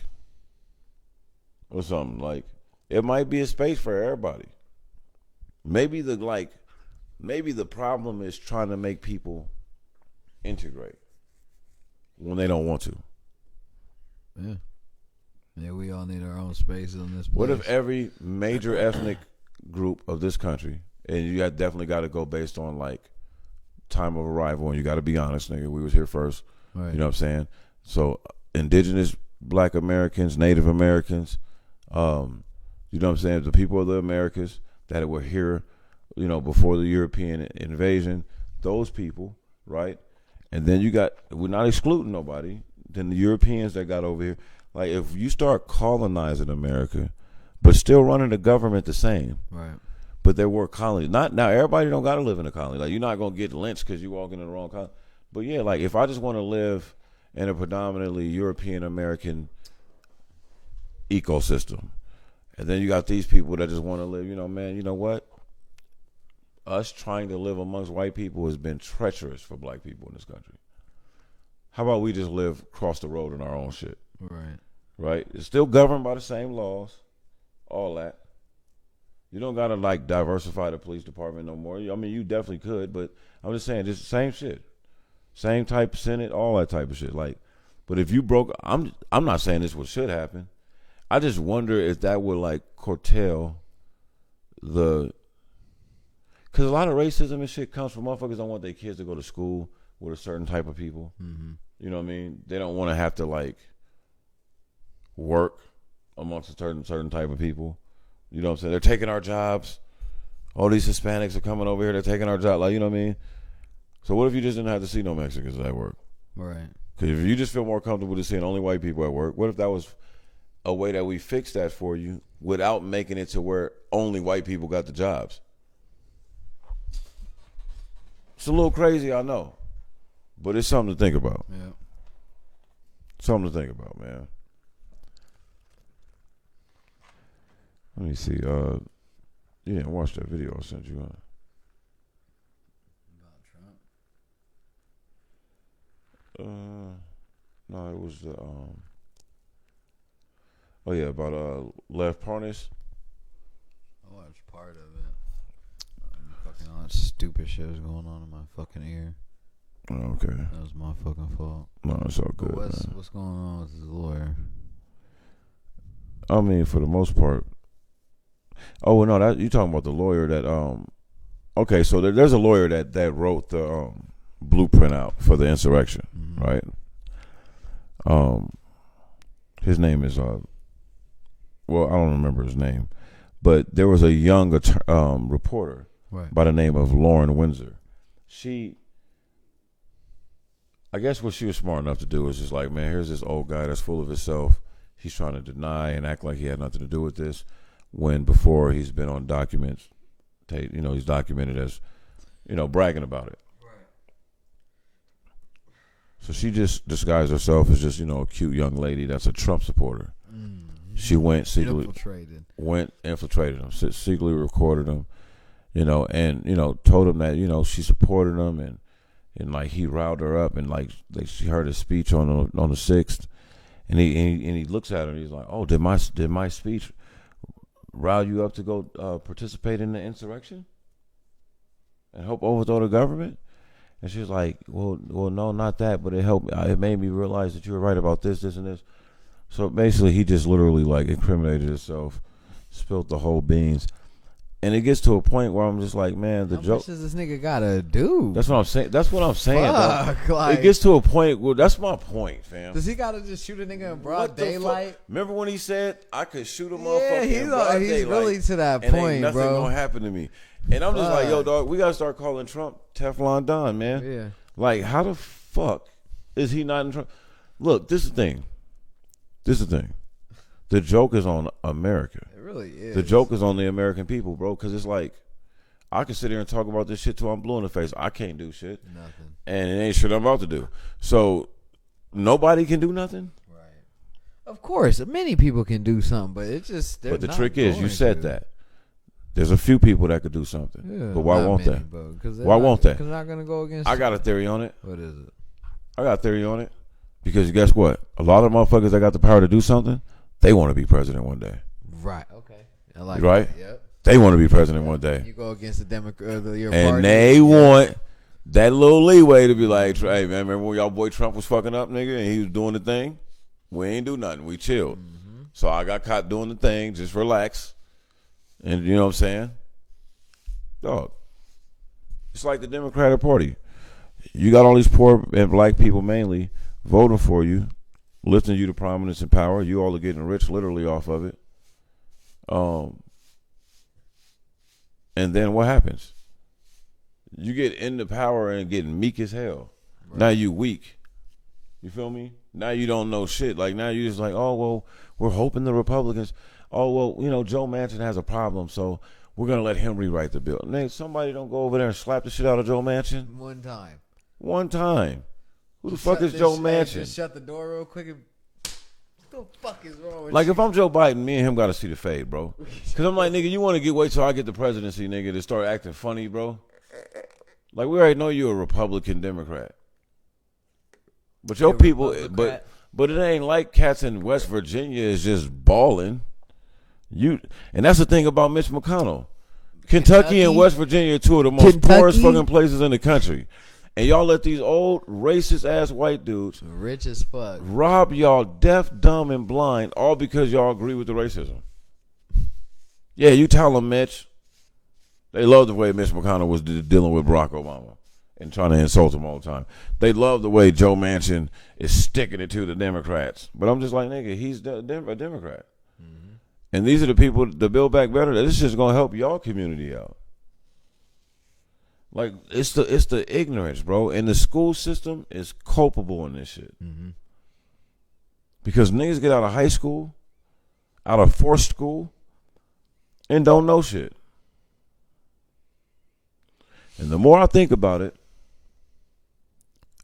or something. Like, it might be a space for everybody. Maybe the problem is trying to make people integrate when they don't want to. Yeah. Yeah, we all need our own spaces in this place. What if every major ethnic group of this country, and you definitely got to go based on like time of arrival, and you got to be honest, nigga, we was here first. Right. You know what I'm saying? So indigenous Black Americans, Native Americans, you know what I'm saying, the people of the Americas that were here, you know, before the European invasion, those people, right? And then we're not excluding nobody, then the Europeans that got over here. Like, if you start colonizing America, but still running the government the same, right? But there were colonies. Not now. Everybody don't got to live in a colony. Like, you're not gonna get lynched because you walk in the wrong colony. But yeah, like if I just want to live in a predominantly European American ecosystem, and then you got these people that just want to live. You know, man. You know what? Us trying to live amongst white people has been treacherous for black people in this country. How about we just live across the road in our own shit? Right. Right? It's still governed by the same laws, all that. You don't gotta like diversify the police department no more. I mean, you definitely could, but I'm just saying, just the same shit, same type of Senate, all that type of shit. Like, but if you broke, I'm not saying this what should happen. I just wonder if that would like curtail because a lot of racism and shit comes from motherfuckers don't want their kids to go to school with a certain type of people. Mm-hmm. You know what I mean? They don't want to have to like work amongst a certain type of people. You know what I'm saying? They're taking our jobs. All these Hispanics are coming over here. They're taking our job. Like, you know what I mean? So what if you just didn't have to see no Mexicans at work? Right. Because if you just feel more comfortable just seeing only white people at work, what if that was a way that we fix that for you without making it to where only white people got the jobs? It's a little crazy, I know. But it's something to think about. Yeah. Something to think about, man. Let me see. You didn't watch that video I sent you, huh? About Trump? No, it was the oh yeah, about Lev Parnas. I watched part of it. Fucking all that stupid shit was going on in my fucking ear. Oh, okay. That was my fucking fault. No, it's all good. But Man. what's going on with his lawyer? I mean, for the most part. Oh well, no, that you talking about the lawyer that okay, so there's a lawyer that wrote the blueprint out for the insurrection, right? His name is well, I don't remember his name, but there was a young reporter by the name of Lauren Windsor. I guess what she was smart enough to do is just like, man, here's this old guy that's full of himself. He's trying to deny and act like he had nothing to do with this, when before he's been on documents, you know, he's documented as, you know, bragging about it. Right. So she just disguised herself as just, you know, a cute young lady that's a Trump supporter. Mm-hmm. She went secretly, infiltrated him, secretly recorded him, you know, and, you know, told him that, you know, she supported him and like he riled her up and like she heard his speech on the 6th, and he looks at her and he's like, oh, did my speech rile you up to go participate in the insurrection and help overthrow the government? And she's like, well, no, not that, but it made me realize that you were right about this and this. So basically, he just literally like incriminated himself, spilled the whole beans. And it gets to a point where I'm just like, man, the joke. How much does this nigga gotta do? That's what I'm saying. Fuck, like, it gets to a point. Well, that's my point, fam. Does he gotta just shoot a nigga in broad daylight? Remember when he said I could shoot a motherfucker in broad daylight? He's really to that and point, ain't nothing bro. Gonna happen to me. And I'm just like, yo, dog, we gotta start calling Trump Teflon Don, man. Yeah. Like, how the fuck is he not in Trump? Look, this is the thing. The joke is on America. It really is. The joke is on the American people, bro, because it's like, I can sit here and talk about this shit till I'm blue in the face. I can't do shit. Nothing. And it ain't shit I'm about to do. So, nobody can do nothing? Right. Of course, many people can do something, but it's just... But the trick is, you said that. There's a few people that could do something. Yeah, but why won't they? Why won't they? Because they're not going to go against. I got a theory on it. What is it? I got a theory on it. Because guess what? A lot of motherfuckers that got the power to do something, they want to be president one day. Right. Okay. I like right? That. Yep. They want to be president one day. You go against the Democrat, your and party. They want that little leeway to be like, hey, man, remember when y'all boy Trump was fucking up, nigga, and he was doing the thing? We ain't do nothing. We chilled. Mm-hmm. So I got caught doing the thing. Just relax. And you know what I'm saying? Dog. It's like the Democratic Party. You got all these poor and black people mainly voting for you, lifting you to prominence and power. You all are getting rich literally off of it. And then what happens? You get into power and get meek as hell. Right. Now you weak. You feel me? Now you don't know shit. Like now you just like, oh, well, we're hoping the Republicans, oh, well, you know, Joe Manchin has a problem, so we're going to let him rewrite the bill. Nigga, somebody don't go over there and slap the shit out of Joe Manchin. One time. Who the fuck is Joe Manchin? Just shut the door real quick and what the fuck is wrong with like you? If I'm Joe Biden, me and him got to see the fade, bro. Because I'm like, nigga, you want to wait till I get the presidency, nigga, to start acting funny, bro? Like, we already know you're a Republican Democrat. But your people, but it ain't like cats in West Virginia is just balling. And that's the thing about Mitch McConnell. Kentucky and West Virginia are two of the most poorest fucking places in the country. And y'all let these old racist ass white dudes, rich as fuck, rob y'all deaf, dumb, and blind, all because y'all agree with the racism. Yeah, you tell them, Mitch. They love the way Mitch McConnell was dealing with Barack Obama and trying to insult him all the time. They love the way Joe Manchin is sticking it to the Democrats. But I'm just like, nigga, he's a Democrat. Mm-hmm. And these are the people that Build Back Better. This is just going to help y'all community out. Like, it's the ignorance, bro. And the school system is culpable in this shit. Mm-hmm. Because niggas get out of high school, out of forced school, and don't know shit. And the more I think about it,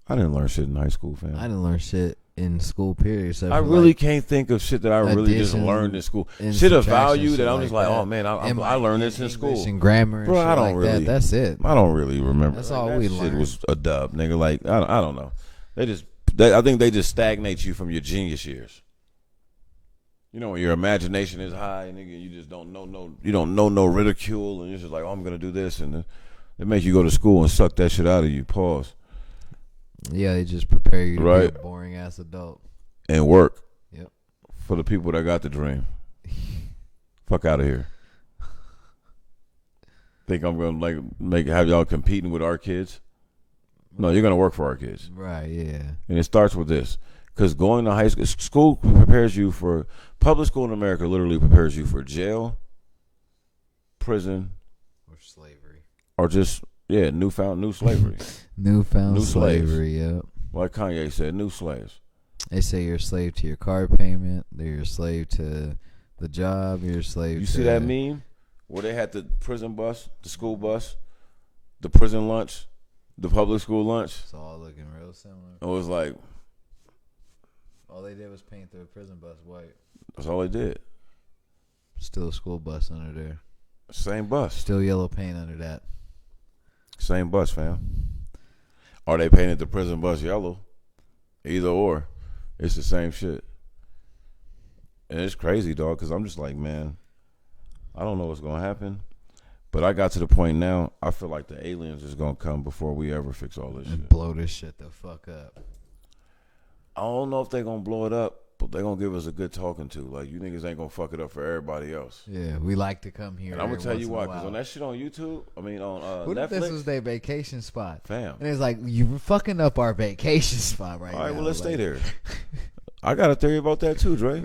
I didn't learn shit in high school, fam. I didn't learn shit in school, period. So I really can't think of shit that I really just learned in school. Shit of value that I'm just like, oh man, I learned this in school. And grammar, bro. I don't really. That's it. I don't really remember. That's all we learned. Shit was a dub, nigga. Like I don't know. I think they just stagnate you from your genius years. You know, when your imagination is high, nigga, you just don't know no ridicule, and you're just like, oh, I'm gonna do this, and they make you go to school and suck that shit out of you. Pause. Yeah, they just prepare you to be a boring ass adult. And work. Yep. For the people that got the dream. Fuck out of here. Think I'm gonna have y'all competing with our kids? No, you're gonna work for our kids. Right, yeah. And it starts with this. Because going to high school prepares you for public school in America literally prepares you for jail, prison, or slavery. Or just new slavery. New slavery, yep. Like Kanye said, new slaves. They say you're a slave to your car payment. You're a slave to the job. You're a slave. You see that meme where they had the prison bus, the school bus, the prison lunch, the public school lunch? It's all looking real similar. It was like all they did was paint the prison bus white. That's all they did. Still a school bus under there. Same bus. Still yellow paint under that. Same bus, fam. Or they painted the prison bus yellow. Either or. It's the same shit. And it's crazy, dog, because I'm just like, man, I don't know what's going to happen. But I got to the point now, I feel like the aliens is going to come before we ever fix all this shit. Blow this shit the fuck up. I don't know if they're going to blow it up, but they're going to give us a good talking to. Like, you niggas ain't going to fuck it up for everybody else. Yeah, we like to come here. And I'm going to tell you why, because on that shit on YouTube, on what Netflix. If this was their vacation spot? Fam. And it's like, you're fucking up our vacation spot right now. All right, well, let's stay there. I got a theory about that too, Dre.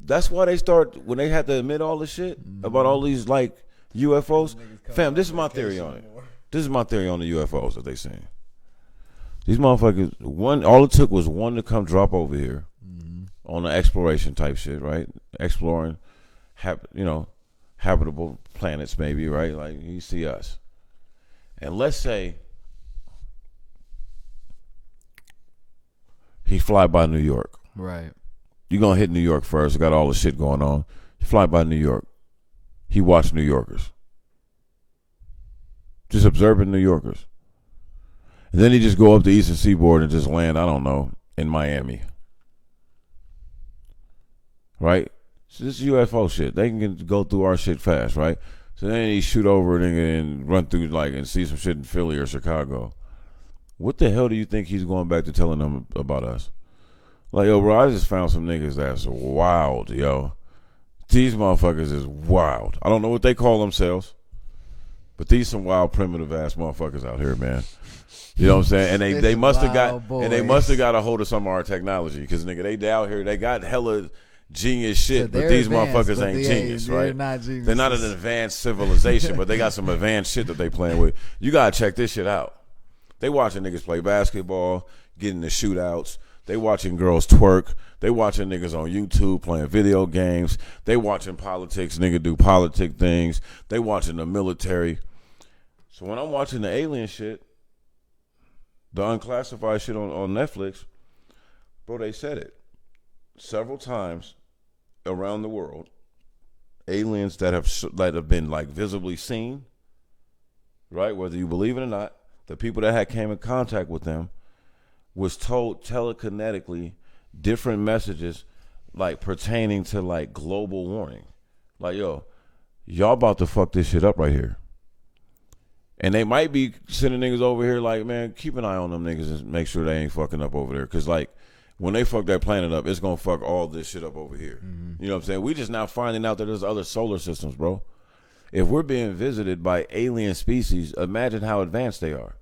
That's why they start, when they had to admit all the shit about all these, like, UFOs. Fam, this is my theory on it. This is my theory on the UFOs that they seen. These motherfuckers, all it took was one to come drop over here on the exploration type shit, right? Exploring, habitable planets maybe, right? Like, you see us. And let's say he fly by New York. Right. You're going to hit New York first. Got all the shit going on. You fly by New York. he watched New Yorkers. Just observing New Yorkers. And then he just go up the Eastern Seaboard and just land, I don't know, in Miami. Right? So this is UFO shit. They can go through our shit fast, right? So then he shoot over and run through and see some shit in Philly or Chicago. What the hell do you think he's going back to telling them about us? Like, yo, bro, I just found some niggas that's wild, yo. These motherfuckers is wild. I don't know what they call themselves, but these some wild primitive ass motherfuckers out here, man. You know what I'm saying? And they must have got a hold of some of our technology because nigga, they out here, they got hella genius shit, but these motherfuckers ain't genius, right? They're not an advanced civilization, but they got some advanced shit that they playing with. You gotta check this shit out. They watching niggas play basketball, getting the shootouts. They watching girls twerk. They watching niggas on YouTube playing video games. They watching politics, nigga do politic things. They watching the military. So when I'm watching the alien shit, the unclassified shit on Netflix, bro, they said it several times around the world. Aliens that have been like visibly seen, right? Whether you believe it or not, the people that had came in contact with them was told telekinetically different messages like pertaining to like global warming. Like, yo, y'all about to fuck this shit up right here. And they might be sending niggas over here like, man, keep an eye on them niggas and make sure they ain't fucking up over there. Because, like, when they fuck that planet up, it's going to fuck all this shit up over here. Mm-hmm. You know what I'm saying? We just now finding out that there's other solar systems, bro. If we're being visited by alien species, imagine how advanced they are.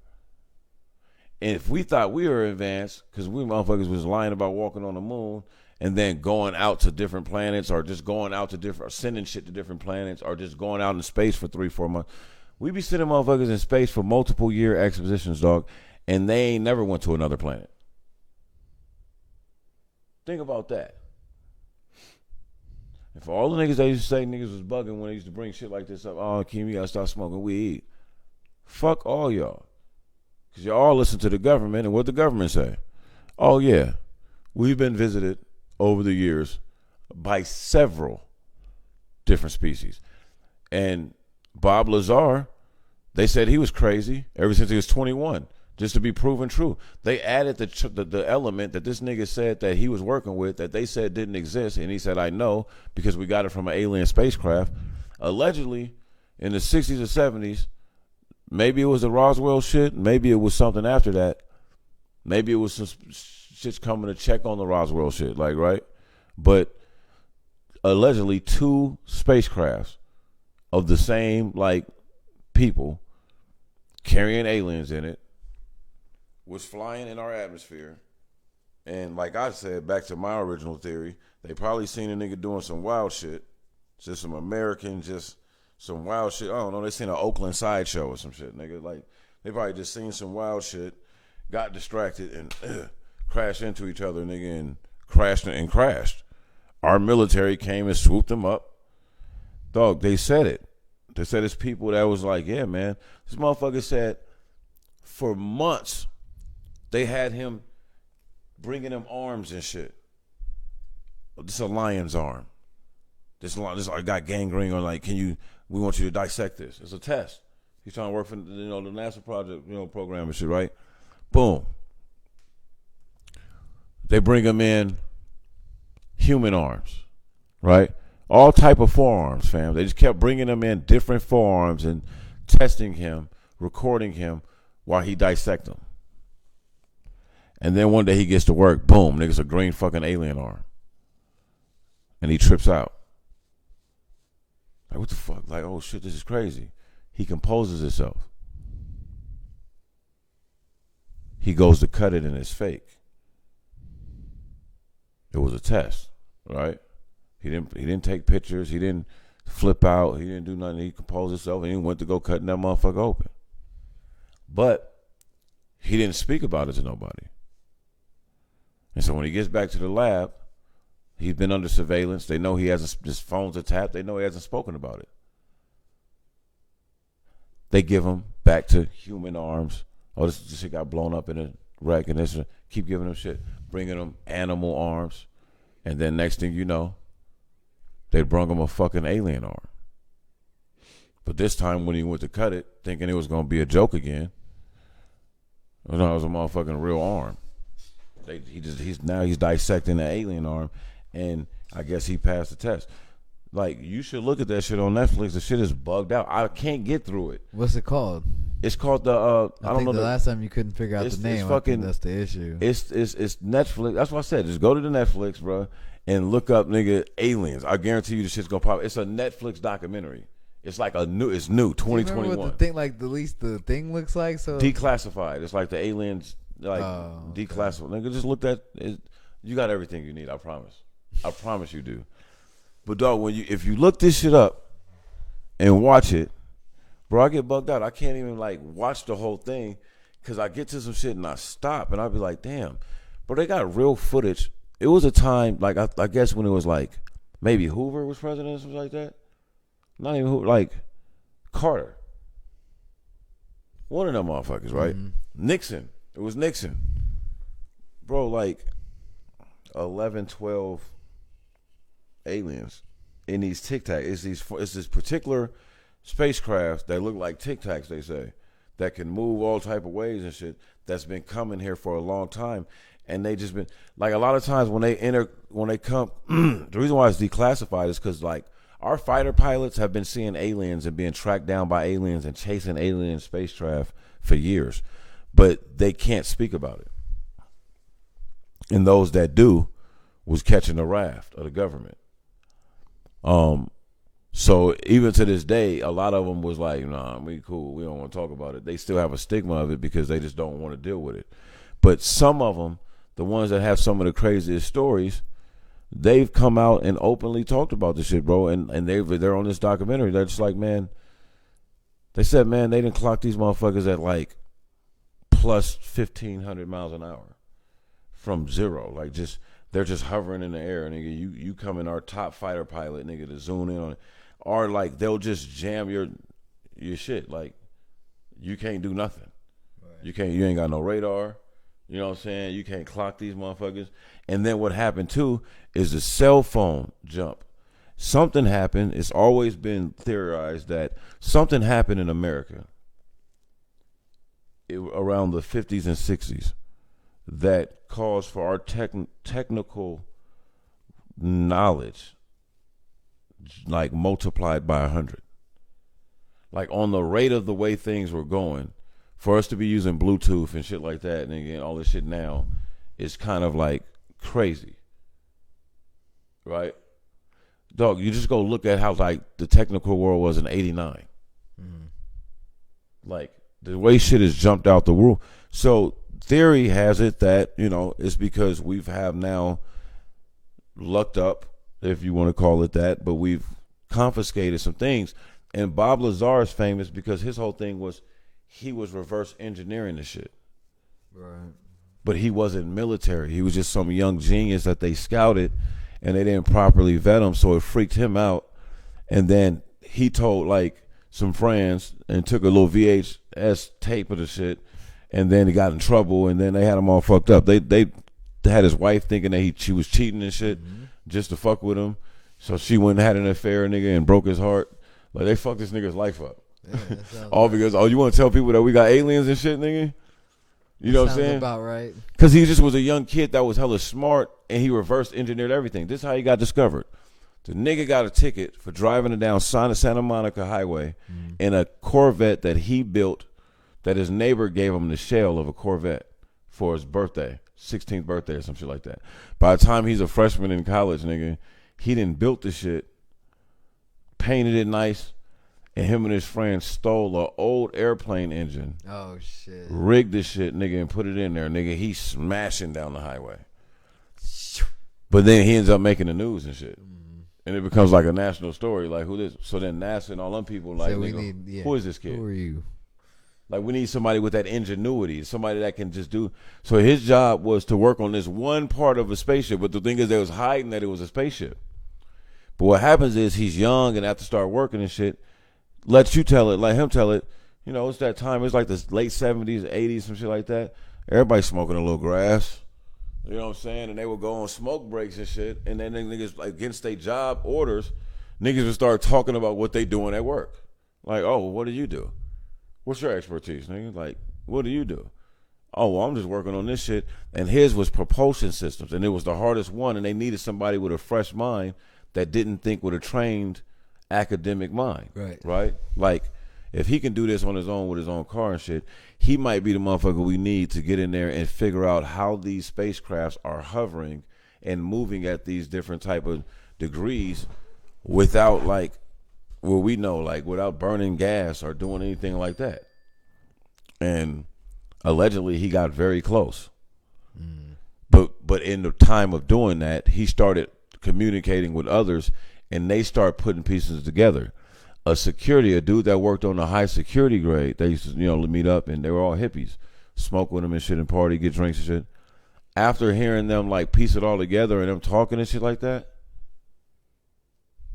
And if we thought we were advanced, because we motherfuckers was lying about walking on the moon and then going out to different planets or just going out to different, or sending shit to different planets or just going out in space for 3-4 months. We be sending motherfuckers in space for multiple year expositions, dog, and they ain't never went to another planet. Think about that. And for all the niggas that used to say niggas was bugging when they used to bring shit like this up, oh, Keem, you gotta stop smoking weed. Fuck all y'all. Because y'all all listen to the government, and what the government say? Oh, yeah, we've been visited over the years by several different species. And Bob Lazar, they said he was crazy ever since he was 21, just to be proven true. They added the element that this nigga said that he was working with that they said didn't exist, and he said, I know, because we got it from an alien spacecraft. Allegedly, in the 60s or 70s, maybe it was the Roswell shit. Maybe it was something after that. Maybe it was some shit's coming to check on the Roswell shit, like, right? But allegedly 2 spacecrafts of the same, like, people carrying aliens in it was flying in our atmosphere. And like I said, back to my original theory, they probably seen a nigga doing some wild shit. Just some American, just some wild shit. I don't know. They seen an Oakland sideshow or some shit, nigga. Like, they probably just seen some wild shit, got distracted, and crashed into each other, nigga, and crashed. Our military came and swooped them up. Dog, they said it. They said it's people that was like, yeah, man. This motherfucker said for months they had him bringing him arms and shit. This is a lion's arm. This I got gangrene on. Like, we want you to dissect this. It's a test. He's trying to work for the NASA project, program and shit, right? Boom. They bring him in human arms, right? All type of forearms, fam. They just kept bringing him in different forearms and testing him, recording him while he dissect them. And then one day he gets to work, boom, nigga's a green fucking alien arm. And he trips out. Like, what the fuck? Like, oh shit, this is crazy. He composes himself. He goes to cut it and it's fake. It was a test, right? He didn't take pictures. He didn't flip out. He didn't do nothing. He composed himself and he went to go cutting that motherfucker open. But he didn't speak about it to nobody. And so when he gets back to the lab, he's been under surveillance. They know his phones are tapped. They know he hasn't spoken about it. They give him back to human arms. Oh, this shit got blown up in a wreck, and this keep giving him shit, bringing him animal arms, and then next thing you know, they brung him a fucking alien arm. But this time when he went to cut it, thinking it was gonna be a joke again, it was a motherfucking real arm. He's dissecting the alien arm, and I guess he passed the test. Like, you should look at that shit on Netflix. The shit is bugged out. I can't get through it. What's it called? It's called I don't know. The last time you couldn't figure out the name. I think that's the issue. It's Netflix. That's what I said. Just go to the Netflix, bro, and look up nigga aliens. I guarantee you the shit's gonna pop. It's a Netflix documentary. It's like it's new 2021. Do you remember what the thing, like, at least the thing looks like? So declassified. It's like the aliens, like, declassified. Okay. Nigga, just look at it. You got everything you need. I promise. I promise you do. But dog, if you look this shit up and watch it, bro, I get bugged out. I can't even like watch the whole thing because I get to some shit and I stop and I be like, damn. But they got real footage. It was a time, like, I guess when it was like maybe Hoover was president or something like that. Not even Hoover, like Carter. One of them motherfuckers, right? Mm-hmm. Nixon. It was Nixon. Bro, like 11, 12 aliens in these Tic Tacs. It's this particular spacecraft that look like Tic Tacs, they say, that can move all type of ways and shit, that's been coming here for a long time. And they just been, like, a lot of times when they come, the reason why it's declassified is because, like, our fighter pilots have been seeing aliens and being tracked down by aliens and chasing alien spacecraft for years, but they can't speak about it. And those that do was catching the raft of the government. So even to this day, a lot of them was like, nah, we cool. We don't want to talk about it. They still have a stigma of it because they just don't want to deal with it. But some of them, the ones that have some of the craziest stories, they've come out and openly talked about this shit, bro. And they're on this documentary. They're just like, man, they said, man, they didn't clock these motherfuckers at like plus 1,500 miles an hour from zero. Like, just, they're just hovering in the air, nigga. You come in, our top fighter pilot, nigga, to zoom in on it. Or like they'll just jam your shit. Like, you can't do nothing. Right. You ain't got no radar. You know what I'm saying? You can't clock these motherfuckers. And then what happened too is the cell phone jump. Something happened. It's always been theorized that something happened in America around the 50s and 60s that caused for our technical knowledge, like, multiplied by 100. Like, on the rate of the way things were going, for us to be using Bluetooth and shit like that, and again, all this shit now is kind of like crazy, right? Dog, you just go look at how, like, the technical world was in '89. Mm-hmm. Like, the way shit has jumped out the roof. So theory has it that, you know, it's because we've have now lucked up, if you want to call it that, but we've confiscated some things. And Bob Lazar is famous because his whole thing was he was reverse engineering the shit. Right. But he wasn't military. He was just some young genius that they scouted and they didn't properly vet him, so it freaked him out. And then he told, like, some friends and took a little VHS tape of the shit, and then he got in trouble, and then they had him all fucked up. They had his wife thinking that she was cheating and shit, mm-hmm, just to fuck with him. So she went and had an affair, nigga, and broke his heart. Like, they fucked this nigga's life up. Yeah, all because, you want to tell people that we got aliens and shit, nigga? You know what I'm saying? About right. Because he just was a young kid that was hella smart, and he reverse engineered everything. This is how he got discovered. The nigga got a ticket for driving it down Santa Monica Highway in a Corvette that he built, that his neighbor gave him the shell of a Corvette for his birthday, 16th birthday or some shit like that. By the time he's a freshman in college, nigga, he done built the shit, painted it nice, and him and his friend stole an old airplane engine. Oh, shit. Rigged this shit, nigga, and put it in there. Nigga, he's smashing down the highway. But then he ends up making the news and shit. And it becomes like a national story. Like, who this? So then NASA and all them people, like, nigga, who is this kid? Who are you? Like, we need somebody with that ingenuity, somebody that can just do. So his job was to work on this one part of a spaceship. But the thing is, they was hiding that it was a spaceship. But what happens is he's young and have to start working and shit. Let you tell it, let him tell it. You know, it's that time. It's like the late 70s, 80s, some shit like that. Everybody smoking a little grass. You know what I'm saying? And they would go on smoke breaks and shit. And then niggas, like, against their job orders, niggas would start talking about what they doing at work. Like, oh, what do you do? What's your expertise, nigga? Like, what do you do? Oh, well, I'm just working on this shit. And his was propulsion systems, and it was the hardest one, and they needed somebody with a fresh mind that didn't think with a trained academic mind. Right? Like, if he can do this on his own with his own car and shit, he might be the motherfucker we need to get in there and figure out how these spacecrafts are hovering and moving at these different type of degrees without, like, well, we know, like, without burning gas or doing anything like that. And allegedly he got very close. But in the time of doing that, he started communicating with others, and they start putting pieces together. A dude that worked on the high security grade, they used to, meet up, and they were all hippies, smoke with them and shit and party, get drinks and shit. After hearing them, like, piece it all together and them talking and shit like that,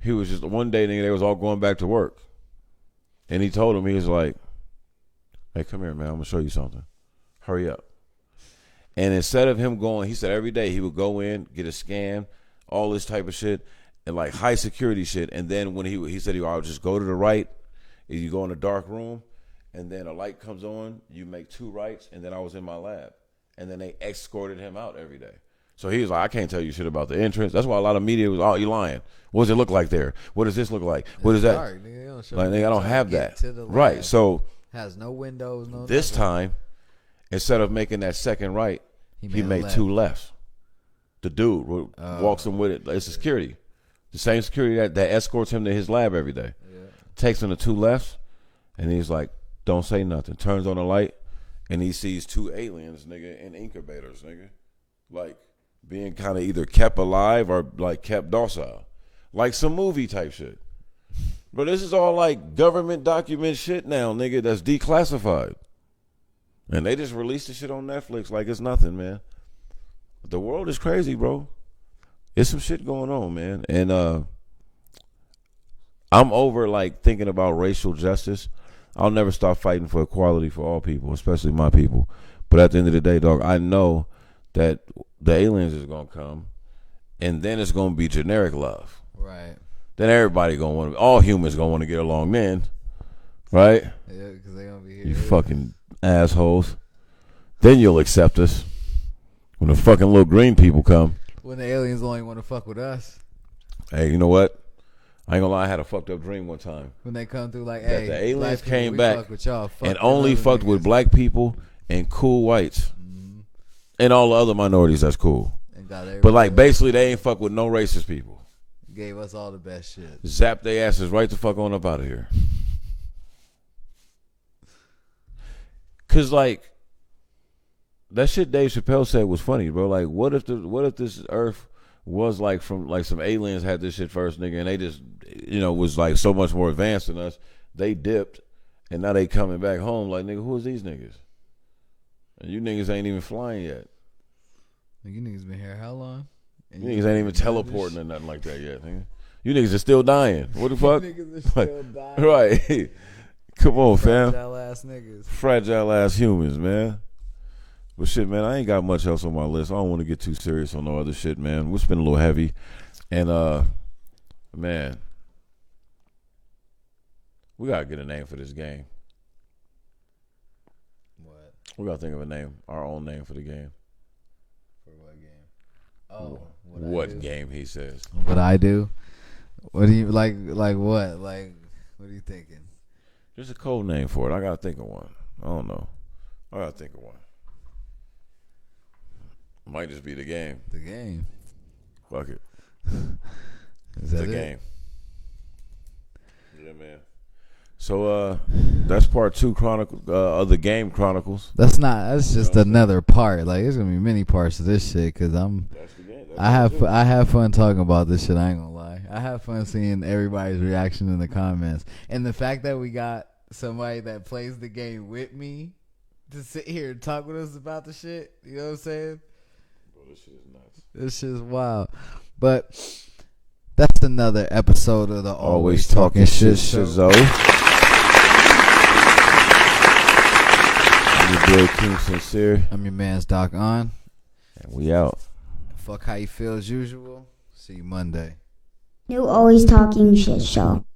he was just, one day, nigga, they was all going back to work. And he told him, he was like, hey, come here, man, I'm going to show you something. Hurry up. And instead of him going, he said every day he would go in, get a scan, all this type of shit, and like high security shit. And then when he said, I would just go to the right, and you go in a dark room, and then a light comes on, you make 2 rights, and then I was in my lab. And then they escorted him out every day. So he was like, I can't tell you shit about the entrance. That's why a lot of media was, oh, you lying. What does it look like there? What does this look like? What is that? Dark, nigga. Like, nigga, I don't have that. Right. So has no windows, no this time, instead of making that second right, he made 2 lefts. The dude walks him with it. It's a security. The same security that escorts him to his lab every day. Yeah. Takes him to 2 lefts, and he's like, don't say nothing. Turns on the light, and he sees 2 aliens, nigga, in incubators, nigga. Like, being kind of either kept alive or, like, kept docile. Like some movie type shit. But this is all, like, government document shit now, nigga, that's declassified. And they just released the shit on Netflix like it's nothing, man. The world is crazy, bro. There's some shit going on, man. And I'm over, like, thinking about racial justice. I'll never stop fighting for equality for all people, especially my people. But at the end of the day, dog, I know that the aliens is going to come, and then it's going to be generic love. Right. Then everybody going to want to, all humans going to want to get along then. Right? Yeah, because they going to be here. You fucking assholes. Then you'll accept us. When the fucking little green people come. When the aliens only want to fuck with us. Hey, you know what? I ain't gonna lie, I had a fucked up dream one time. When they come through like, hey, the aliens people, came back fuck with y'all, fuck and only fucked with black people and cool whites. Mm-hmm. And all the other minorities, that's cool. But like basically they ain't fuck with no racist people. Gave us all the best shit. Zap their asses right the fuck on up out of here. Cause like that shit Dave Chappelle said was funny, bro. Like what if this earth was like from like some aliens had this shit first, nigga, and they just was like so much more advanced than us. They dipped and now they coming back home like, nigga, who is these niggas? And you niggas ain't even flying yet. You niggas been here how long? And you niggas ain't even teleporting or nothing like that yet, nigga. You niggas are still dying. What the fuck? You niggas are still dying. Right. Come on, fam. Fragile ass niggas. Fragile ass humans, man. But shit, man, I ain't got much else on my list. I don't want to get too serious on no other shit, man. We're spending a little heavy. And, man, we got to get a name for this game. What? We got to think of a name, our own name for the game. For what game? Oh, what game, he says. What I do? What do you, like what? Like, what are you thinking? There's a code name for it. I got to think of one. I don't know. I got to think of one. Might just be the game. The game. Fuck it. Is that the it? game. Yeah, man. So that's part 2 of the game chronicles. That's just another part. Like there's gonna be many parts to this shit because That's the game. I have fun talking about this shit. I ain't gonna lie. I have fun seeing everybody's reaction in the comments, and the fact that we got somebody that plays the game with me to sit here and talk with us about the shit. You know what I'm saying? This shit is nuts. This shit is wild. But that's another episode of the Always Talking Shit Show. I'm your boy King Sincere. I'm your man's Doc On. And we out. Fuck how you feel as usual. See you Monday. New Always Talking Shit Show.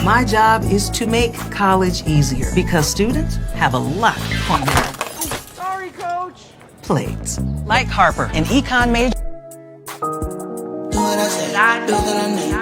My job is to make college easier because students have a lot on their plates. Like Harper, an econ major. Do what I say, do what I need.